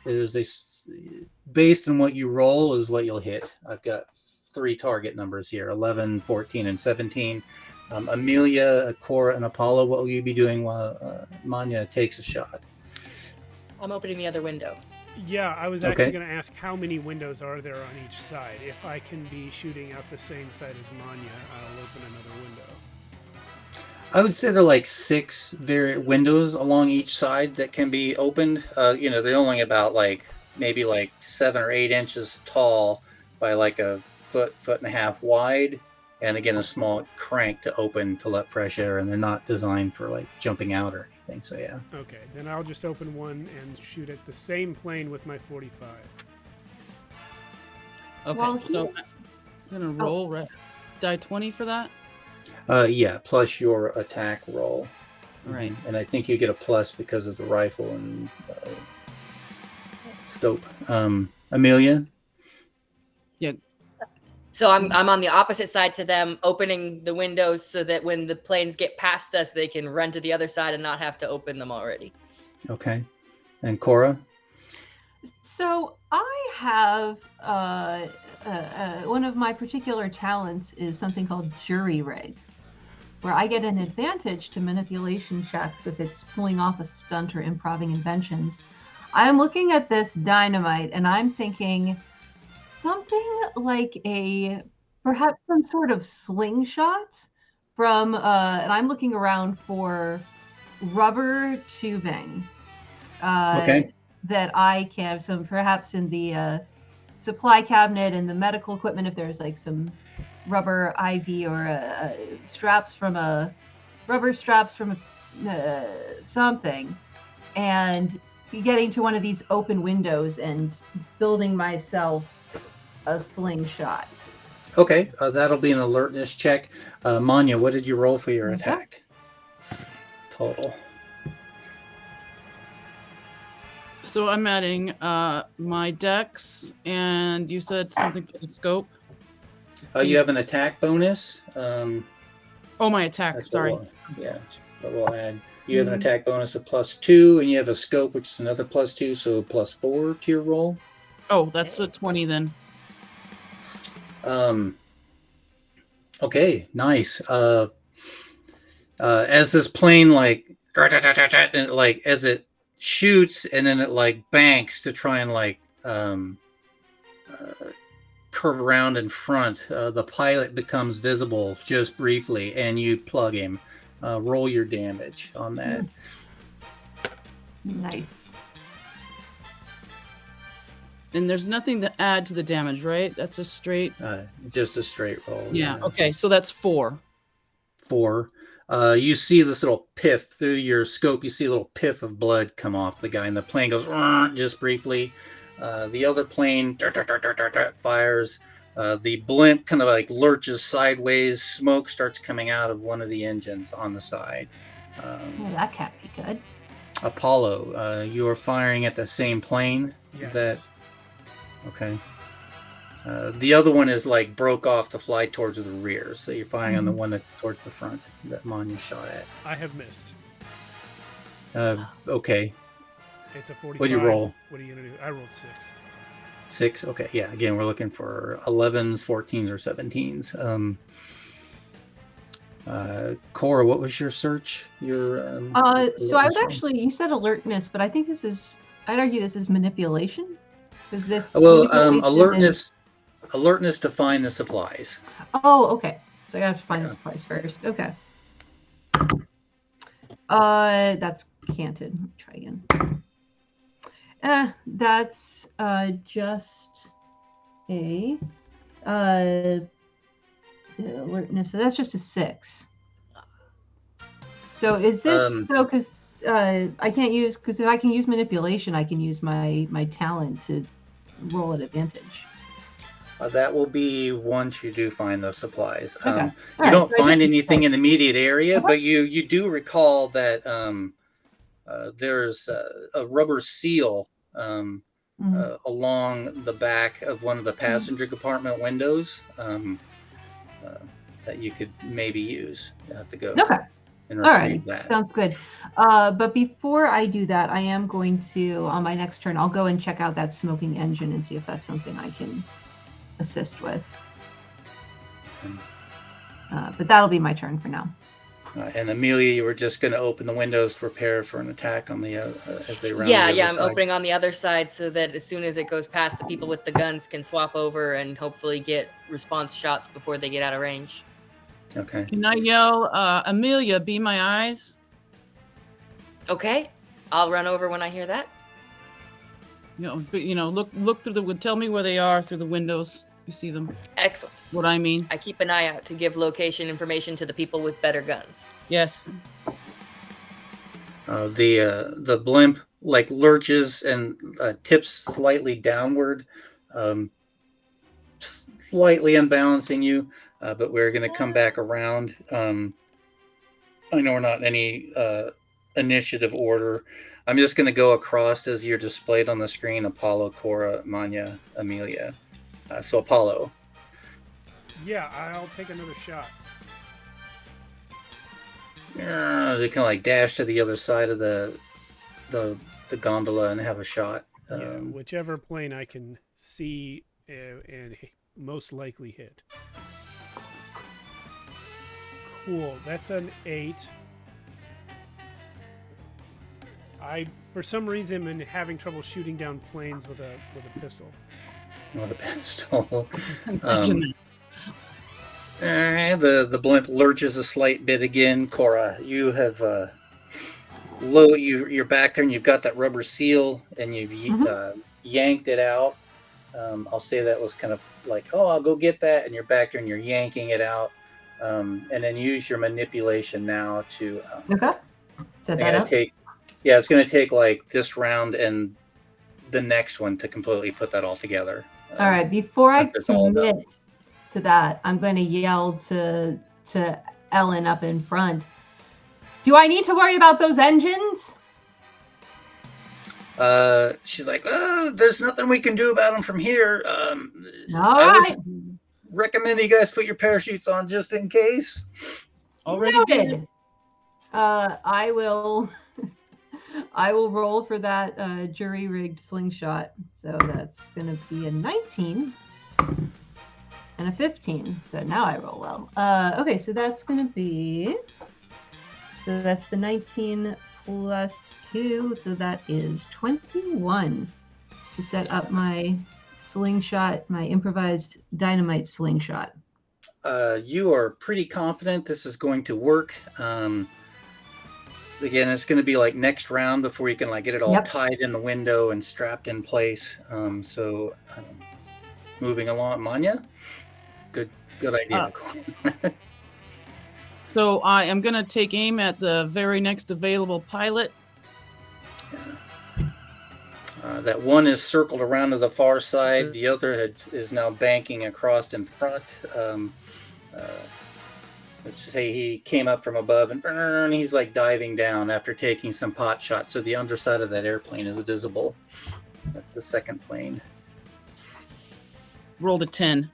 based on what you roll is what you'll hit. I've got 3 target numbers here: 11, 14, and 17. Amelia, Cora, and Apollo, what will you be doing while Manya takes a shot? I'm opening the other window. Yeah, I was Okay. actually going to ask how many windows are there on each side. If I can be shooting out the same side as Manya, I'll open another window. I would say there are like 6 windows along each side that can be opened. They're only about maybe 7 or 8 inches tall by like a foot and a half wide, and again a small crank to open to let fresh air. And they're not designed for like jumping out or anything. So yeah. Okay, then I'll just open one and shoot at the same plane with my 45. Okay, While so he's- I'm gonna roll die 20 for that. Yeah, plus your attack roll. All right. And I think you get a plus because of the rifle and scope. Amelia? So I'm on the opposite side to them, opening the windows so that when the planes get past us, they can run to the other side and not have to open them already. Okay. And Cora? So I have one of my particular talents is something called jury rig, where I get an advantage to manipulation checks if it's pulling off a stunt or improving inventions. I'm looking at this dynamite and I'm thinking something like perhaps some sort of slingshot from, and I'm looking around for rubber tubing. Okay. That I can, so perhaps in the supply cabinet and the medical equipment, if there's like some rubber IV or rubber straps from something, and getting to one of these open windows and building myself a slingshot. Okay. That'll be an alertness check. Manya, what did you roll for your attack? Total. So I'm adding my dex, and you said something for the scope. You have an attack bonus. Oh, my attack. That's Sorry. But we'll add. You have an attack bonus of +2, and you have a scope, which is another +2, so +4 to your roll. Oh, that's a 20 then. Okay, nice. As this plane and as it shoots and then it banks to try and curve around in front, the pilot becomes visible just briefly, and you plug him. Roll your damage on that. Nice. And there's nothing to add to the damage, right? That's a straight. Just a straight roll. Yeah. Okay. So that's 4. 4. You see this little piff through your scope. You see a little piff of blood come off the guy, and the plane goes just briefly. The other plane fires. The blimp kind of lurches sideways. Smoke starts coming out of one of the engines on the side. Well, that can't be good. Apollo, you are firing at the same plane. Yes. Okay. The other one is broke off to fly towards the rear, so you're firing on the one that's towards the front that Manya shot at. I have missed. Okay. It's a 45. What'd you roll? What are you going to do? I rolled 6. 6. Okay. Yeah. Again, we're looking for 11s, 14s, or 17s. Cora, what was your search? Your so I would actually, you said alertness, but I think I'd argue this is manipulation. Is this alertness to find the supplies. Oh, okay. So I gotta find the supplies first. Okay. That's canted. Let me try again. That's just a alertness. So that's just a 6. So is this Um, so? Because I can't use because if I can use manipulation, I can use my talent to roll at advantage. that will be once you do find those supplies. Okay. You Alright, don't so I find just- anything in the immediate area, Uh-huh. but you do recall that there's a rubber seal Mhm. along the back of one of the passenger compartment windows that you could maybe use. You have to go Okay. and All retrieve right, that. sounds good. But before I do that, I am going to, on my next turn, I'll go and check out that smoking engine and see if that's something I can assist with. But that'll be my turn for now. And Amelia, you were just going to open the windows to prepare for an attack on the as they round Yeah, the yeah, other I'm side. opening on the other side so that as soon as it goes past, the people with the guns can swap over and hopefully get response shots before they get out of range. Okay. Can I yell, Amelia, be my eyes? Okay, I'll run over when I hear that. Look through the. Tell me where they are through the windows. You see them. Excellent. What I mean? I keep an eye out to give location information to the people with better guns. Yes. The blimp like lurches and tips slightly downward, slightly unbalancing you. But we're going to come back around. I know we're not in any initiative order. I'm just going to go across as you're displayed on the screen: Apollo, Cora, Manya, Amelia. So Apollo. Yeah, I'll take another shot. They kind of like dash to the other side of the gondola and have a shot. Yeah, whichever plane I can see and most likely hit. Cool. That's an 8. I, for some reason, am having trouble shooting down planes with a pistol. With a pistol. Imagine that. The blimp lurches a slight bit again. Cora, you have you're back there and you've got that rubber seal and you've yanked it out. I'll say that was kind of like, oh, I'll go get that, and you're back there and you're yanking it out, and then use your manipulation now to. Okay. Set that up. It's going to take like this round and the next one to completely put that all together. All right. Before I once it's all done. commit to that, I'm going to yell to Ellen up in front. Do I need to worry about those engines? She's like, oh, there's nothing we can do about them from here. All I right. would recommend that you guys put your parachutes on just in case. Already Noted. did. I will roll for that jury-rigged slingshot. So that's going to be a 19 and a 15. So now I roll well. Okay, so that's going to be... So that's the 19 plus 2. So that is 21 to set up my slingshot, my improvised dynamite slingshot. You are pretty confident this is going to work. Again, it's going to be like next round before you can like get it all tied in the window and strapped in place. Moving along, Manya. Good idea. So I am going to take aim at the very next available pilot. That one is circled around to the far side. The other is now banking across in front. Let's say he came up from above and he's like diving down after taking some pot shots. So the underside of that airplane is visible. That's the second plane. Rolled a 10.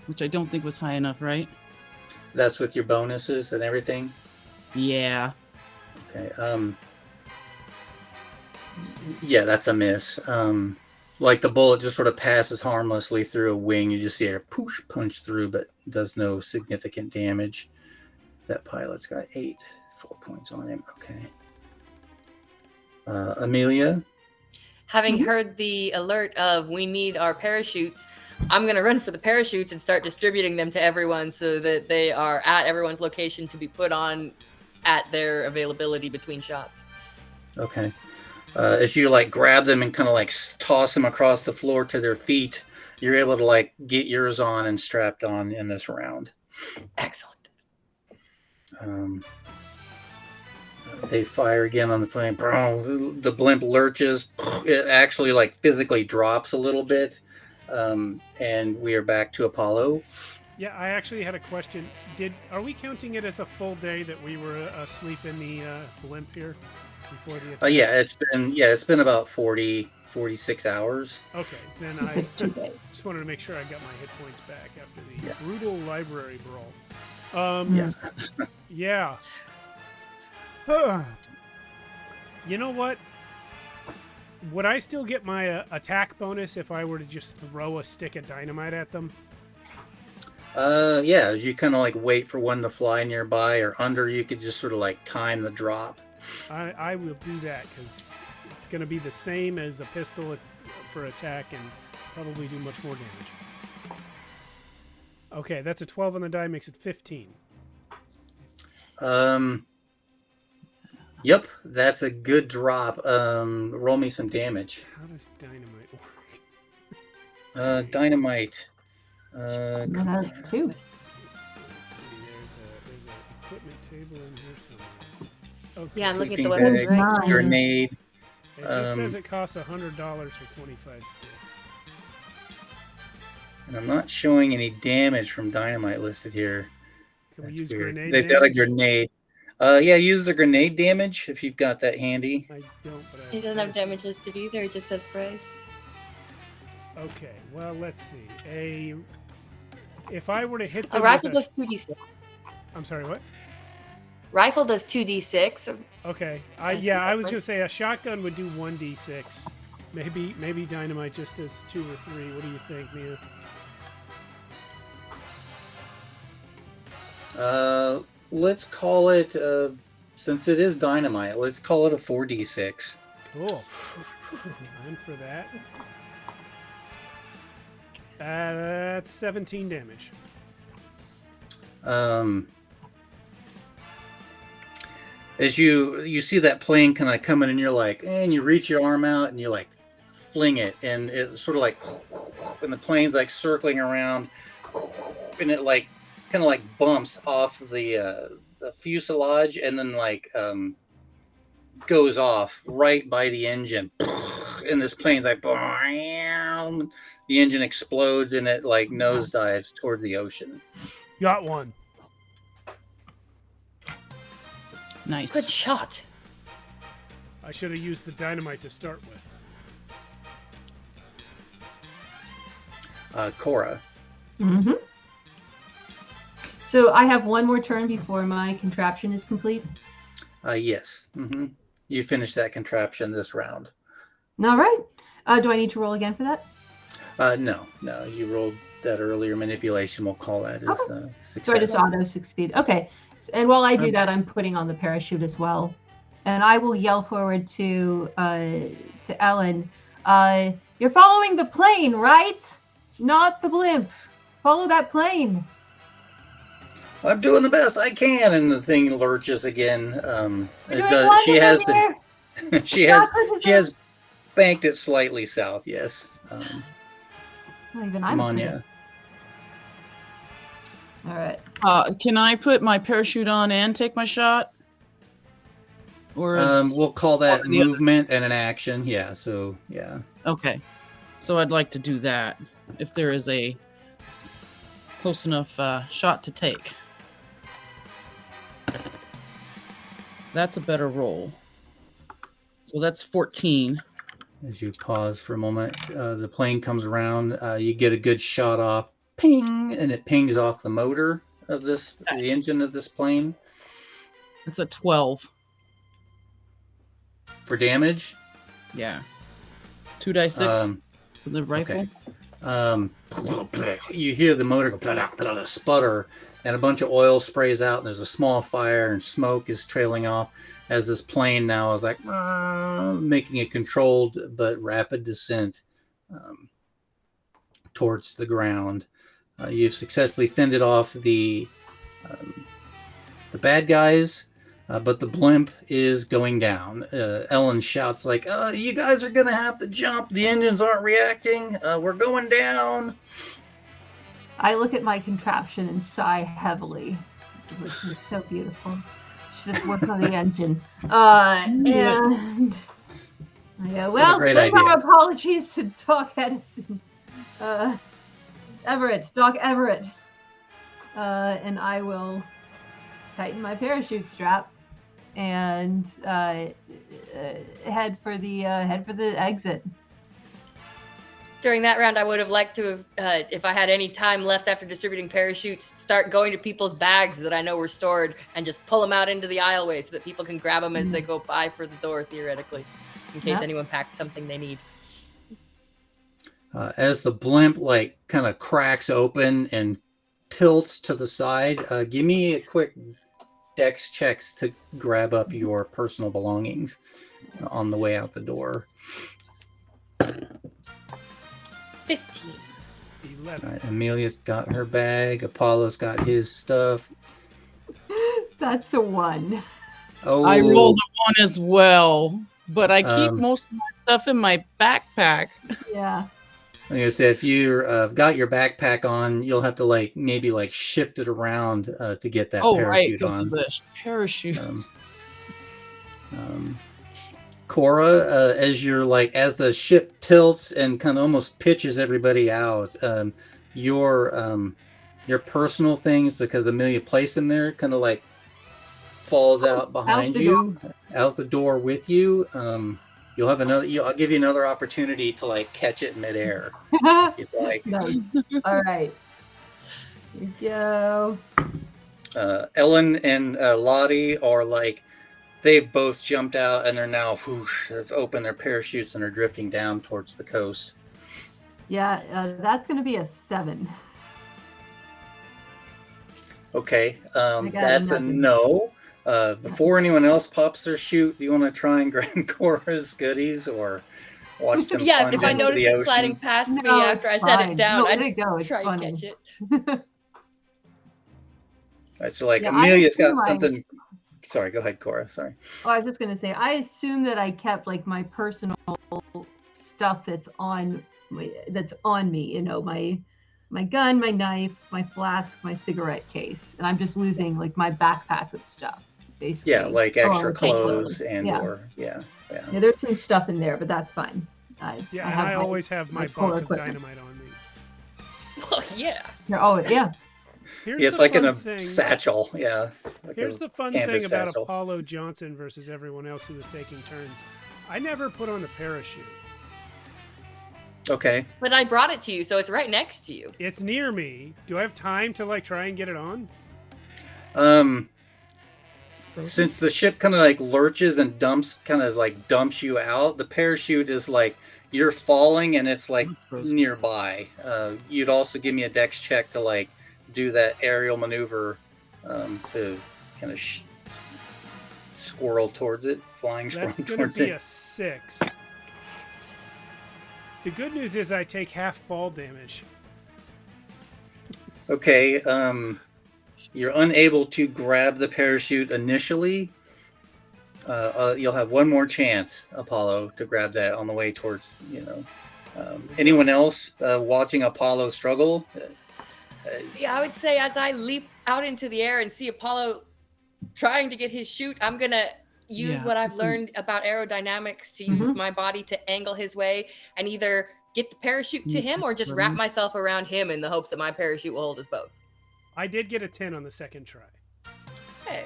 Which I don't think was high enough, right? That's with your bonuses and everything? Yeah. Okay. Yeah, that's a miss. Like the bullet just sort of passes harmlessly through a wing. You just see a poosh punch through, but does no significant damage. That pilot's got 4 points on him. Okay. Amelia? Having heard the alert of we need our parachutes, I'm going to run for the parachutes and start distributing them to everyone so that they are at everyone's location to be put on at their availability between shots. Okay. As you like grab them and kind of like toss them across the floor to their feet, you're able to like get yours on and strapped on in this round. Excellent. They fire again on the plane. The blimp lurches. It actually like physically drops a little bit. And we are back to Apollo. Yeah, I actually had a question. Are we counting it as a full day that we were asleep in the blimp here before the attack? It's been about 46 hours. Okay, then You I took 2 days. just wanted to make sure I got my hit points back after the Yeah. brutal library brawl. Yeah. Yeah. You know what? Would I still get my attack bonus if I were to just throw a stick of dynamite at them? Yeah, as you kind of like wait for one to fly nearby or under, you could just sort of like time the drop. I will do that because it's going to be the same as a pistol for attack and probably do much more damage. Okay, that's a 12 on the die, makes it 15. Yep, that's a good drop. Roll me some damage. How does dynamite work? Dynamite. And then that's 2. Let's see, there's an equipment table in here somewhere. Okay. Yeah, I'm looking at the sleeping weapons bag, right Nine. now. grenade. It just says it costs $100 for 25 sticks. And I'm not showing any damage from dynamite listed here. Can we That's use weird. grenade They've got a damage? grenade. Yeah, use the grenade damage if you've got that handy. I don't, but I It doesn't have damage listed either. It just has price. Okay, well, let's see. If I were to hit A them rifle with does 2d6. I'm sorry, what? Rifle does 2d6. Okay. That's Yeah, the I was going to difference. say a shotgun would do 1d6. Maybe dynamite just does 2 or 3. What do you think, Mia? Let's call it, since it is dynamite, let's call it a 4d6. Cool. I'm for that. That's 17 damage. As you see that plane kind of coming, and you're like, and you reach your arm out and you like fling it, and it's sort of like, and the plane's like circling around, and it like kind of like bumps off the fuselage, and then like goes off right by the engine, and this plane's like, the engine explodes and it like nosedives towards the ocean. Got one. Nice. Good shot. I should have used the dynamite to start with. Cora. Mm-hmm. So I have one more turn before my contraption is complete. Yes. You finish that contraption this round. All right. Do I need to roll again for that? No. You rolled that earlier manipulation. We'll call that as success. So I just auto succeed. Okay. And while I do that, I'm putting on the parachute as well. And I will yell forward to Ellen. You're following the plane, right? Not the blimp. Follow that plane. I'm doing the best I can, and the thing lurches again. It You're does. doing She has wonderful been. here. she has banked it slightly south. Yes. Not even I'm Manya. All right. Can I put my parachute on and take my shot? Or We'll call that the other- movement and an action. Yeah. So yeah. okay. So I'd like to do that if there is a close enough shot to take. That's a better roll. So that's 14. As you pause for a moment, the plane comes around. You get a good shot off. Ping, and it pings off the motor of the engine of this plane It's a 12. for damage. Yeah. 2 die 6 for the rifle. Okay. You hear the motor go sputter, and a bunch of oil sprays out, and there's a small fire, and smoke is trailing off as this plane now is like making a controlled but rapid descent towards the ground. You've successfully fended off the bad guys, but the blimp is going down. Ellen shouts like, you guys are going to have to jump. The engines aren't reacting. We're going down. I look at my contraption and sigh heavily. which was so beautiful. Should have worked on the engine. Yeah. And I go, well, great send our idea. apologies to Doc Edison. Doc Everett. And I will tighten my parachute strap and head for the exit. During that round, I would have liked to, if I had any time left after distributing parachutes, start going to people's bags that I know were stored and just pull them out into the aisleway so that people can grab them as they go by for the door, theoretically, in case anyone packed something they need. As the blimp like kind of cracks open and tilts to the side, give me a quick dex checks to grab up your personal belongings on the way out the door. 15. 11. Right, Amelia's got her bag. Apollo's got his stuff. That's a 1. Oh, I rolled a 1 as well, but I keep Um, most of my stuff in my backpack. Yeah. I'm gonna say if you're got your backpack on, you'll have to like maybe like shift it around to get that Oh, right, parachute because on. of the parachute. Cora, as you're like as the ship tilts and kind of almost pitches everybody out, your personal things, because Amelia placed them there, kind of like falls out behind the you, out the door with you. You'll have another. I'll give you another opportunity to like catch it midair. If you'd like. Nice. All right. Here we go. Ellen and Lottie are like, they've both jumped out and are now whoosh, have opened their parachutes and are drifting down towards the coast. Yeah, that's going to be a 7. Okay, got that's a nothing. no. Before anyone else pops their chute, do you want to try and grab Cora's goodies or watch them? Yeah, plunge if I into noticed the it ocean? sliding past me No, after I it's set fine. it down, No, let I'd it go. It's try funny. and catch it. So like Yeah, I Amelia's got assume something. Sorry, go ahead, Cora. Sorry. Oh, I was just going to say, I assume that I kept like my personal stuff that's on me. You know, my gun, my knife, my flask, my cigarette case, and I'm just losing like my backpack with stuff, basically. Yeah, like extra Or clothes and yeah. or yeah. Yeah, there's some stuff in there, but that's fine. Yeah, and I always have my core box of equipment. dynamite on me. Well, yeah. Oh, yeah. Here's Yeah, it's the like in fun a thing. satchel. Yeah. Like Here's a the fun thing canvas about satchel. Apollo Johnson versus everyone else who was taking turns. I never put on a parachute. Okay. But I brought it to you, so it's right next to you. It's near me. Do I have time to like try and get it on? Since the ship kind of like lurches and dumps you out, the parachute is like you're falling and it's like nearby. You'd also give me a dex check to like do that aerial maneuver to kind of squirrel towards it, flying That's going to towards be it. a 6. The good news is I take half fall damage. Okay, you're unable to grab the parachute initially. You'll have one more chance, Apollo, to grab that on the way towards, anyone else watching Apollo struggle? Yeah, I would say as I leap out into the air and see Apollo trying to get his chute, I'm going to use what I've learned about aerodynamics to use my body to angle his way and either get the parachute to him or just wrap myself around him in the hopes that my parachute will hold us both. I did get a 10 on the second try. Hey.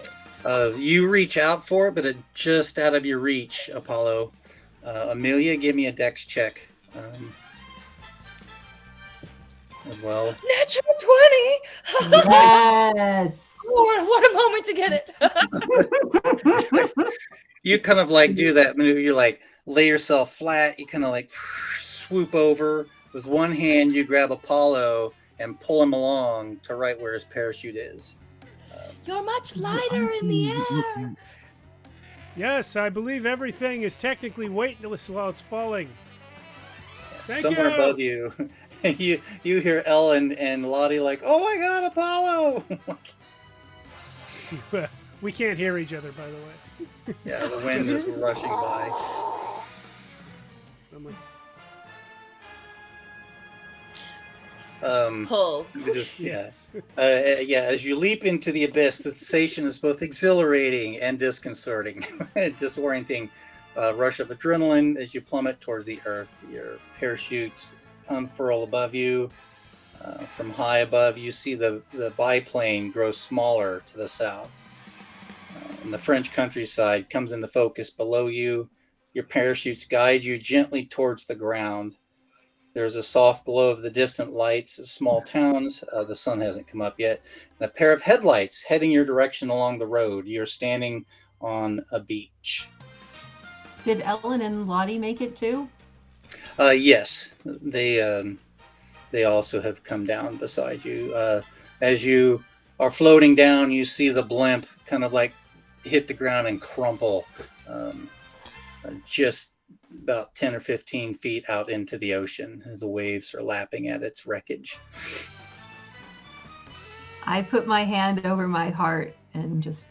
You reach out for it, but it's just out of your reach, Apollo. Amelia, give me a dex check as well. Natural 20! Yes. What a moment to get it! You kind of like do that maneuver. You like lay yourself flat. You kind of like swoop over with one hand. You grab Apollo and pull him along to right where his parachute is. You're much lighter in the air. Yes, I believe everything is technically weightless while it's falling. Thank Somewhere you. above you, you hear Ellen and Lottie like, "Oh my God, Apollo!" We can't hear each other, by the way. Yeah, the wind is rushing by. I'm like, Pull. Yeah. Yeah, as you leap into the abyss, the sensation is both exhilarating and disconcerting. Disorienting rush of adrenaline as you plummet towards the earth. Your parachutes unfurl above you. From high above, you see the biplane grow smaller to the south. And the French countryside comes into focus below you. Your parachutes guide you gently towards the ground. There's a soft glow of the distant lights of small towns. The sun hasn't come up yet. And a pair of headlights heading your direction along the road. You're standing on a beach. Did Ellen and Lottie make it too? Yes, they also have come down beside you. As you are floating down, you see the blimp kind of like hit the ground and crumple just about 10 or 15 feet out into the ocean as the waves are lapping at its wreckage. I put my hand over my heart and just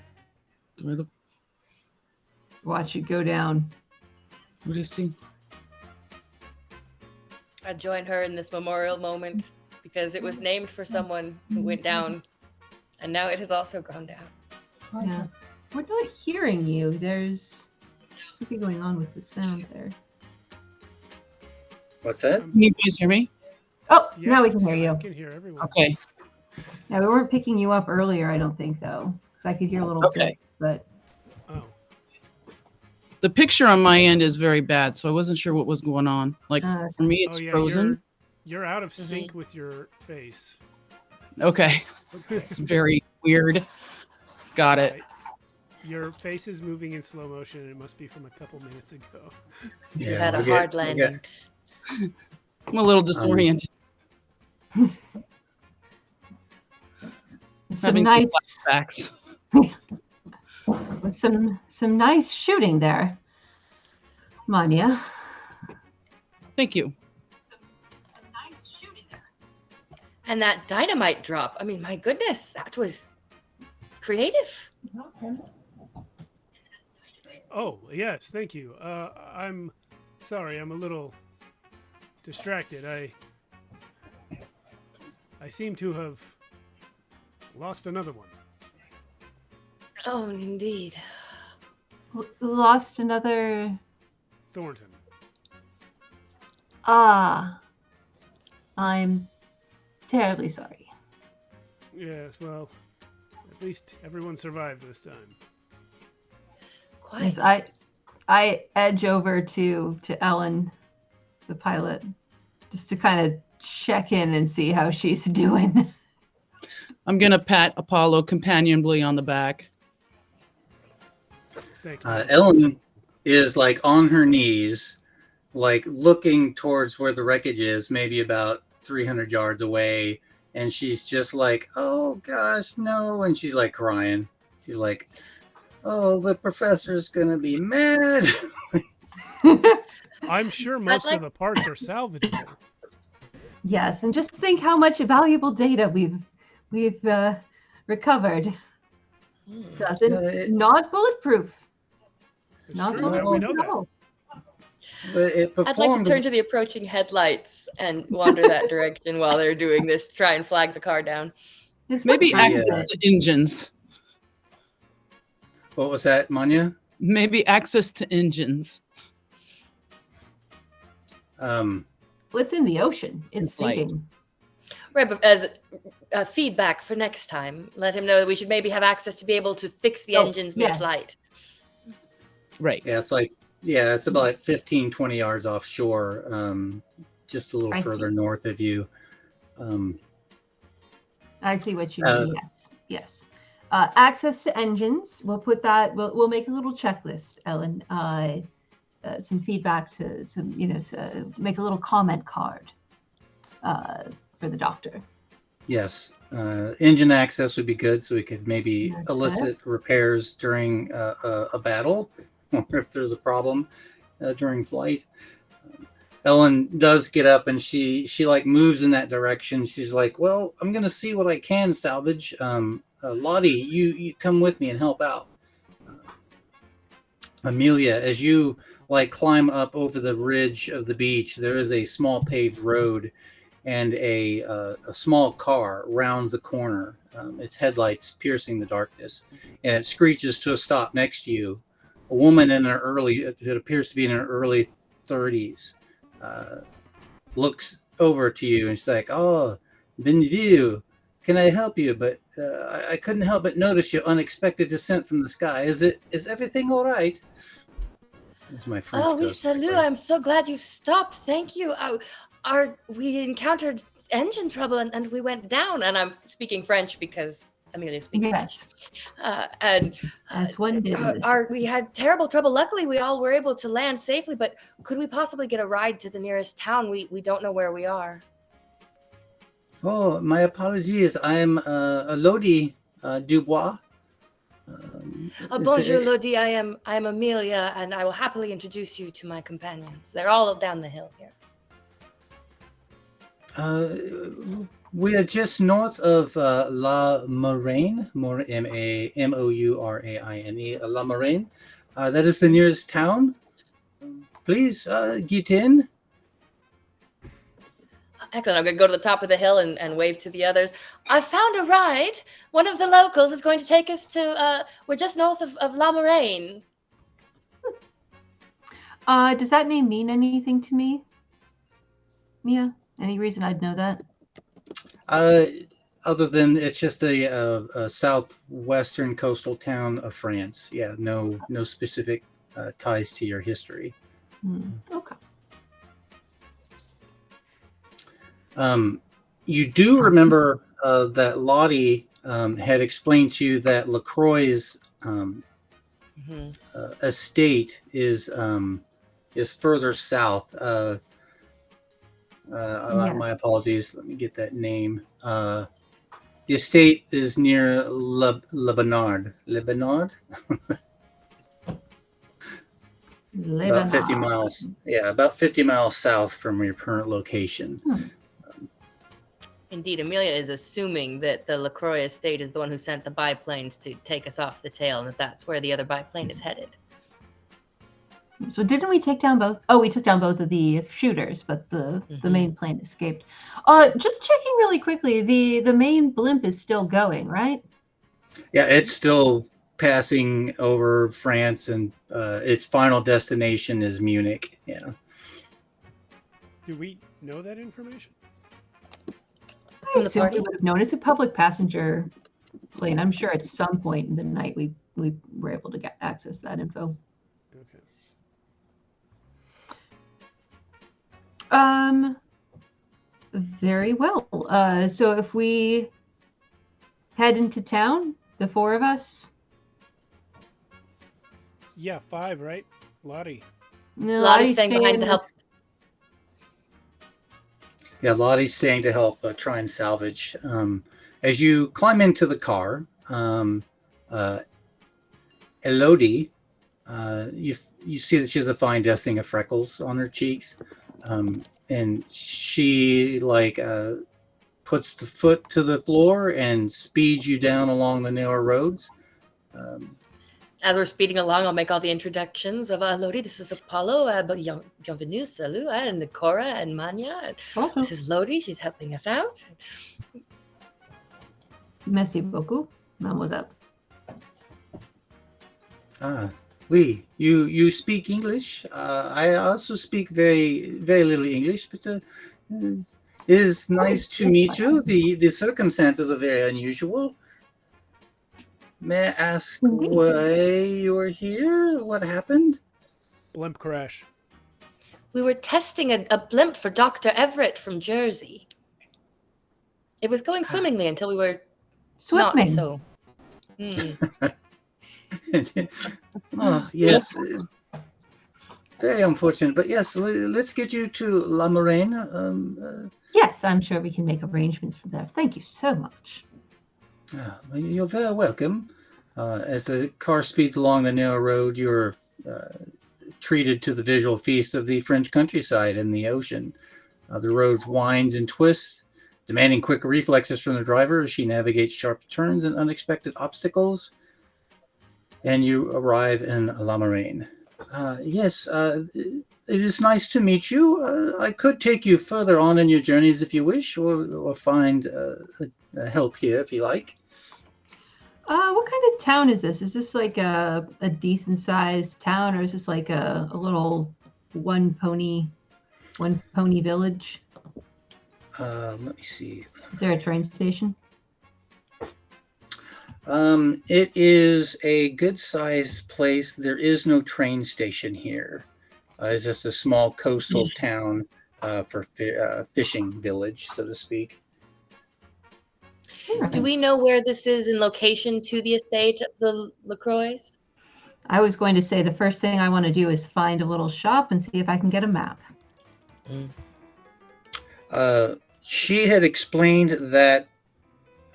watch it go down. What do you see? I join her in this memorial moment because it was named for someone who went down, and now it has also gone down. Yeah. We're not hearing you. There's something going on with the sound there. What's that? Can you guys hear me? Oh, Yeah, now we can hear you. I can hear everyone. Okay. Yeah, we weren't picking you up earlier, I don't think, though. Because I could hear a little Okay. bit, but Oh, The picture on my end is very bad, so I wasn't sure what was going on. Like for me, it's yeah, frozen. You're out of sync with your face. Okay, it's very weird. Got it. Your face is moving in slow motion, and it must be from a couple minutes ago. You had a hard landing. I'm a little disoriented. some Having nice, some flashbacks. some nice shooting there, Manya. Thank you. Some nice shooting there. And that dynamite drop. I mean, my goodness, that was creative. Oh, yes, thank you. I'm sorry, I'm a little distracted. I seem to have lost another one. Oh, indeed. Lost another. Thornton. Ah. I'm terribly sorry. Yes, well, at least everyone survived this time. Quite. Yes, I edge over to Ellen, the pilot, just to kind of check in and see how she's doing. I'm gonna pat Apollo companionably on the back. Thank you. Ellen is like on her knees, like looking towards where the wreckage is, maybe about 300 yards away. And she's just like, oh gosh, no. And she's like crying. She's like, oh, the professor's going to be mad. I'm sure most of the parts are salvageable. Yes, and just think how much valuable data we've recovered. Not bulletproof. It's Not true, we know bulletproof. that. No. But it I'd like to performed. turn to the approaching headlights and wander that direction while they're doing this, try and flag the car down. Maybe Yeah. access to engines. What was that, Manya? Maybe access to engines. What's in the ocean? It's Flight. sinking. Right, but as feedback for next time, let him know that we should maybe have access to be able to fix the engines yes. mid-flight. Right. Yeah, it's about 15, 20 yards offshore, just a little further north of you. I see what you mean. Yes. Access to engines. We'll put that. We'll make a little checklist, Ellen. Some feedback to some, make a little comment card for the doctor. Yes. Engine access would be good, so we could maybe That's elicit repairs during a battle, or if there's a problem during flight. Ellen does get up and she like moves in that direction. She's like, well, I'm going to see what I can salvage. Lottie, you come with me and help out. Amelia, as you like climb up over the ridge of the beach, there is a small paved road, and a small car rounds the corner, its headlights piercing the darkness, and it screeches to a stop next to you. A woman it appears to be in her early 30s, looks over to you and she's like, "Oh, Benview, can I help you? But I couldn't help but notice your unexpected descent from the sky. Is everything all right?" Is my French Oh, we ghost salute. voice. I'm so glad you stopped. Thank you. We encountered engine trouble and we went down. And I'm speaking French because Amelia speaks Yes, French. And as one did. in this- we had terrible trouble. Luckily, we all were able to land safely. But could we possibly get a ride to the nearest town? We don't know where we are. Oh, my apologies. I'm Elodie Dubois. Bonjour, Lodi. I am Amelia, and I will happily introduce you to my companions. They're all down the hill here. We are just north of La Moraine, Mouraine, La Moraine. That is the nearest town. Please get in. Excellent. I'm going to go to the top of the hill and wave to the others. I found a ride. One of the locals is going to take us to, we're just north of La Moraine. Does that name mean anything to me, Mia? Any reason I'd know that? Other than it's just a southwestern coastal town of France. Yeah, no specific ties to your history. Okay. You do remember that Lottie had explained to you that LaCroix's estate is further south. My apologies. Let me get that name. The estate is near Le Bernard. About 50 miles. Yeah, about 50 miles south from your current location. Indeed, Amelia is assuming that the LaCroix estate is the one who sent the biplanes to take us off the tail, and that's where the other biplane is headed. So didn't we take down both? Oh, we took down both of the shooters, but the main plane escaped. Just checking really quickly, the main blimp is still going, right? Yeah, it's still passing over France, and its final destination is Munich. Yeah. Do we know that information? I assume we would have known. It's a public passenger plane. I'm sure at some point in the night we were able to get access to that info. Okay. Very well. So if we head into town, the four of us. Yeah, 5, right? Lottie. No, Lottie's staying behind to help. Yeah, Lottie's staying to help try and salvage. As you climb into the car, Elodie, you see that she has a fine dusting of freckles on her cheeks, and she puts the foot to the floor and speeds you down along the narrow roads. As we're speeding along, I'll make all the introductions of Lodi. This is Apollo, bienvenue, salut, and Cora and Manya. This is Lodi. She's helping us out. Merci beaucoup, mademoiselle. Oui, you speak English. I also speak very, very little English, but it is nice to meet you. The circumstances are very unusual. May I ask why you're here? What happened? Blimp crash. We were testing a blimp for Dr. Everett from Jersey. It was going swimmingly until we were Swimming. not so. Oh, yes. Very unfortunate, but yes, let's get you to La Moraine. Yes, I'm sure we can make arrangements for that. Thank you so much. You're very welcome. As the car speeds along the narrow road, you're treated to the visual feast of the French countryside and the ocean. The road winds and twists, demanding quick reflexes from the driver as she navigates sharp turns and unexpected obstacles. And you arrive in La Moraine. Yes, it is nice to meet you. I could take you further on in your journeys if you wish, or find help here if you like. What kind of town is this? Is this like a decent sized town, or is this like a little one pony village? Let me see. Is there a train station? It is a good-sized place. There is no train station here. It's just a small coastal town for fishing village, so to speak. Do we know where this is in location to the estate of the LaCroix? I was going to say the first thing I want to do is find a little shop and see if I can get a map. She had explained that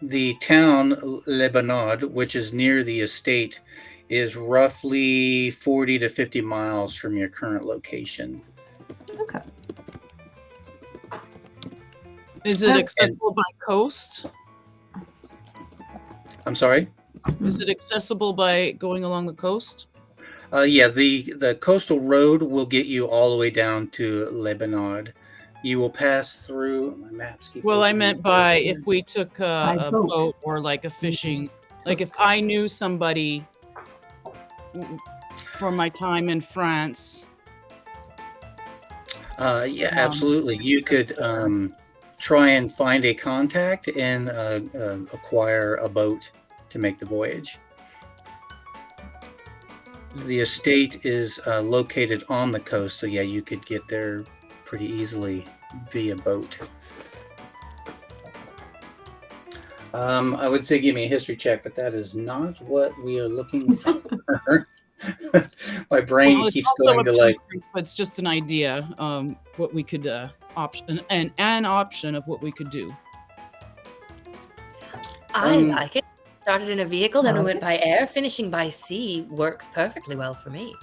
the town Le Bernard, which is near the estate, is roughly 40 to 50 miles from your current location. Okay. Is it accessible by coast? I'm sorry? Is it accessible by going along the coast? Yeah, the coastal road will get you all the way down to Le Bernard. You will pass through. My maps keep. Well, I opening meant up. by if we took a boat. boat or like a fishing, like if I knew somebody from my time in France. Yeah, absolutely. You could try and find a contact and acquire a boat to make the voyage. The estate is located on the coast, so yeah, you could get there pretty easily via boat. I would say give me a history check, but that is not what we are looking for. My brain Well, it's keeps also going to up like. you, but it's just an idea. What we could an option of what we could do. I like it. Started in a vehicle, then we Okay. went by air. Finishing by sea works perfectly well for me.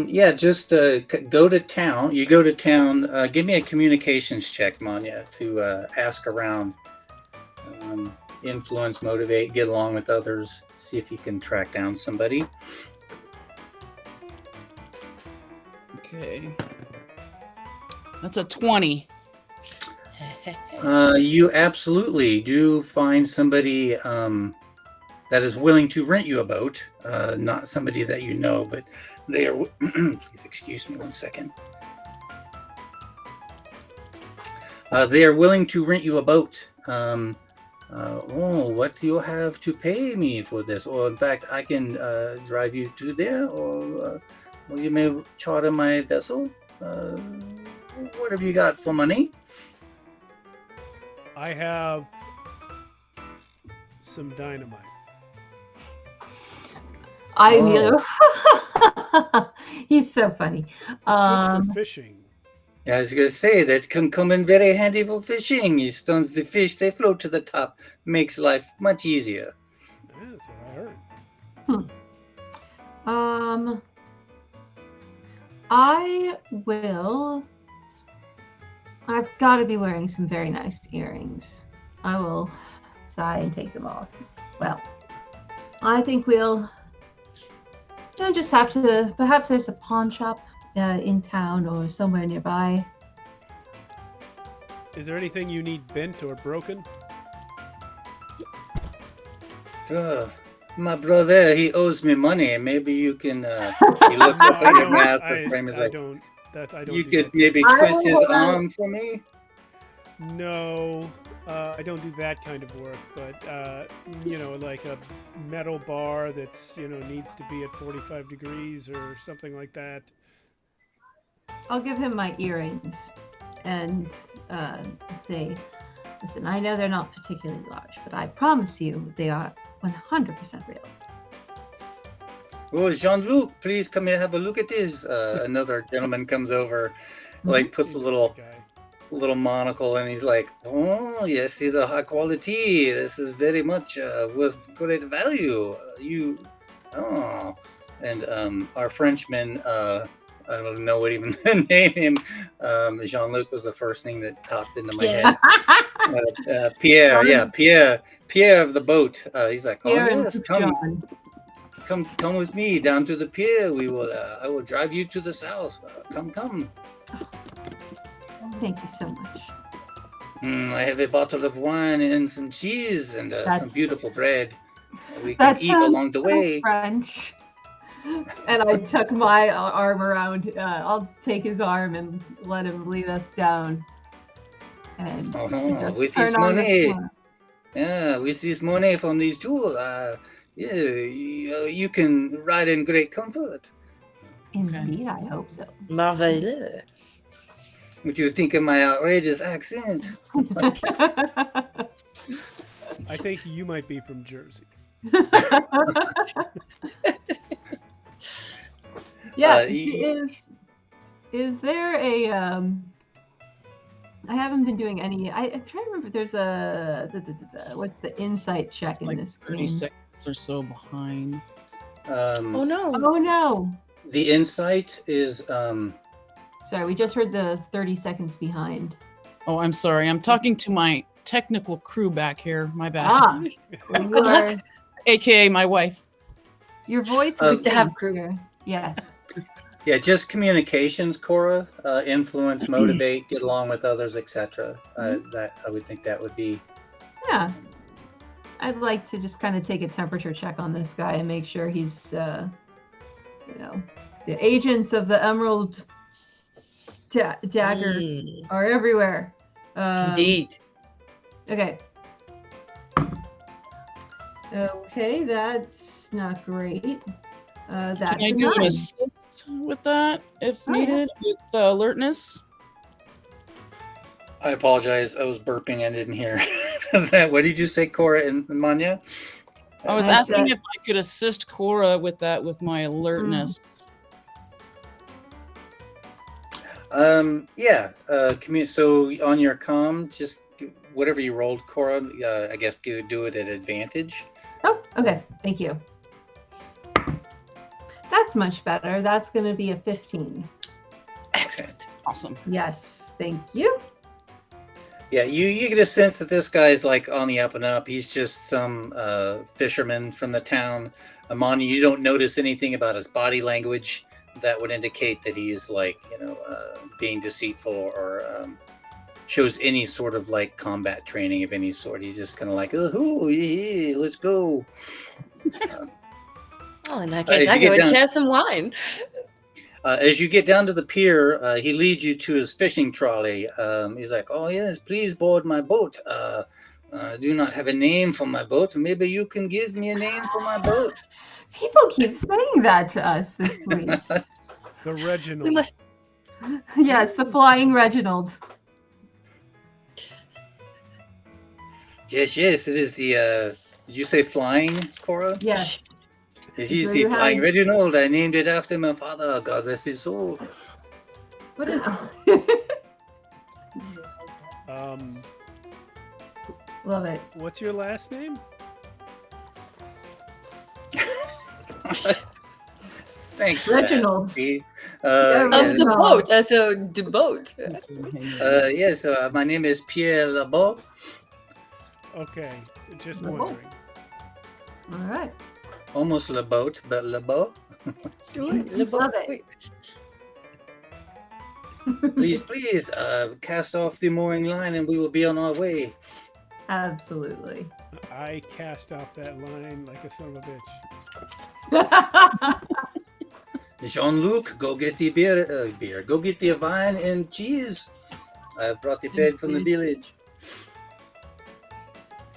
Yeah, just go to town. You go to town. Give me a communications check, Manya, to ask around, influence, motivate, get along with others, see if you can track down somebody. Okay. That's a 20. You absolutely do find somebody that is willing to rent you a boat. Not somebody that you know, but they are. Please excuse me 1 second. They are willing to rent you a boat. What do you have to pay me for this? Or in fact, I can drive you to there, or you may charter my vessel. What have you got for money? I have some dynamite. He's so funny. Good for fishing. Yeah, I was going to say that can come in very handy for fishing. He stones the fish, they float to the top. Makes life much easier. Yeah, that's what I heard. I will. I've got to be wearing some very nice earrings. I will sigh and take them off. Well, I think we'll just have to. Perhaps there's a pawn shop in town or somewhere nearby. Is there anything you need bent or broken? My brother, he owes me money. Maybe you can. He looks up at your mask. Frame is like, I don't. you do could that. maybe I twist his will- arm for me. No, I don't do that kind of work. But like a metal bar that's needs to be at 45 degrees or something like that. I'll give him my earrings and say, listen, I know they're not particularly large, but I promise you they are 100% real. Oh, Jean-Luc, please come here, have a look at this. Another gentleman comes over, like puts a little monocle, and he's like, "Oh, yes, these are high quality. This is very much worth great value. And our Frenchman, I don't know what even to name him. Jean-Luc was the first thing that popped into my head. Pierre, Pierre of the boat. He's like, oh Pierre and yes, John. come with me down to the pier. We will. I will drive you to the south. Come. Thank you so much. I have a bottle of wine and some cheese and some That's- beautiful bread. We can That eat sounds along the so way. French. And I tuck my arm around. I'll take his arm and let him lead us down. And just with turn this on the money. floor. Yeah, with this money from these jewels, you can ride in great comfort. Indeed, I hope so. Merveilleux. What do you think of my outrageous accent? I think you might be from Jersey. Yes, he- is there a I haven't been doing any. I'm trying to remember. If there's a what's the insight check It's in like this 30 game? seconds or so behind. Oh no. Oh no! The insight is Sorry, we just heard the 30 seconds behind. Oh, I'm sorry. I'm talking to my technical crew back here. My bad. Ah, Good luck. AKA my wife. Your voice Good is to have in crew. here. Yes. just communications, Cora. Influence, motivate, get along with others, etc. That I would think that would be. Yeah. I'd like to just kind of take a temperature check on this guy and make sure he's, the agents of the Emerald Dagger are everywhere. Indeed. Okay. Okay, that's not great. That's Can I a do an 9. assist with that if Oh, yeah. needed with alertness? I apologize. I was burping. I didn't hear that. What did you say, Cora and Manya? I was I asking said- if I could assist Cora with that with my alertness. So on your comm, just whatever you rolled, Cora, I guess do it at advantage. Oh, okay. Thank you. That's much better. That's going to be a 15. Excellent. Awesome. Yes. Thank you. Yeah, you get a sense that this guy's like on the up and up. He's just some fisherman from the town. Amani, you don't notice anything about his body language that would indicate that he's like, being deceitful or shows any sort of like combat training of any sort. He's just kind of like, oh, yeah, let's go. Well, in that As case, I you get go and down- share some wine. As you get down to the pier, he leads you to his fishing trolley. He's like, oh, yes, please board my boat. I do not have a name for my boat. Maybe you can give me a name for my boat. People keep saying that to us this week. The Reginald. We must. Yes, the Flying Reginald. Yes, it is the, did you say flying, Cora? Yes. It is So the you flying have- Reginald. I named it after my father. God rest his soul. What is? Love it. What's your last name? Thanks for that, Reginald. Steve. Yeah, Of Yes, the No. boat. So, the boat. yes, my name is Pierre Lebeau. Okay, just Lebeau. wondering. All right. Almost Lebeau, but Lebeau. The boat. Love it. Wait. Please, cast off the mooring line and we will be on our way. Absolutely. I cast off that line like a son of a bitch. Jean-Luc, go get the beer. Go get the wine and cheese. I brought the bread from the village.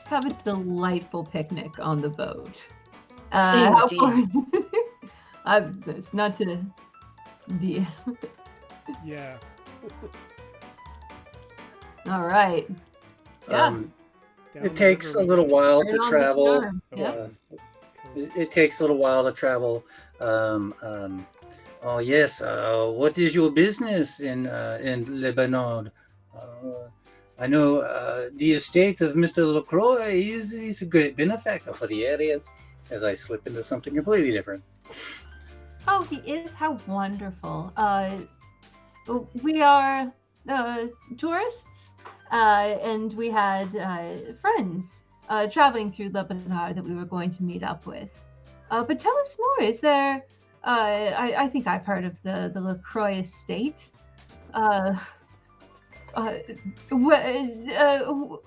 Have a delightful picnic on the boat. How far? It's not to be. Yeah. All right. Yeah. Down It the takes a river. little while Right to on the travel. charm. Yeah. It takes a little while to travel. Oh yes. What is your business in Lebanon? I know the estate of Mr. LaCroix. He's a great benefactor for the area. As I slip into something completely different. Oh, he is. How wonderful. We are tourists, and we had friends traveling through Lebanon that we were going to meet up with. But tell us more. Is there? I think I've heard of the LaCroix estate.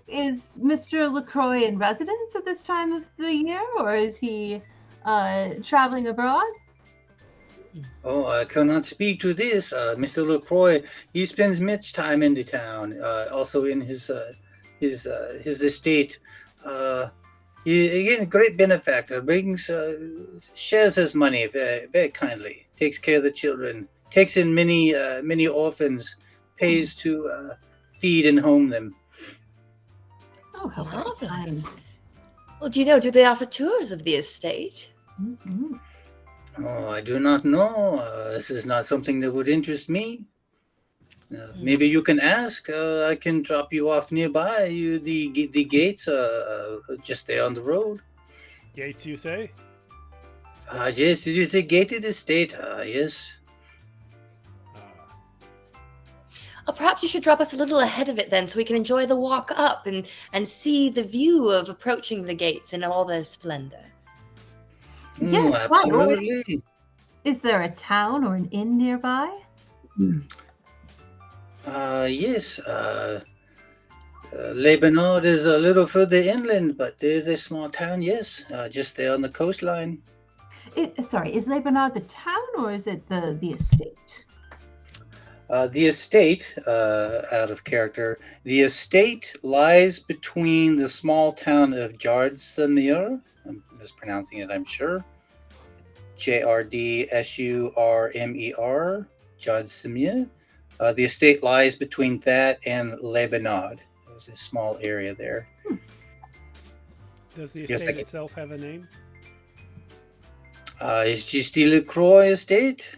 Is Mr. LaCroix in residence at this time of the year, or is he traveling abroad? Oh, I cannot speak to this. Mr. LaCroix, he spends much time in the town, also in his estate. He again, a great benefactor, brings, shares his money very, very kindly, takes care of the children, takes in many orphans, pays to feed and home them. Oh, how very Marvelous. kind. Well, do they offer tours of the estate? Mm-hmm. Oh, I do not know. This is not something that would interest me. Maybe you can ask. I can drop you off nearby. The gates are just there on the road. Gates, you say? Yes, did you say gated estate? Yes. Perhaps you should drop us a little ahead of it then, so we can enjoy the walk up and see the view of approaching the gates in all their splendor. Yes, absolutely. Is there a town or an inn nearby? Yes. Le Bernard is a little further inland, but there's a small town, yes, just there on the coastline. Is Le Bernard the town, or is it the estate? The estate, out of character, the estate lies between the small town of Jardsamir. I'm mispronouncing it, I'm sure. Jrdsurmer, Jardsamir. The estate lies between that and Le Bernard. There's a small area there. Does the estate itself have a name? It's just the LaCroix estate.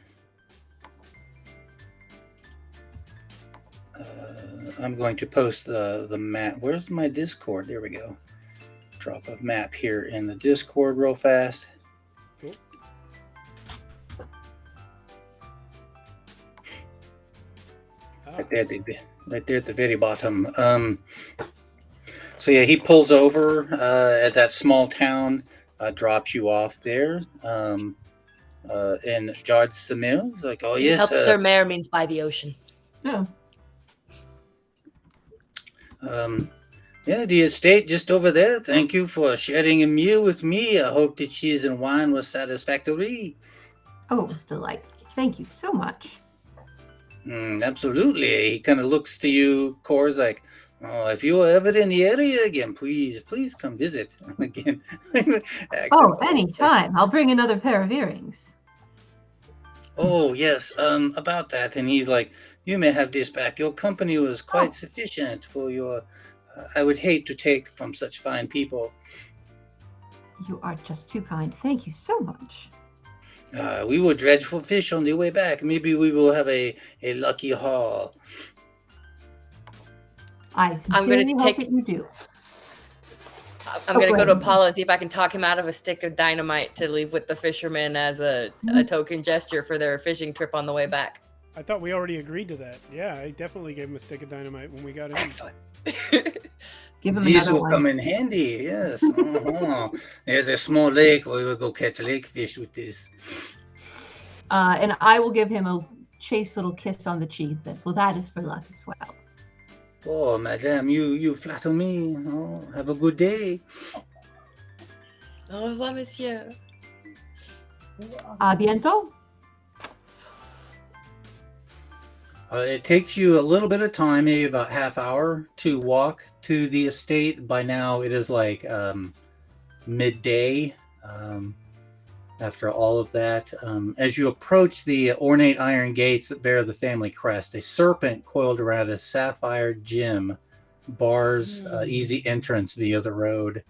I'm going to post the map. Where's my Discord? There we go. Drop a map here in the Discord real fast. Cool. Right there at the very bottom. So yeah, he pulls over at that small town, drops you off there. In Jardsamir. It's like, oh yes. Help Sir Mayor means by the ocean. Oh. Yeah, the estate just over there. Thank you for sharing a meal with me. I hope the cheese and wine was satisfactory. Oh, it was delightful. Thank you so much. Absolutely. He kind of looks to you, Cora's like, oh, if you're ever in the area again, please come visit. Again. Oh, anytime. I'll bring another pair of earrings. Oh, yes, about that. And he's like, you may have this back. Your company was quite sufficient for your... I would hate to take from such fine people. You are just too kind. Thank you so much. We were dreadful fish on the way back. Maybe we will have a lucky haul. I'm going to hope that you do. I'm going to go to Apollo and see if I can talk him out of a stick of dynamite to leave with the fishermen as a token gesture for their fishing trip on the way back. I thought we already agreed to that. Yeah, I definitely gave him a stick of dynamite when we got in. Excellent. Give him These will one. come in handy, yes. There's a small lake. We will go catch lake fish with this. And I will give him a chaste little kiss on the cheek. Well, that is for luck as well. Oh, madame, you flatter me. Oh, have a good day. Au revoir, monsieur. A bientôt. It takes you a little bit of time, maybe about half hour, to walk to the estate. By now, it is like midday. After all of that, as you approach the ornate iron gates that bear the family crest, a serpent coiled around a sapphire gem bars easy entrance via the road.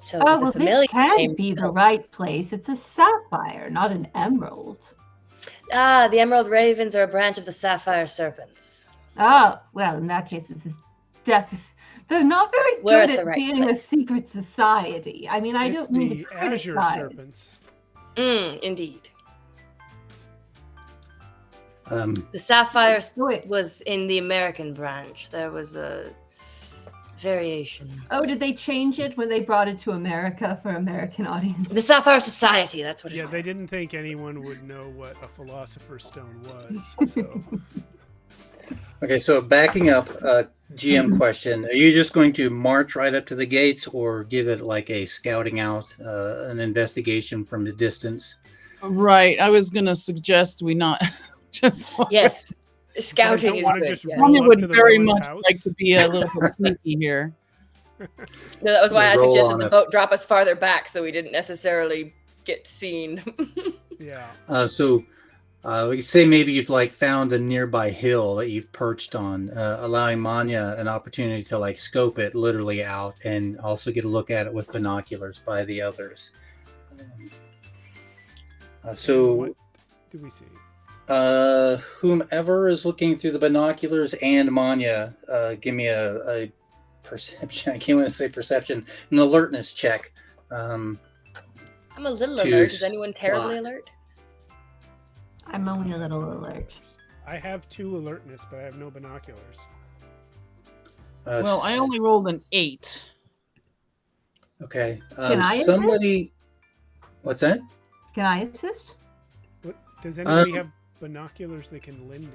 So well, this can't be the right place. It's a sapphire, not an emerald. Ah, the emerald ravens are a branch of the sapphire serpents. Oh, well, in that case, this is definitely... They're not very good at being a secret society. I mean, I don't mean to criticize. Azure serpents. Indeed. The sapphire was in the American branch. There was a variation. Oh, did they change it when they brought it to America for American audience? The Sapphire Society, that's what it Yeah, was. they didn't think anyone would know what a philosopher's stone was. So Okay, so backing up, GM question: are you just going to march right up to the gates, or give it like a scouting out, an investigation from the distance? Right. I was gonna suggest we not just. Yes. I Scouting don't is want to good. just yes. roll Mommy up would to the very villain's much house. like to be a little bit sneaky here. No, that was why I Roll suggested on the it. boat drop us farther back so we didn't necessarily get seen. Yeah. So we could say maybe you've like found a nearby hill that you've perched on, allowing Manya an opportunity to like scope it literally out and also get a look at it with binoculars by the others. So What do we see? whomever is looking through the binoculars and Manya, give me a perception. I can't want to say perception, an alertness check. I'm a little To alert. Is anyone terribly spot. alert? I'm only a little alert. I have 2 alertness, but I have no binoculars. Well, I only rolled an 8. Okay. Can I assist? Somebody. What's that? Can I assist? What, does anybody have binoculars they can lend me?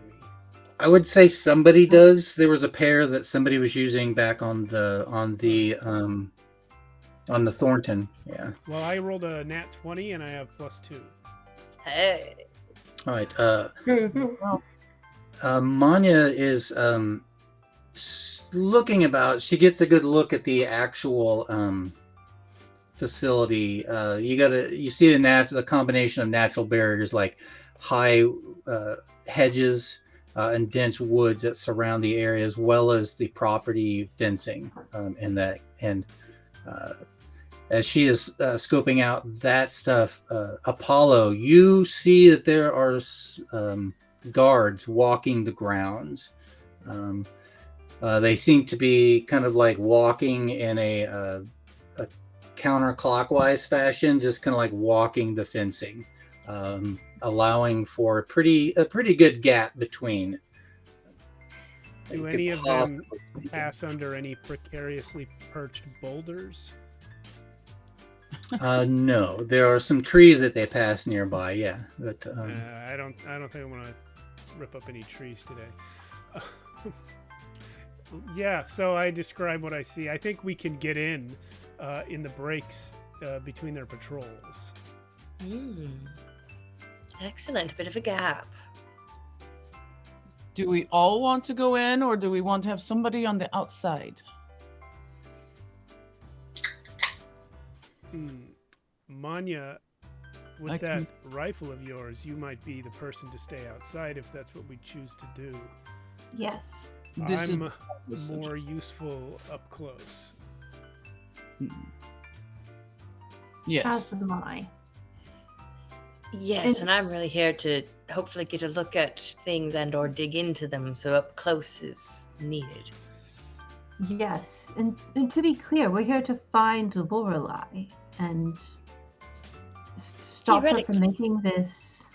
I would say somebody does. There was a pair that somebody was using back on the Thornton. Yeah. Well, I rolled a nat 20 and I have +2. Hey. All right. Manya is looking about. She gets a good look at the actual facility. You see the combination of natural barriers like high hedges and dense woods that surround the area, as well as the property fencing as she is scoping out that stuff, Apollo, you see that there are guards walking the grounds. They seem to be kind of like walking in a counterclockwise fashion, just kind of like walking the fencing, allowing for a pretty good gap between. Do any of them pass under any precariously perched boulders? No, there are some trees that they pass nearby. Yeah, but I don't think I want to rip up any trees today. Yeah, so I describe what I see. I think we can get in the breaks between their patrols. Excellent. Bit of a gap. Do we all want to go in, or do we want to have somebody on the outside? Manya, with that rifle of yours, you might be the person to stay outside if that's what we choose to do. Yes. I'm more useful up close. Yes. As am I. Yes, and I'm really here to hopefully get a look at things and or dig into them, so up close is needed. Yes, and to be clear, we're here to find Lorelei and stop her from making this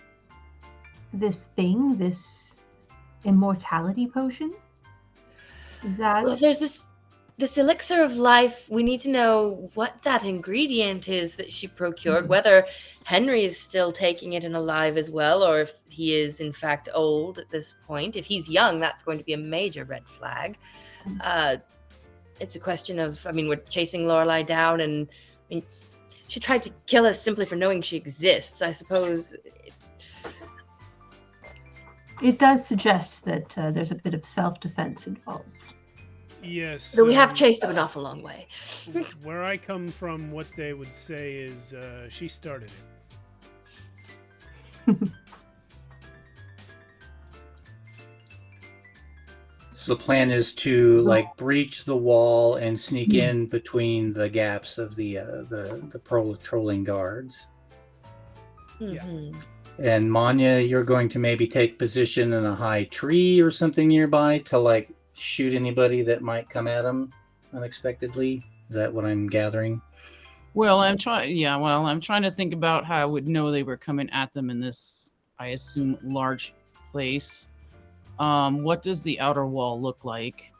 immortality potion. Is that? Well, there's this elixir of life. We need to know what that ingredient is that she procured, whether Henry is still taking it and alive as well, or if he is in fact old at this point. If he's young, that's going to be a major red flag. It's a question of, we're chasing Lorelei down, and she tried to kill us simply for knowing she exists. I suppose it does suggest that there's a bit of self-defense involved. Yes. Though we have chased them an awful long way. Where I come from, what they would say is she started it. So the plan is to like breach the wall and sneak in between the gaps of the patrolling guards. Mm-hmm. And Manya, you're going to maybe take position in a high tree or something nearby to like shoot anybody that might come at them unexpectedly. Is that what I'm gathering? Well, I'm trying to think about how I would know they were coming at them in this, I assume, large place. What does the outer wall look like?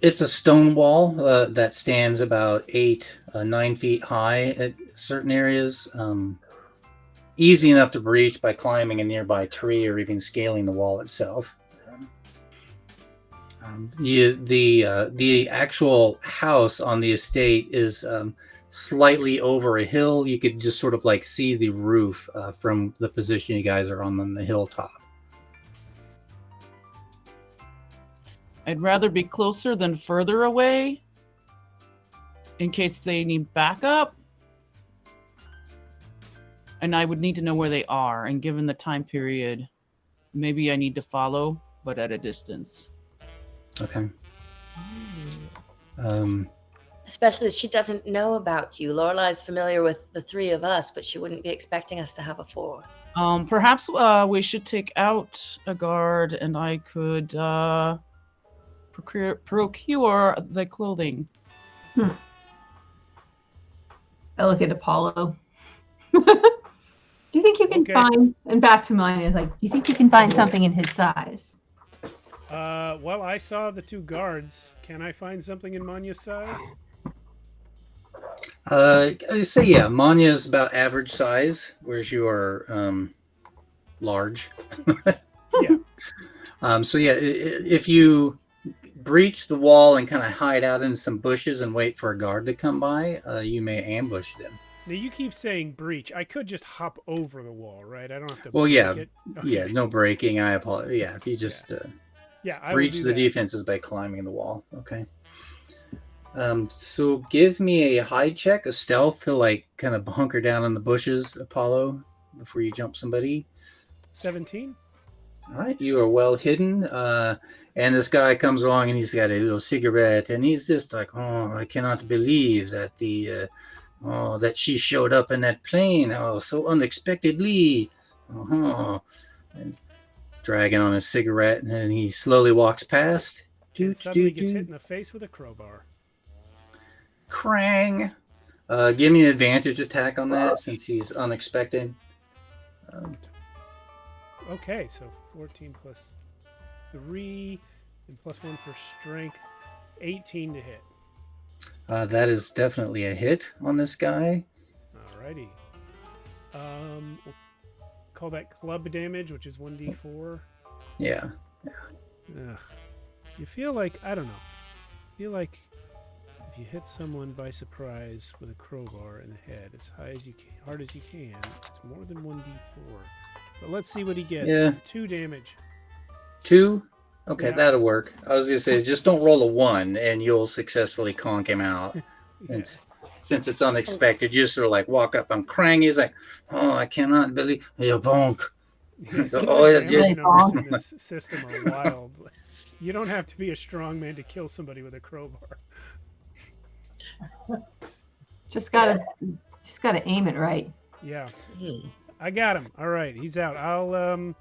It's a stone wall that stands about 9 feet high at certain areas. Easy enough to breach by climbing a nearby tree or even scaling the wall itself. The actual house on the estate is slightly over a hill. You could just sort of like see the roof from the position you guys are on the hilltop. I'd rather be closer than further away in case they need backup. And I would need to know where they are. And given the time period, maybe I need to follow, but at a distance. Okay. Especially as she doesn't know about you. Lorelai's familiar with the three of us, but she wouldn't be expecting us to have a fourth. Perhaps we should take out a guard and I could procure the clothing. I look at Apollo. Do you think you can find, and back to mine is like, do you think you can find something in his size? Well, I saw the two guards. Can I find something in Manya's size? I say yeah. Manya's about average size, whereas you are large. Yeah. So yeah, if you breach the wall and kind of hide out in some bushes and wait for a guard to come by, you may ambush them. Now you keep saying breach. I could just hop over the wall, right? I don't have to. Well, break yeah, it. Okay. yeah, no breaking. I apologize. Yeah, if you just I breach the defenses by climbing the wall. Okay. So give me a hide check, a stealth to like kind of hunker down in the bushes, Apollo, before you jump somebody. 17. All right, you are well hidden. And this guy comes along and he's got a little cigarette and he's just like, oh, I cannot believe that that she showed up in that plane. Oh, so unexpectedly. And dragging on his cigarette, and he slowly walks past. And suddenly gets hit in the face with a crowbar. Krang. Give me an advantage attack on that since he's unexpected. Okay, so 14 plus 3 and plus 1 for strength. 18 to hit. That is definitely a hit on this guy. Alrighty. We'll call that club damage, which is 1d4. Yeah. Ugh. You feel like, I don't know. I feel like if you hit someone by surprise with a crowbar in the head as hard as you can, it's more than 1d4. But let's see what he gets. Yeah. 2 damage. 2? Okay, Yeah. that'll work. I was going to say, just don't roll a 1 and you'll successfully conk him out. Yeah. Since it's unexpected, you just sort of like walk up on Krang. He's like, oh, I cannot believe you bonk. Yeah, So, some oh, of it the just- numbers in this system are wild. You don't have to be a strong man to kill somebody with a crowbar. Just gotta aim it right. Yeah. I got him. All right, he's out. I'll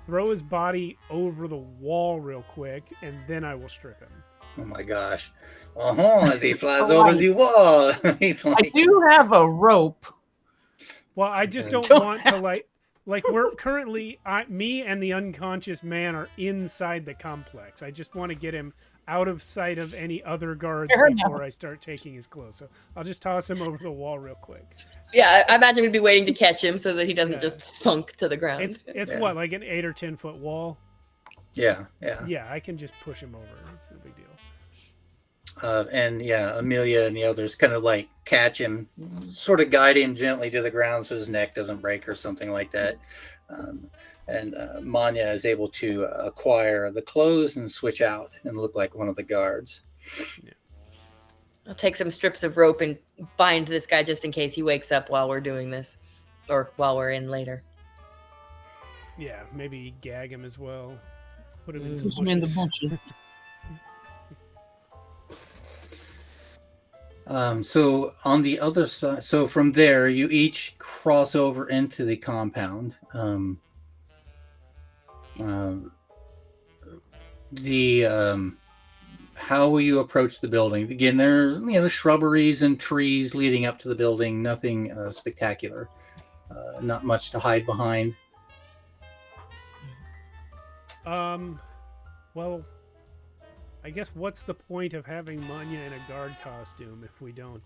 throw his body over the wall real quick, and then I will strip him. Oh my gosh. As he flies over the wall. He's I like, do have a rope. Well, I just don't Don't want to like we're currently me and the unconscious man are inside the complex. I just want to get him out of sight of any other guards Fair before enough. I start taking his clothes. So I'll just toss him over the wall real quick. Yeah, I imagine we'd be waiting to catch him so that he doesn't Yeah. just thunk to the ground. It's Yeah. what, like an 8 or 10 foot wall? yeah. Yeah, I can just push him over. It's no big deal. And yeah, Amelia and the others kind of like catch him, sort of guide him gently to the ground so his neck doesn't break or something like that. And Manya is able to acquire the clothes and switch out and look like one of the guards. I'll take some strips of rope and bind this guy just in case he wakes up while we're doing this, or while we're in later. Yeah, maybe gag him as well. Put him in some Push him in the bushes. bushes. So on the other side, so from there, you each cross over into the compound. How will you approach the building? Again, there are shrubberies and trees leading up to the building. Nothing spectacular. Not much to hide behind. Well, I guess what's the point of having Manya in a guard costume if we don't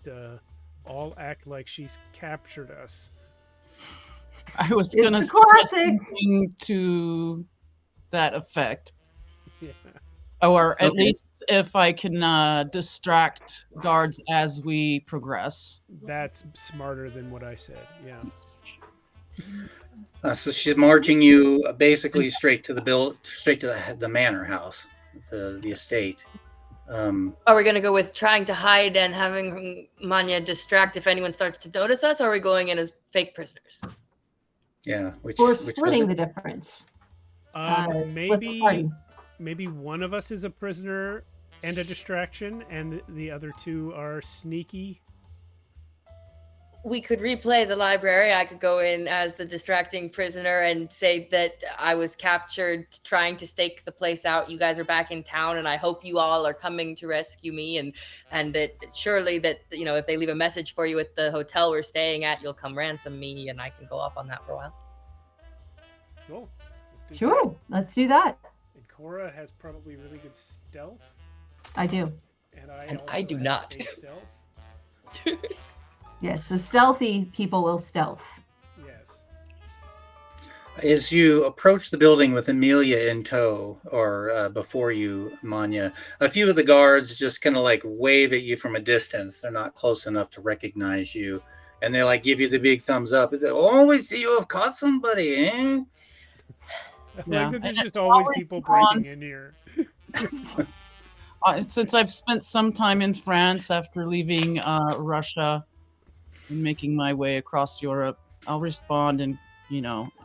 all act like she's captured us? I was It's gonna a say classic. something to that effect. Yeah. Or at Okay. least if I can distract guards as we progress. That's smarter than what I said. Yeah. So she's marching you basically straight to the manor house, the estate. Are we going to go with trying to hide and having Manya distract if anyone starts to notice us, or are we going in as fake prisoners? Yeah, Or which splitting was the difference. Split the party. Maybe one of us is a prisoner and a distraction, and the other two are sneaky. We could replay the library. I could go in as the distracting prisoner and say that I was captured trying to stake the place out. You guys are back in town, and I hope you all are coming to rescue me. And that surely that, you know, if they leave a message for you at the hotel we're staying at, you'll come ransom me, and I can go off on that for a while. Cool. Let's do Sure, that. let's do that. And Cora has probably really good stealth, I do. and I And also I do have not. a stealth. Yes, the stealthy people will stealth. Yes. As you approach the building with Amelia in tow, or before you, Manya, a few of the guards just kind of like wave at you from a distance. They're not close enough to recognize you, and they like give you the big thumbs up. It's like, oh, we see you have caught somebody, eh? Yeah. Like that there's And just always always people on- breaking in here. Since I've spent some time in France after leaving Russia and making my way across Europe, I'll respond and,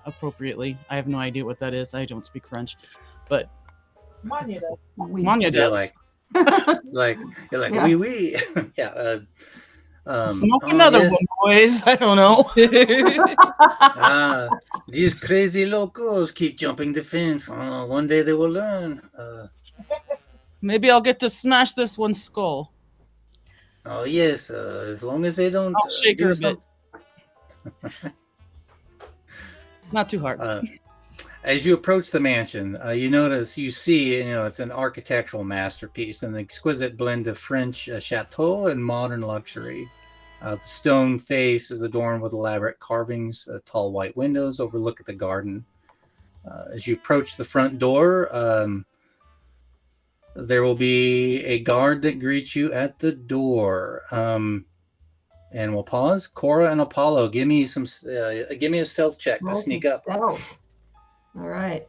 appropriately. I have no idea what that is. I don't speak French, but Manya does. Manya They're does. like you're like Yeah. wee wee, yeah. Smoke oh, another yes. one, boys. I don't know. These crazy locals keep jumping the fence. Oh, one day they will learn. Maybe I'll get to smash this one's skull. Oh yes, as long as they don't I'll shake her do a bit. Not too hard. As you approach the mansion, you see, it's an architectural masterpiece, an exquisite blend of French chateau and modern luxury. The stone face is adorned with elaborate carvings, tall white windows overlook at the garden. As you approach the front door, there will be a guard that greets you at the door. And we'll pause. Cora and Apollo, give me a stealth check to Roll sneak some up. stealth. All right.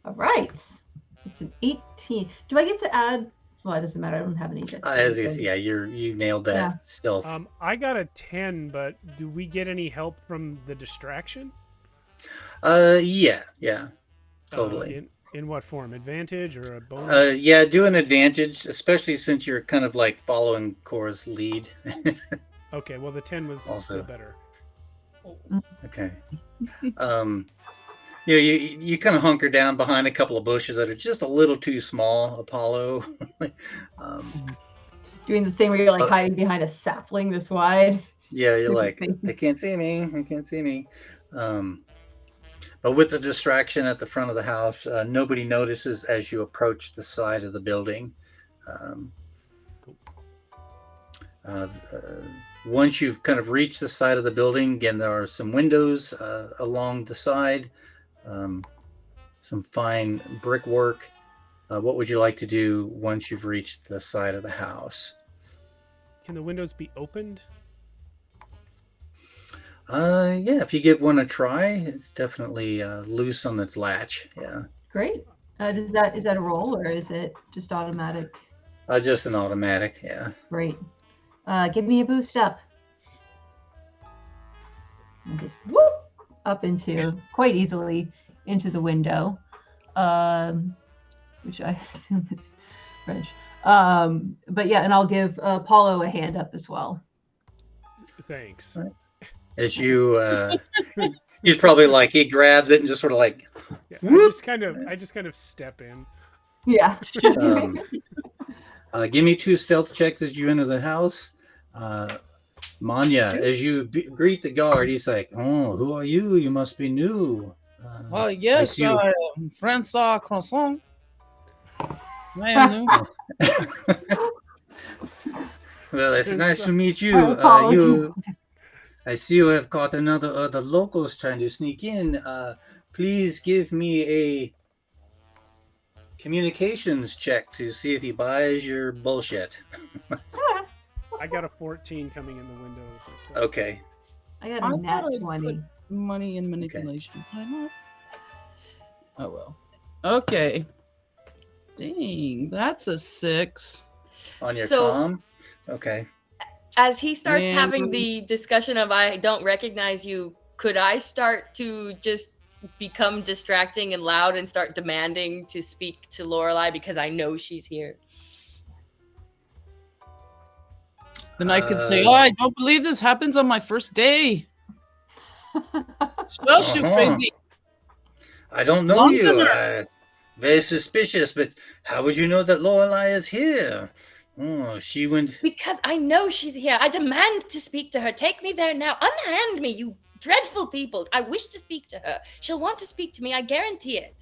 All right. It's an 18. Do I get to add? Well, it doesn't matter. I don't have any. You nailed that. Yeah. Stealth. I got a 10, but do we get any help from the distraction? Yeah, totally. In what form? Advantage or a bonus? Yeah, do an advantage, especially since you're kind of like following Cora's lead. Okay, well the 10 was Also. still better. Okay. You kind of hunker down behind a couple of bushes that are just a little too small, Apollo. Doing the thing where you're like hiding behind a sapling this wide. Yeah, you're like, they can't see me. They can't see me. But with the distraction at the front of the house, nobody notices as you approach the side of the building. Once you've kind of reached the side of the building, again, there are some windows along the side, some fine brickwork. What would you like to do once you've reached the side of the house? Can the windows be opened? Yeah, if you give one a try, it's definitely loose on its latch. Yeah. Great. Is that a roll or is it just automatic? Just an automatic. Yeah. Great. Give me a boost up. And just whoop up into quite easily into the window, which I assume is French. But yeah, and I'll give Paulo a hand up as well. Thanks. Right. As you, he's probably like, he grabs it and just sort of like, Yeah, whoop. I just kind of step in. Yeah. Give me 2 stealth checks as you enter the house. Manya, as you greet the guard, he's like, "Oh, who are you? You must be new." Well, yes, see you- I am Francois Croissant. I am new. Well, it's Since, nice to meet you. My apologies. I see you have caught another of the locals trying to sneak in. Please give me a communications check to see if he buys your bullshit. I got a 14 coming in the window. If I start. Okay. I got I a nat thought I'd 20. put money and manipulation. Did I not? Oh well. Okay. Dang, that's a 6. On your So- comm? Okay. As he starts Man. having the discussion of I don't recognize you, could I start to just become distracting and loud and start demanding to speak to Lorelai because I know she's here? Then I could say, "Oh, I don't believe this happens on my first day." Spell shoot, Uh-huh. crazy. I don't know you. Londoners. Very suspicious, but how would you know that Lorelai is here? Oh, she went. Because I know she's here. I demand to speak to her. Take me there now. Unhand me, you dreadful people. I wish to speak to her. She'll want to speak to me. I guarantee it.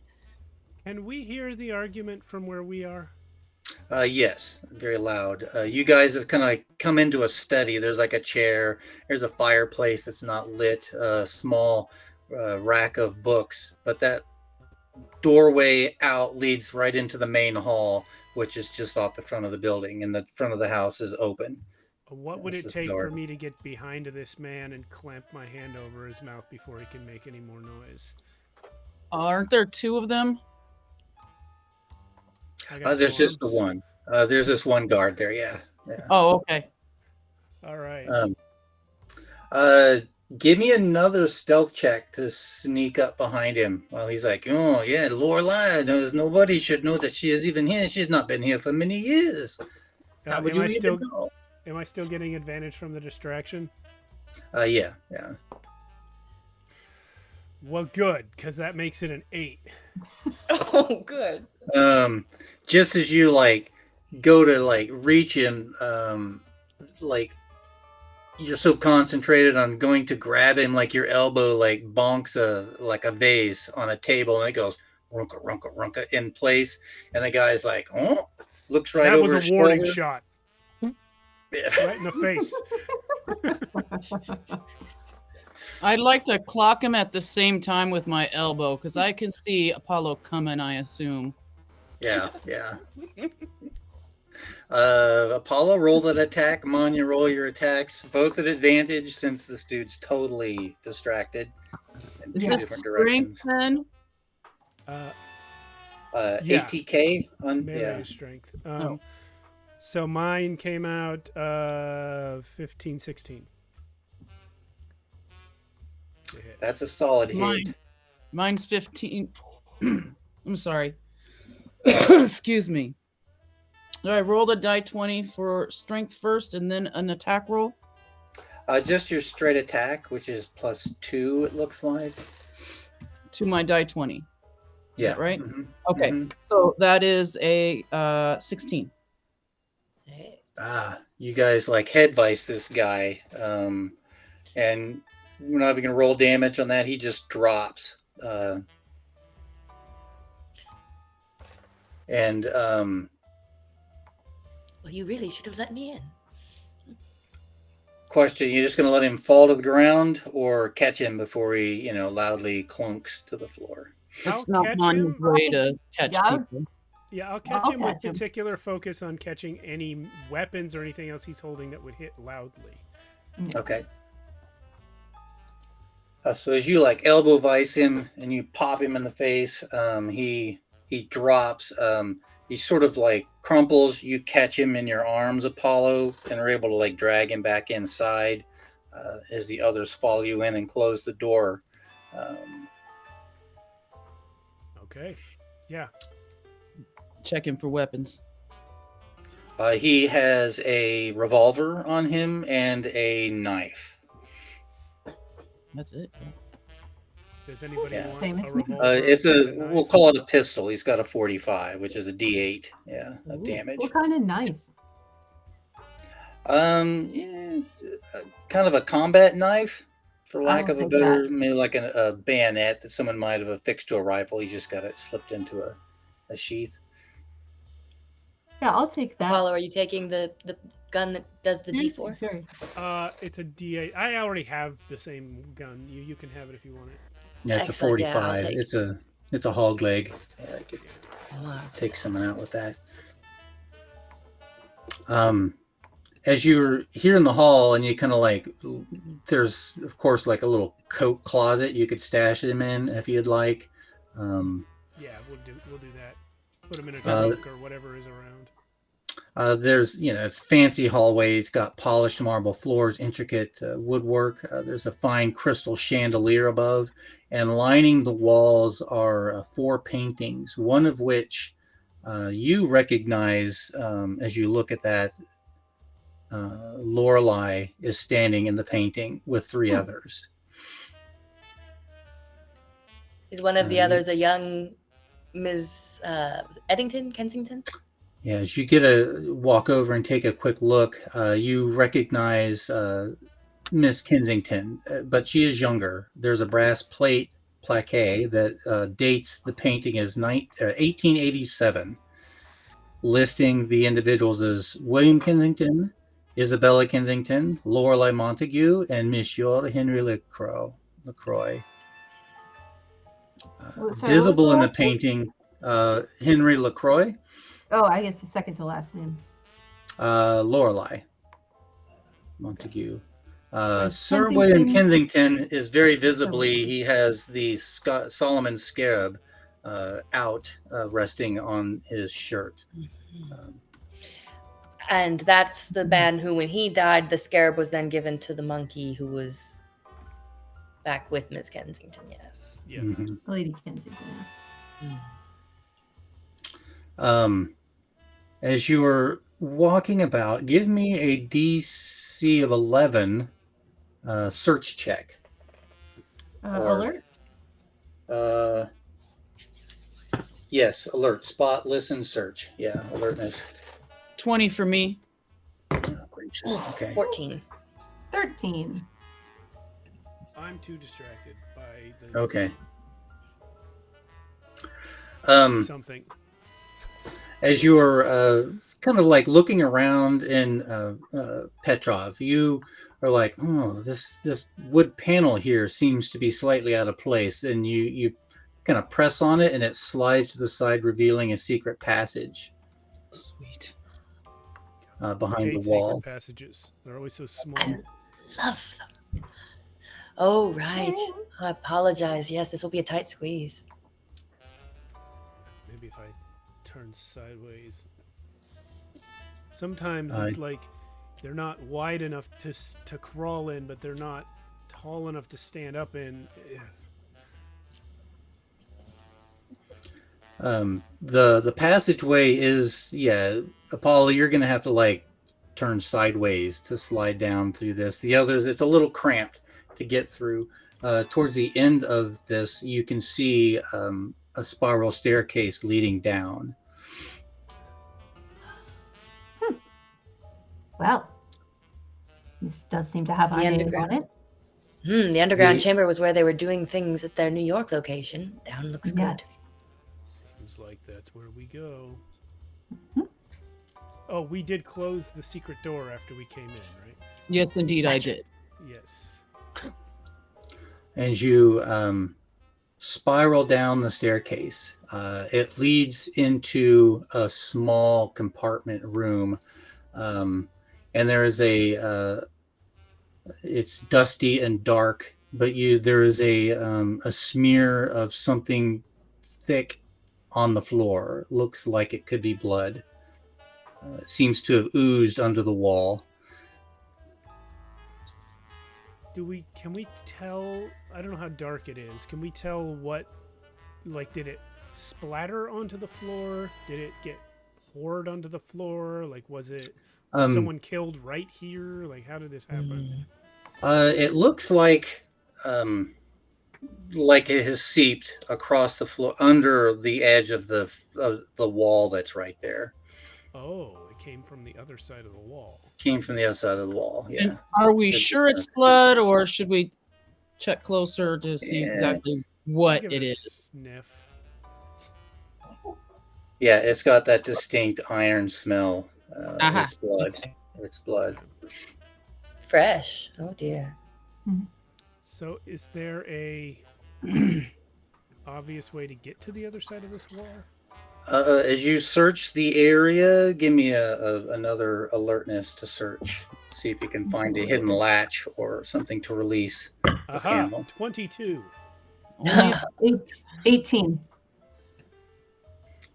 Can we hear the argument from where we are? Yes, very loud. You guys have kind of like come into a study. There's like a chair. There's a fireplace that's not lit. A small rack of books, but that doorway out leads right into the main hall, which is just off the front of the building, and the front of the house is open. What would This it is take dark. for me to get behind this man and clamp my hand over his mouth before he can make any more noise? Aren't there 2 of them? I got There's just the arms. one. There's this one guard there. Yeah. Oh, okay. All right. Give me another stealth check to sneak up behind him while he's like, oh yeah, Lorelai knows nobody should know that she is even here. She's not been here for many years. How would am, you I even still, know? am I still getting advantage from the distraction? Yeah. Well, good, because that makes it an 8. Oh, good. Just as you like go to like reach him, like you're so concentrated on going to grab him, like your elbow like bonks a vase on a table, and it goes runka runka runka in place, and the guy's like, oh, looks right That over was his a warning shoulder. shot. Yeah. Right in the face. I'd like to clock him at the same time with my elbow because I can see Apollo coming, I assume. Yeah. Apollo, roll that attack. Manya, roll your attacks. Both at advantage since this dude's totally distracted in two Is different this directions. strength then? Yeah. ATK on Melee strength. Oh. So mine came out 15, 16. To hit. That's a solid hit. Mine's 15. I'm sorry. Excuse me. Do I roll the die 20 for strength first and then an attack roll? Just your straight attack, which is +2, it looks like. To my die 20. Yeah. that right? Mhm. Okay. Mhm. So that is a 16. You guys like head vice this guy, and we're not even gonna roll damage on that. He just drops, and Well, you really should have let me in. question: you just gonna let him fall to the ground, or catch him before he, loudly clunks to the floor? It's I'll not catch Manya's him. way to catch Yeah. people. Yeah, I'll catch I'll him with catch him. particular focus on catching any weapons or anything else he's holding that would hit loudly. Okay. So as you like elbow vice him and you pop him in the face, he drops. He sort of like crumples. You catch him in your arms, Apollo, and are able to like drag him back inside as the others follow you in and close the door. Okay. Yeah. Check him for weapons. He has a revolver on him and a knife. That's it. Does anybody Yeah. want Same a as me. revolver? It's and a knife? we'll call it a pistol. He's got a 45, which is a D8, of Ooh. damage. What kind of knife? Yeah, kind of a combat knife for lack I'll of a take better, that. maybe like a bayonet that someone might have affixed to a rifle. You just got it slipped into a sheath. Yeah, I'll take that. Apollo, are you taking the gun that does the Yeah, D4? Sure. It's a D8. I already have the same gun. You can have it if you want it. Yeah, it's Excellent, a yeah, I'll 45. take It's a hog leg. Yeah, I could Wow. take someone out with that. As you're here in the hall, and you kind of like, there's of course like a little coat closet you could stash him in if you'd like. Yeah, we'll do that. Put them in a trunk or whatever is around. There's, it's fancy hallway. It's got polished marble floors, intricate woodwork. There's a fine crystal chandelier above, and lining the walls are 4 paintings, one of which you recognize as you look at that. Lorelei is standing in the painting with 3 others. Is one of the others a young Ms. Kensington? Yeah, as you walk over and take a quick look, you recognize Miss Kensington, but she is younger. There's a brass plaque that dates the painting as 1887, listing the individuals as William Kensington, Isabella Kensington, Lorelei Montague, and Monsieur Henry Lacroix. Sorry, Visible in the last name? painting, Henry Lacroix, Oh, I guess the second to last name. Lorelei Montague. Sir Kensington? William Kensington is very visibly, he has the Solomon scarab out, resting on his shirt. And that's the man who, when he died, the scarab was then given to the monkey who was back with Miss Kensington, yes. Yeah. Mhm. Lady Kensington. As you are walking about, give me a DC of 11 search check. Alert? Yes, alert, spot, listen, search. Yeah, alertness. 20 for me. Oh, gracious. Okay. 14. 13. I'm too distracted by the Okay. something. As you are kind of like looking around in Petrov, you are like, oh, this wood panel here seems to be slightly out of place, and you kind of press on it, and it slides to the side, revealing a secret passage Sweet. behind Hate the wall. secret passages. They're always so small. I love them. Oh, right. I apologize. Yes, this will be a tight squeeze. Maybe if I turn sideways. Sometimes it's like they're not wide enough to crawl in, but they're not tall enough to stand up in. The passageway is, Apollo, you're gonna have to like turn sideways to slide down through this. The others, it's a little cramped to get through. Towards the end of this, you can see a spiral staircase leading down. Well, this does seem to have The our name underground. on it. The underground chamber was where they were doing things at their New York location. Down looks good. Yes. Seems like that's where we go. Mhm. Oh, we did close the secret door after we came in, right? Yes, indeed, I did. Yes. As you spiral down the staircase, it leads into a small compartment room, and there is it's dusty and dark, but there is a smear of something thick on the floor. Looks like it could be blood. It seems to have oozed under the wall. Can we tell? I don't know how dark it is. Can we tell what, like, did it splatter onto the floor? Did it get poured onto the floor? Like, was someone killed right here? Like, how did this happen? It looks like it has seeped across the floor under the edge of the wall that's right there. Oh, it came from the other side of the wall. Came from the other side of the wall. Yeah. And are we It's sure just it's blood, or should we check closer to see Yeah. exactly what Give it a is. sniff. Yeah, it's got that distinct iron smell. Aha. It's blood. Okay. It's blood. Fresh. Oh dear. So, is there a obvious way to get to the other side of this wall? As you search the area, give me another alertness to search. See if you can find a hidden latch or something to release the Aha! panel. 22. Only 18.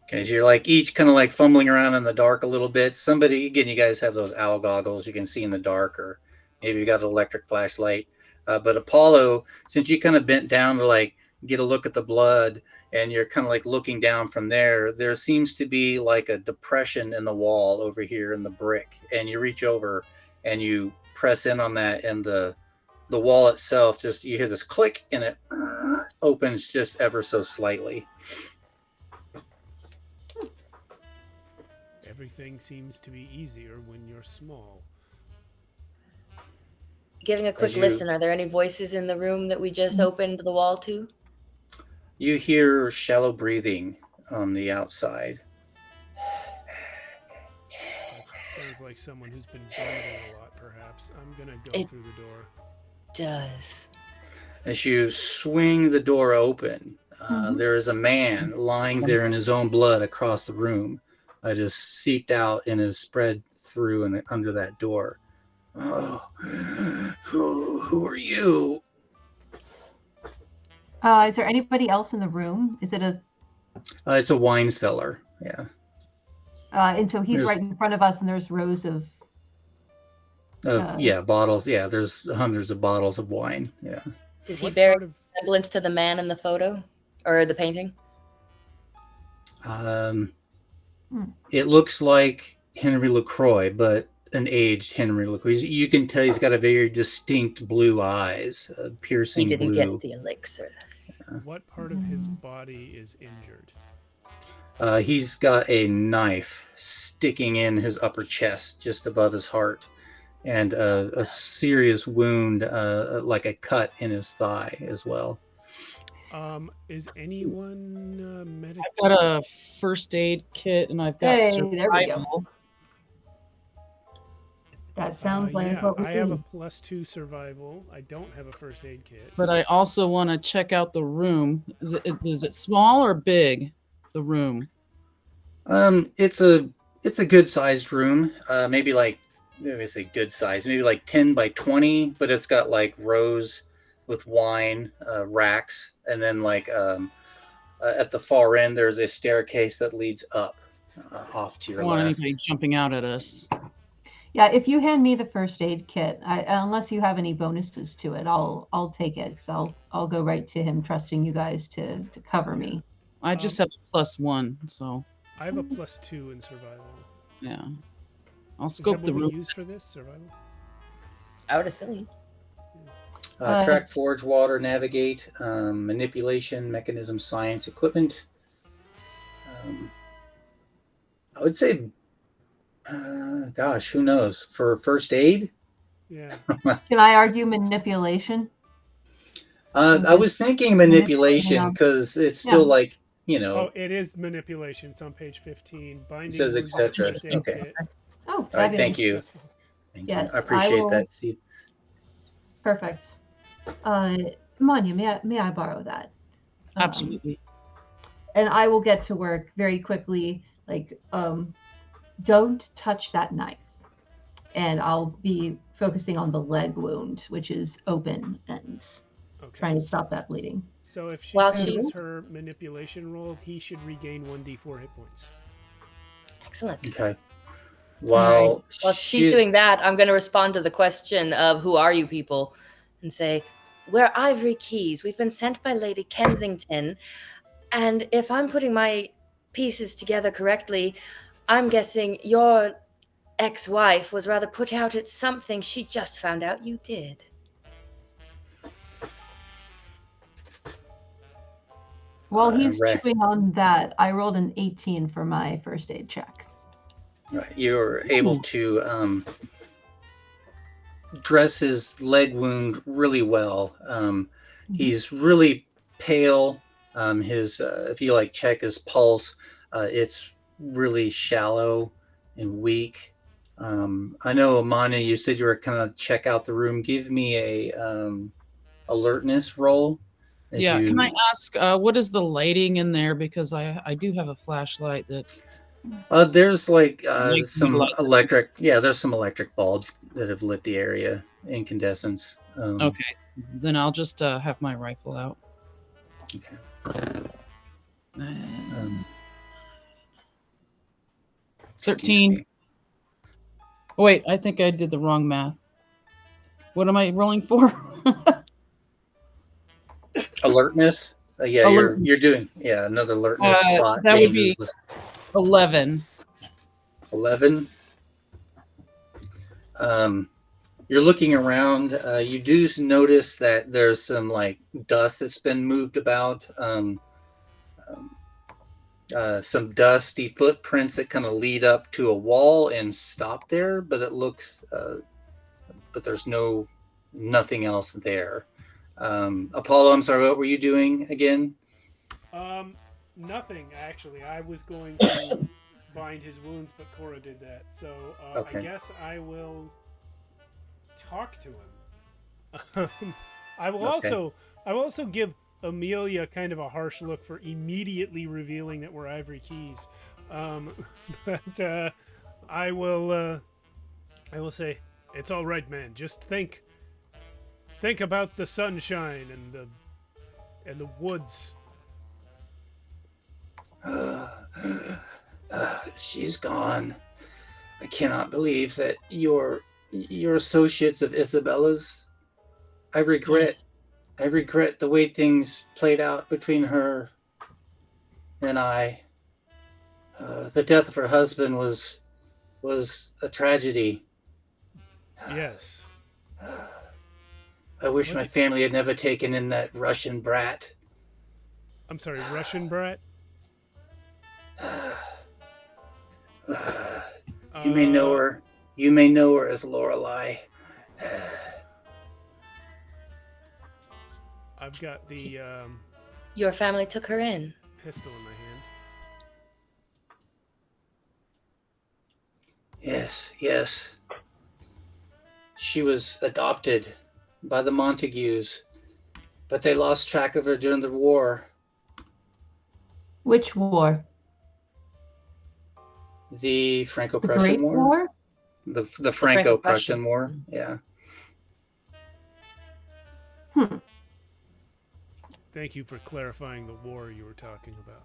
Because you're like each kind of like fumbling around in the dark a little bit. Somebody, again, you guys have those owl goggles. You can see in the dark, or maybe you got an electric flashlight. But Apollo, since you kind of bent down to like get a look at the blood, and you're kind of like looking down from there, there seems to be like a depression in the wall over here in the brick. And you reach over and you press in on that, and the wall itself, just you hear this click, and it opens just ever so slightly. Everything seems to be easier when you're small. Giving a quick As you- listen, are there any voices in the room that we just opened the wall to? You hear shallow breathing on the outside. That sounds like someone who's been breathing a lot, perhaps. I'm gonna go It- through the door. Does. As you swing the door open, there is a man lying there in his own blood across the room. Just seeped out and is spread through and under that door. Oh, who are you? Is there anybody else in the room? Is it a? It's a wine cellar. Yeah. And so he's There's- right in front of us, and there's rows of. Yeah, bottles. Yeah, there's hundreds of bottles of wine. Yeah. Does he What bear part of resemblance to the man in the photo or the painting? It looks like Henry LaCroix, but an aged Henry LaCroix. You can tell he's got a very distinct blue eyes, He piercing didn't blue. get the elixir. what part of his body is injured? He's got a knife sticking in his upper chest, just above his heart, and a serious wound, like a cut in his thigh as well. Is anyone medic? I've got a first aid kit and I've got Hey, there we go. survival. That sounds like yeah, what we I have a need. +2 survival. I don't have a first aid kit. But I also want to check out the room. Is it small or big? The room. It's a good sized room. Maybe say good size, maybe like 10 by 20, but it's got like rows with wine racks, and then like at the far end there's a staircase that leads up off to I your don't want left. anybody jumping out at us. Yeah, if you hand me the first aid kit, unless you have any bonuses to it, I'll take it, because I'll go right to him, trusting you guys to cover me. I just have a +1, so I have a +2 in survival. yeah. I'll Is that scope what the we room. use for this survival? I would assume. Track, it's- forge, water, navigate, manipulation, mechanism, science, equipment. I would say, gosh, who knows? For first aid? Yeah. Can I argue manipulation? I was thinking manipulation Yeah. because it's still Yeah. like, Oh, it is manipulation. It's on page 15. Binding. says wounds, etc. first aid Okay. kit. Oh, All right, fabulous. thank you. Successful. Thank Yes, you. I I appreciate will- that, Steve. Perfect. Manya, may I borrow that? Absolutely. And I will get to work very quickly. Like, don't touch that knife. And I'll be focusing on the leg wound, which is open, and Okay. trying to stop that bleeding. So if she While passes she- her manipulation roll, he should regain 1d4 hit points. Excellent. Okay. While While she's doing that, I'm going to respond to the question of who are you people and say, we're Ivory Keys. We've been sent by Lady Kensington. And if I'm putting my pieces together correctly, I'm guessing your ex-wife was rather put out at something she just found out you did. While he's Right. chewing on that, I rolled an 18 for my first aid check. Right, you're able to dress his leg wound really well. He's really pale. His if you like check his pulse, it's really shallow and weak. I know, Amanda, you said you were kind of check out the room. Give me a alertness roll. As Yeah. Can you, I ask what is the lighting in there? Because I do have a flashlight that there's like makes me some light. electric. Yeah, there's some electric bulbs that have lit the area, incandescents. Okay. Then I'll just have my rifle out. Okay. And Excuse 13. me. Oh, wait, I think I did the wrong math. What am I rolling for? Alertness. Yeah, Alertness. you're doing another alertness spot. That would be Dangers. 11. 11. You're looking around. You do notice that there's some like dust that's been moved about. Some dusty footprints that kind of lead up to a wall and stop there, but it looks, but there's nothing else there. Apollo, I'm sorry, what were you doing again? Nothing actually. I was going to bind his wounds, but Cora did that. So Okay. I guess I will talk to him. I will also give Amelia kind of a harsh look for immediately revealing that we're Ivory Keys. But I will say, it's all right, man. Just think about the sunshine and the woods. She's gone. I cannot believe that you're associates of Isabella's. I regret the way things played out between her and I. The death of her husband was a tragedy. Yes. I wish my family had never taken in that Russian brat. I'm sorry, Russian brat? You may know her. You may know her as Lorelei. I've got the Your family took her in. pistol in my hand. Yes. She was adopted by the Montagues, but they lost track of her during the war. Which war? The The Franco-Prussian Great War? War? The Franco-Prussian. Franco-Prussian War, yeah. Thank you for clarifying the war you were talking about.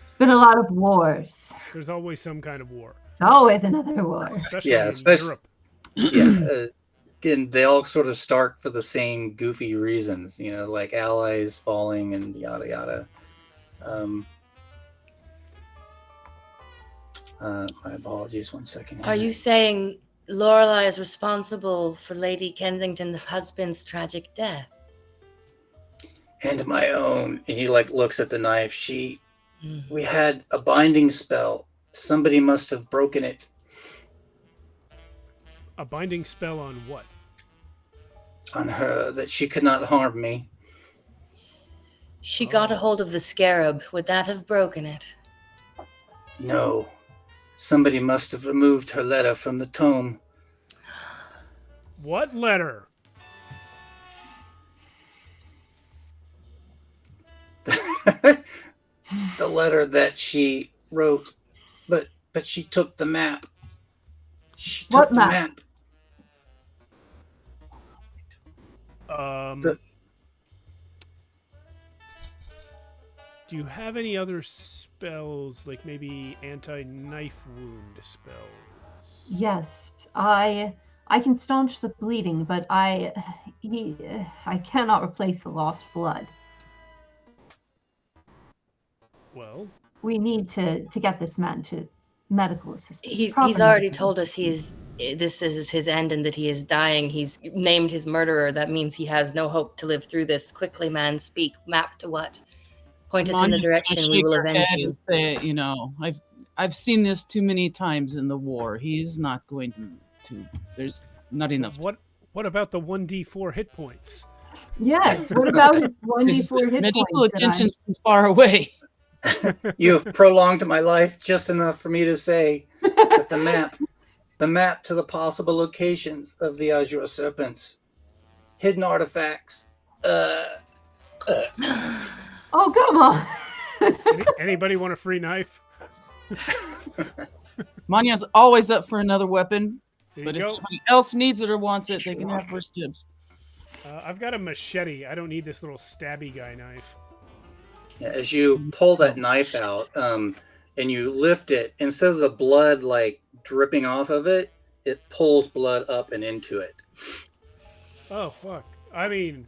It's been a lot of wars. There's always some kind of war, It's always another war. especially Yeah, in especially- Europe. Yeah, and they all sort of start for the same goofy reasons, like allies falling and yada yada. My apologies, 1 second. Are you saying Lorelei is responsible for Lady Kensington's husband's tragic death? And my own. And he looks at the knife. Hmm. We had a binding spell. Somebody must have broken it. A binding spell on what? On her, that she could not harm me. She got a hold of the scarab. Would that have broken it? No. Somebody must have removed her letter from the tome. What letter? The letter that she wrote, but she took the map. She took What the map? Do you have any other spells, like maybe anti-knife wound spells? Yes, I can staunch the bleeding, but I cannot replace the lost blood. Well, We need to get this man to medical assistance. He's proper already medical told us this is his end and that he is dying. He's named his murderer. That means he has no hope to live through this. Quickly, man, speak. Map to what? Point us in the Monty's gonna direction we shake will her avenge head you. and say, I've seen this too many times in the war. He's not going to. There's not enough. what What about the 1d4 hit points? Yes. What about his 1d4 hit medical points? that attention's too far away. You have prolonged my life just enough for me to say that the map to the possible locations of the Azure Serpents, hidden artifacts. Oh, come on. Anybody want a free knife? Manya's always up for another weapon, There but you if go. anybody else needs it or wants it, they can have first dibs. I've got a machete. I don't need this little stabby guy knife. As you pull that knife out, and you lift it, instead of the blood like dripping off of it, it pulls blood up and into it. Oh, fuck. I mean,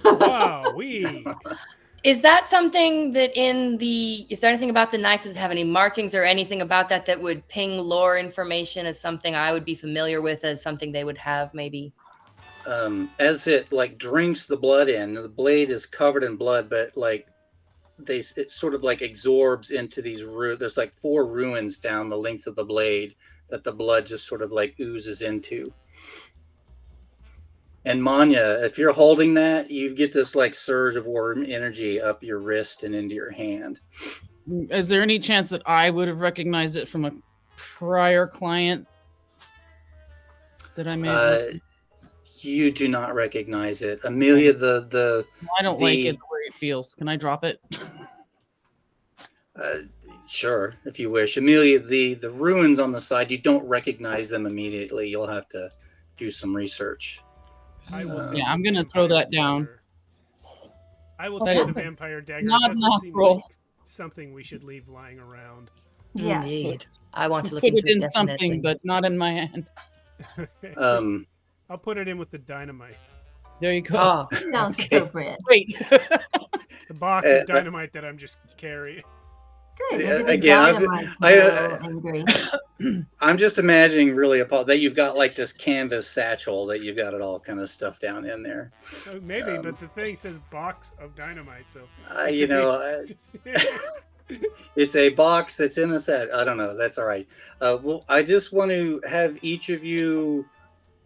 wow, Is that something that is there anything about the knife? Does it have any markings or anything about that would ping lore information as something I would be familiar with, as something they would have maybe? As it like drinks the blood in, the blade is covered in blood, but like it sort of like absorbs into these there's like 4 ruins down the length of the blade that the blood just sort of like oozes into. And Manya, if you're holding that, you get this like surge of warm energy up your wrist and into your hand. Is there any chance that I would have recognized it from a prior client that I may have? You do not recognize it. Amelia, I don't like it the way it feels. Can I drop it? Sure, if you wish. Amelia, the ruins on the side, you don't recognize them immediately. You'll have to do some research. Yeah, I'm gonna throw that down. I will Okay. take the vampire dagger. Not It doesn't enough, seem bro. like something we should leave lying around. Yes. Indeed. I want to look Put into it in definitely. something, but not in my hand. I'll put it in with the dynamite. There you go. Oh, Sounds Okay. appropriate. Wait. The box of dynamite that I'm just carrying. Good. Yeah, Everything again, dynamite, I- so angry. I'm just imagining really that you've got like this canvas satchel that you've got it all kind of stuffed down in there. Oh, maybe, but the thing says box of dynamite, so just- It's a box that's in a set. I don't know. That's all right. Well, I just want to have each of you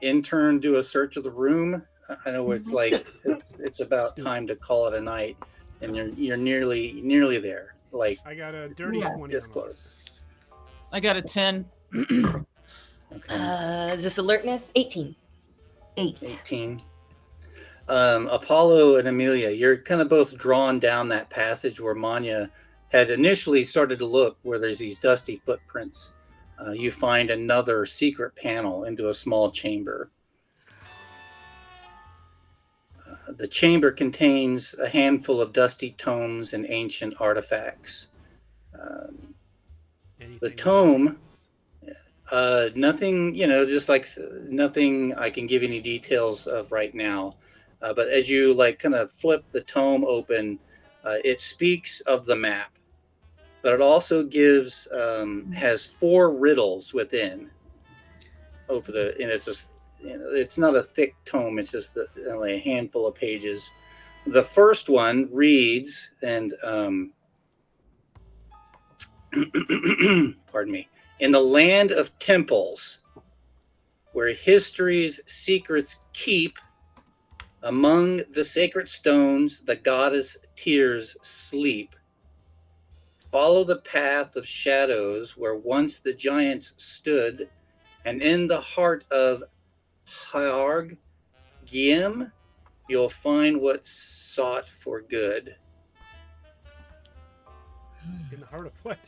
in turn do a search of the room. I know it's like it's about time to call it a night, and you're nearly there. Like I got a dirty Yeah. 20. This on close. I got a 10. Okay. Is this alertness? 18. 8. 18. Apollo and Amelia, you're kind of both drawn down that passage where Manya had initially started to look, where there's these dusty footprints. You find another secret panel into a small chamber. The chamber contains a handful of dusty tomes and ancient artifacts. The tome, nothing, just like nothing I can give any details of right now. But as you like kind of flip the tome open, it speaks of the map, but it also gives has 4 riddles within. And it's just it's not a thick tome. It's just only a handful of pages. The first one reads, and pardon me. In the land of temples, where history's secrets keep, among the sacred stones, the goddess tears sleep. Follow the path of shadows where once the giants stood, and in the heart of Harg Giem, you'll find what's sought for good. In the heart of what?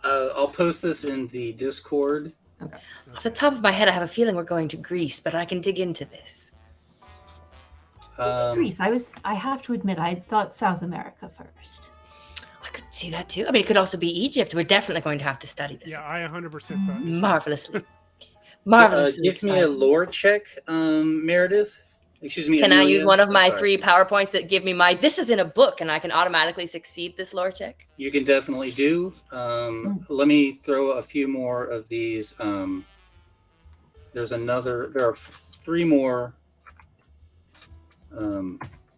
I'll post this in the Discord. off the top of my head, I have a feeling we're going to Greece, but I can dig into this. Greece. I have to admit, I thought South America first. I could see that too. I mean, it could also be Egypt. We're definitely going to have to study this. Yeah, I 100% thought. Marvelously. Marvelously. Give me a lore check, Meredith. Excuse me. Can I Amelia? use one of my Sorry. 3 PowerPoints that give me this is in a book and I can automatically succeed this lore check? You can definitely do. Let me throw a few more of these. There are 3 more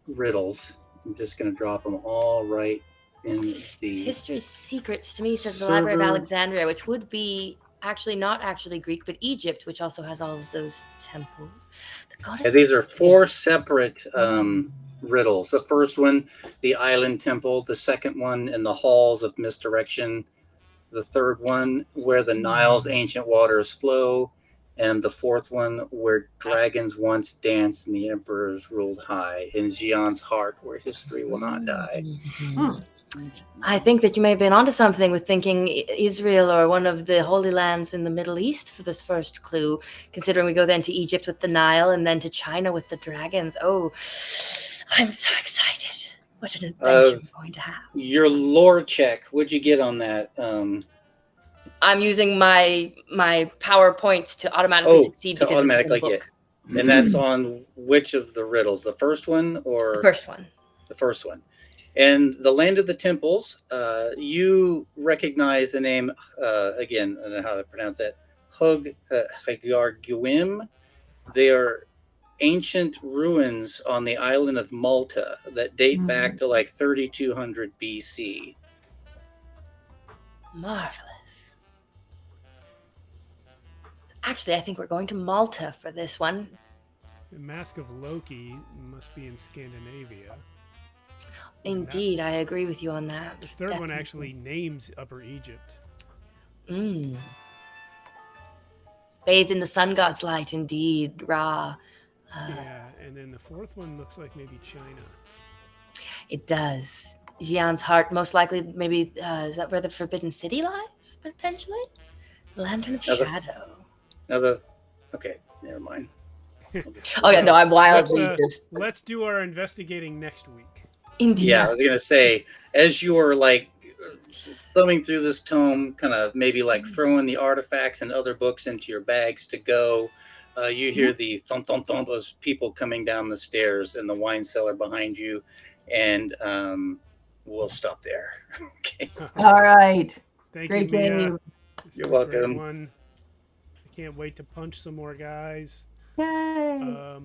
riddles. I'm just going to drop them all right in the History's secrets to me says the Library of server. Alexandria, which would be actually not actually Greek, but Egypt, which also has all of those temples. The Yeah, goddess. these are 4 separate riddles. The first one, the island temple. The second one, in the halls of misdirection. The third one, where the Nile's ancient waters flow. And the fourth one, where dragons once danced and the emperors ruled high. In Xi'an's heart, where history will not die. I think that you may have been onto something with thinking Israel or one of the Holy Lands in the Middle East for this first clue, considering we go then to Egypt with the Nile and then to China with the dragons. Oh, I'm so excited. What an adventure we're going to have. Your lore check, what'd you get on that? I'm using my PowerPoint to automatically succeed to because automatically it's in the book. get. And that's on which of the riddles? The first one or The first one? The first one. And the land of the temples, you recognize the name, again, I don't know how to pronounce that, Hagarguim. They are ancient ruins on the island of Malta that date back to like 3200 BC. Marvelous. Actually, I think we're going to Malta for this one. The Mask of Loki must be in Scandinavia. Indeed, I agree with you on that. The third one actually names Upper Egypt. Bathed in the sun god's light, indeed. Ra. Yeah, and then the fourth one looks like maybe China. It does. Xi'an's heart, most likely, maybe, is that where the Forbidden City lies, potentially? The Lantern of Shadow. Okay, never mind. Oh, yeah, no, I'm wildly Let's do our investigating next week. Indeed. Yeah, I was going to say, as you are like thumbing through this tome, kind of maybe like throwing the artifacts and other books into your bags to go, you hear the thump, thump, thump of people coming down the stairs in the wine cellar behind you, and we'll stop there. Okay. All right. Thank Great you, Mia. game. This You're is a great welcome. one. I can't wait to punch some more guys. Yay.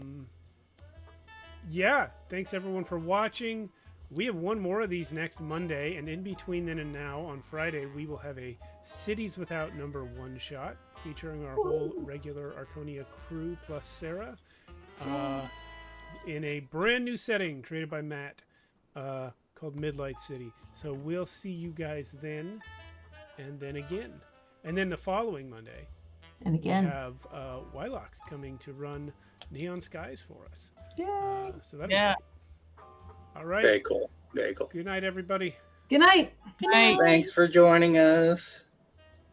Yeah, thanks everyone for watching. We have one more of these next Monday, and in between then and now, on Friday, we will have a Cities Without Number one-shot featuring our whole regular Arconia crew plus Sarah in a brand new setting created by Matt called Midlight City. So we'll see you guys then, and then again. And then the following Monday, And again. we have Wylock coming to run Neon Skies for us. Yay. So that'll Yeah. be great. All right. Very cool. Very cool. Good night, everybody. Good night. Good night. Thanks for joining us.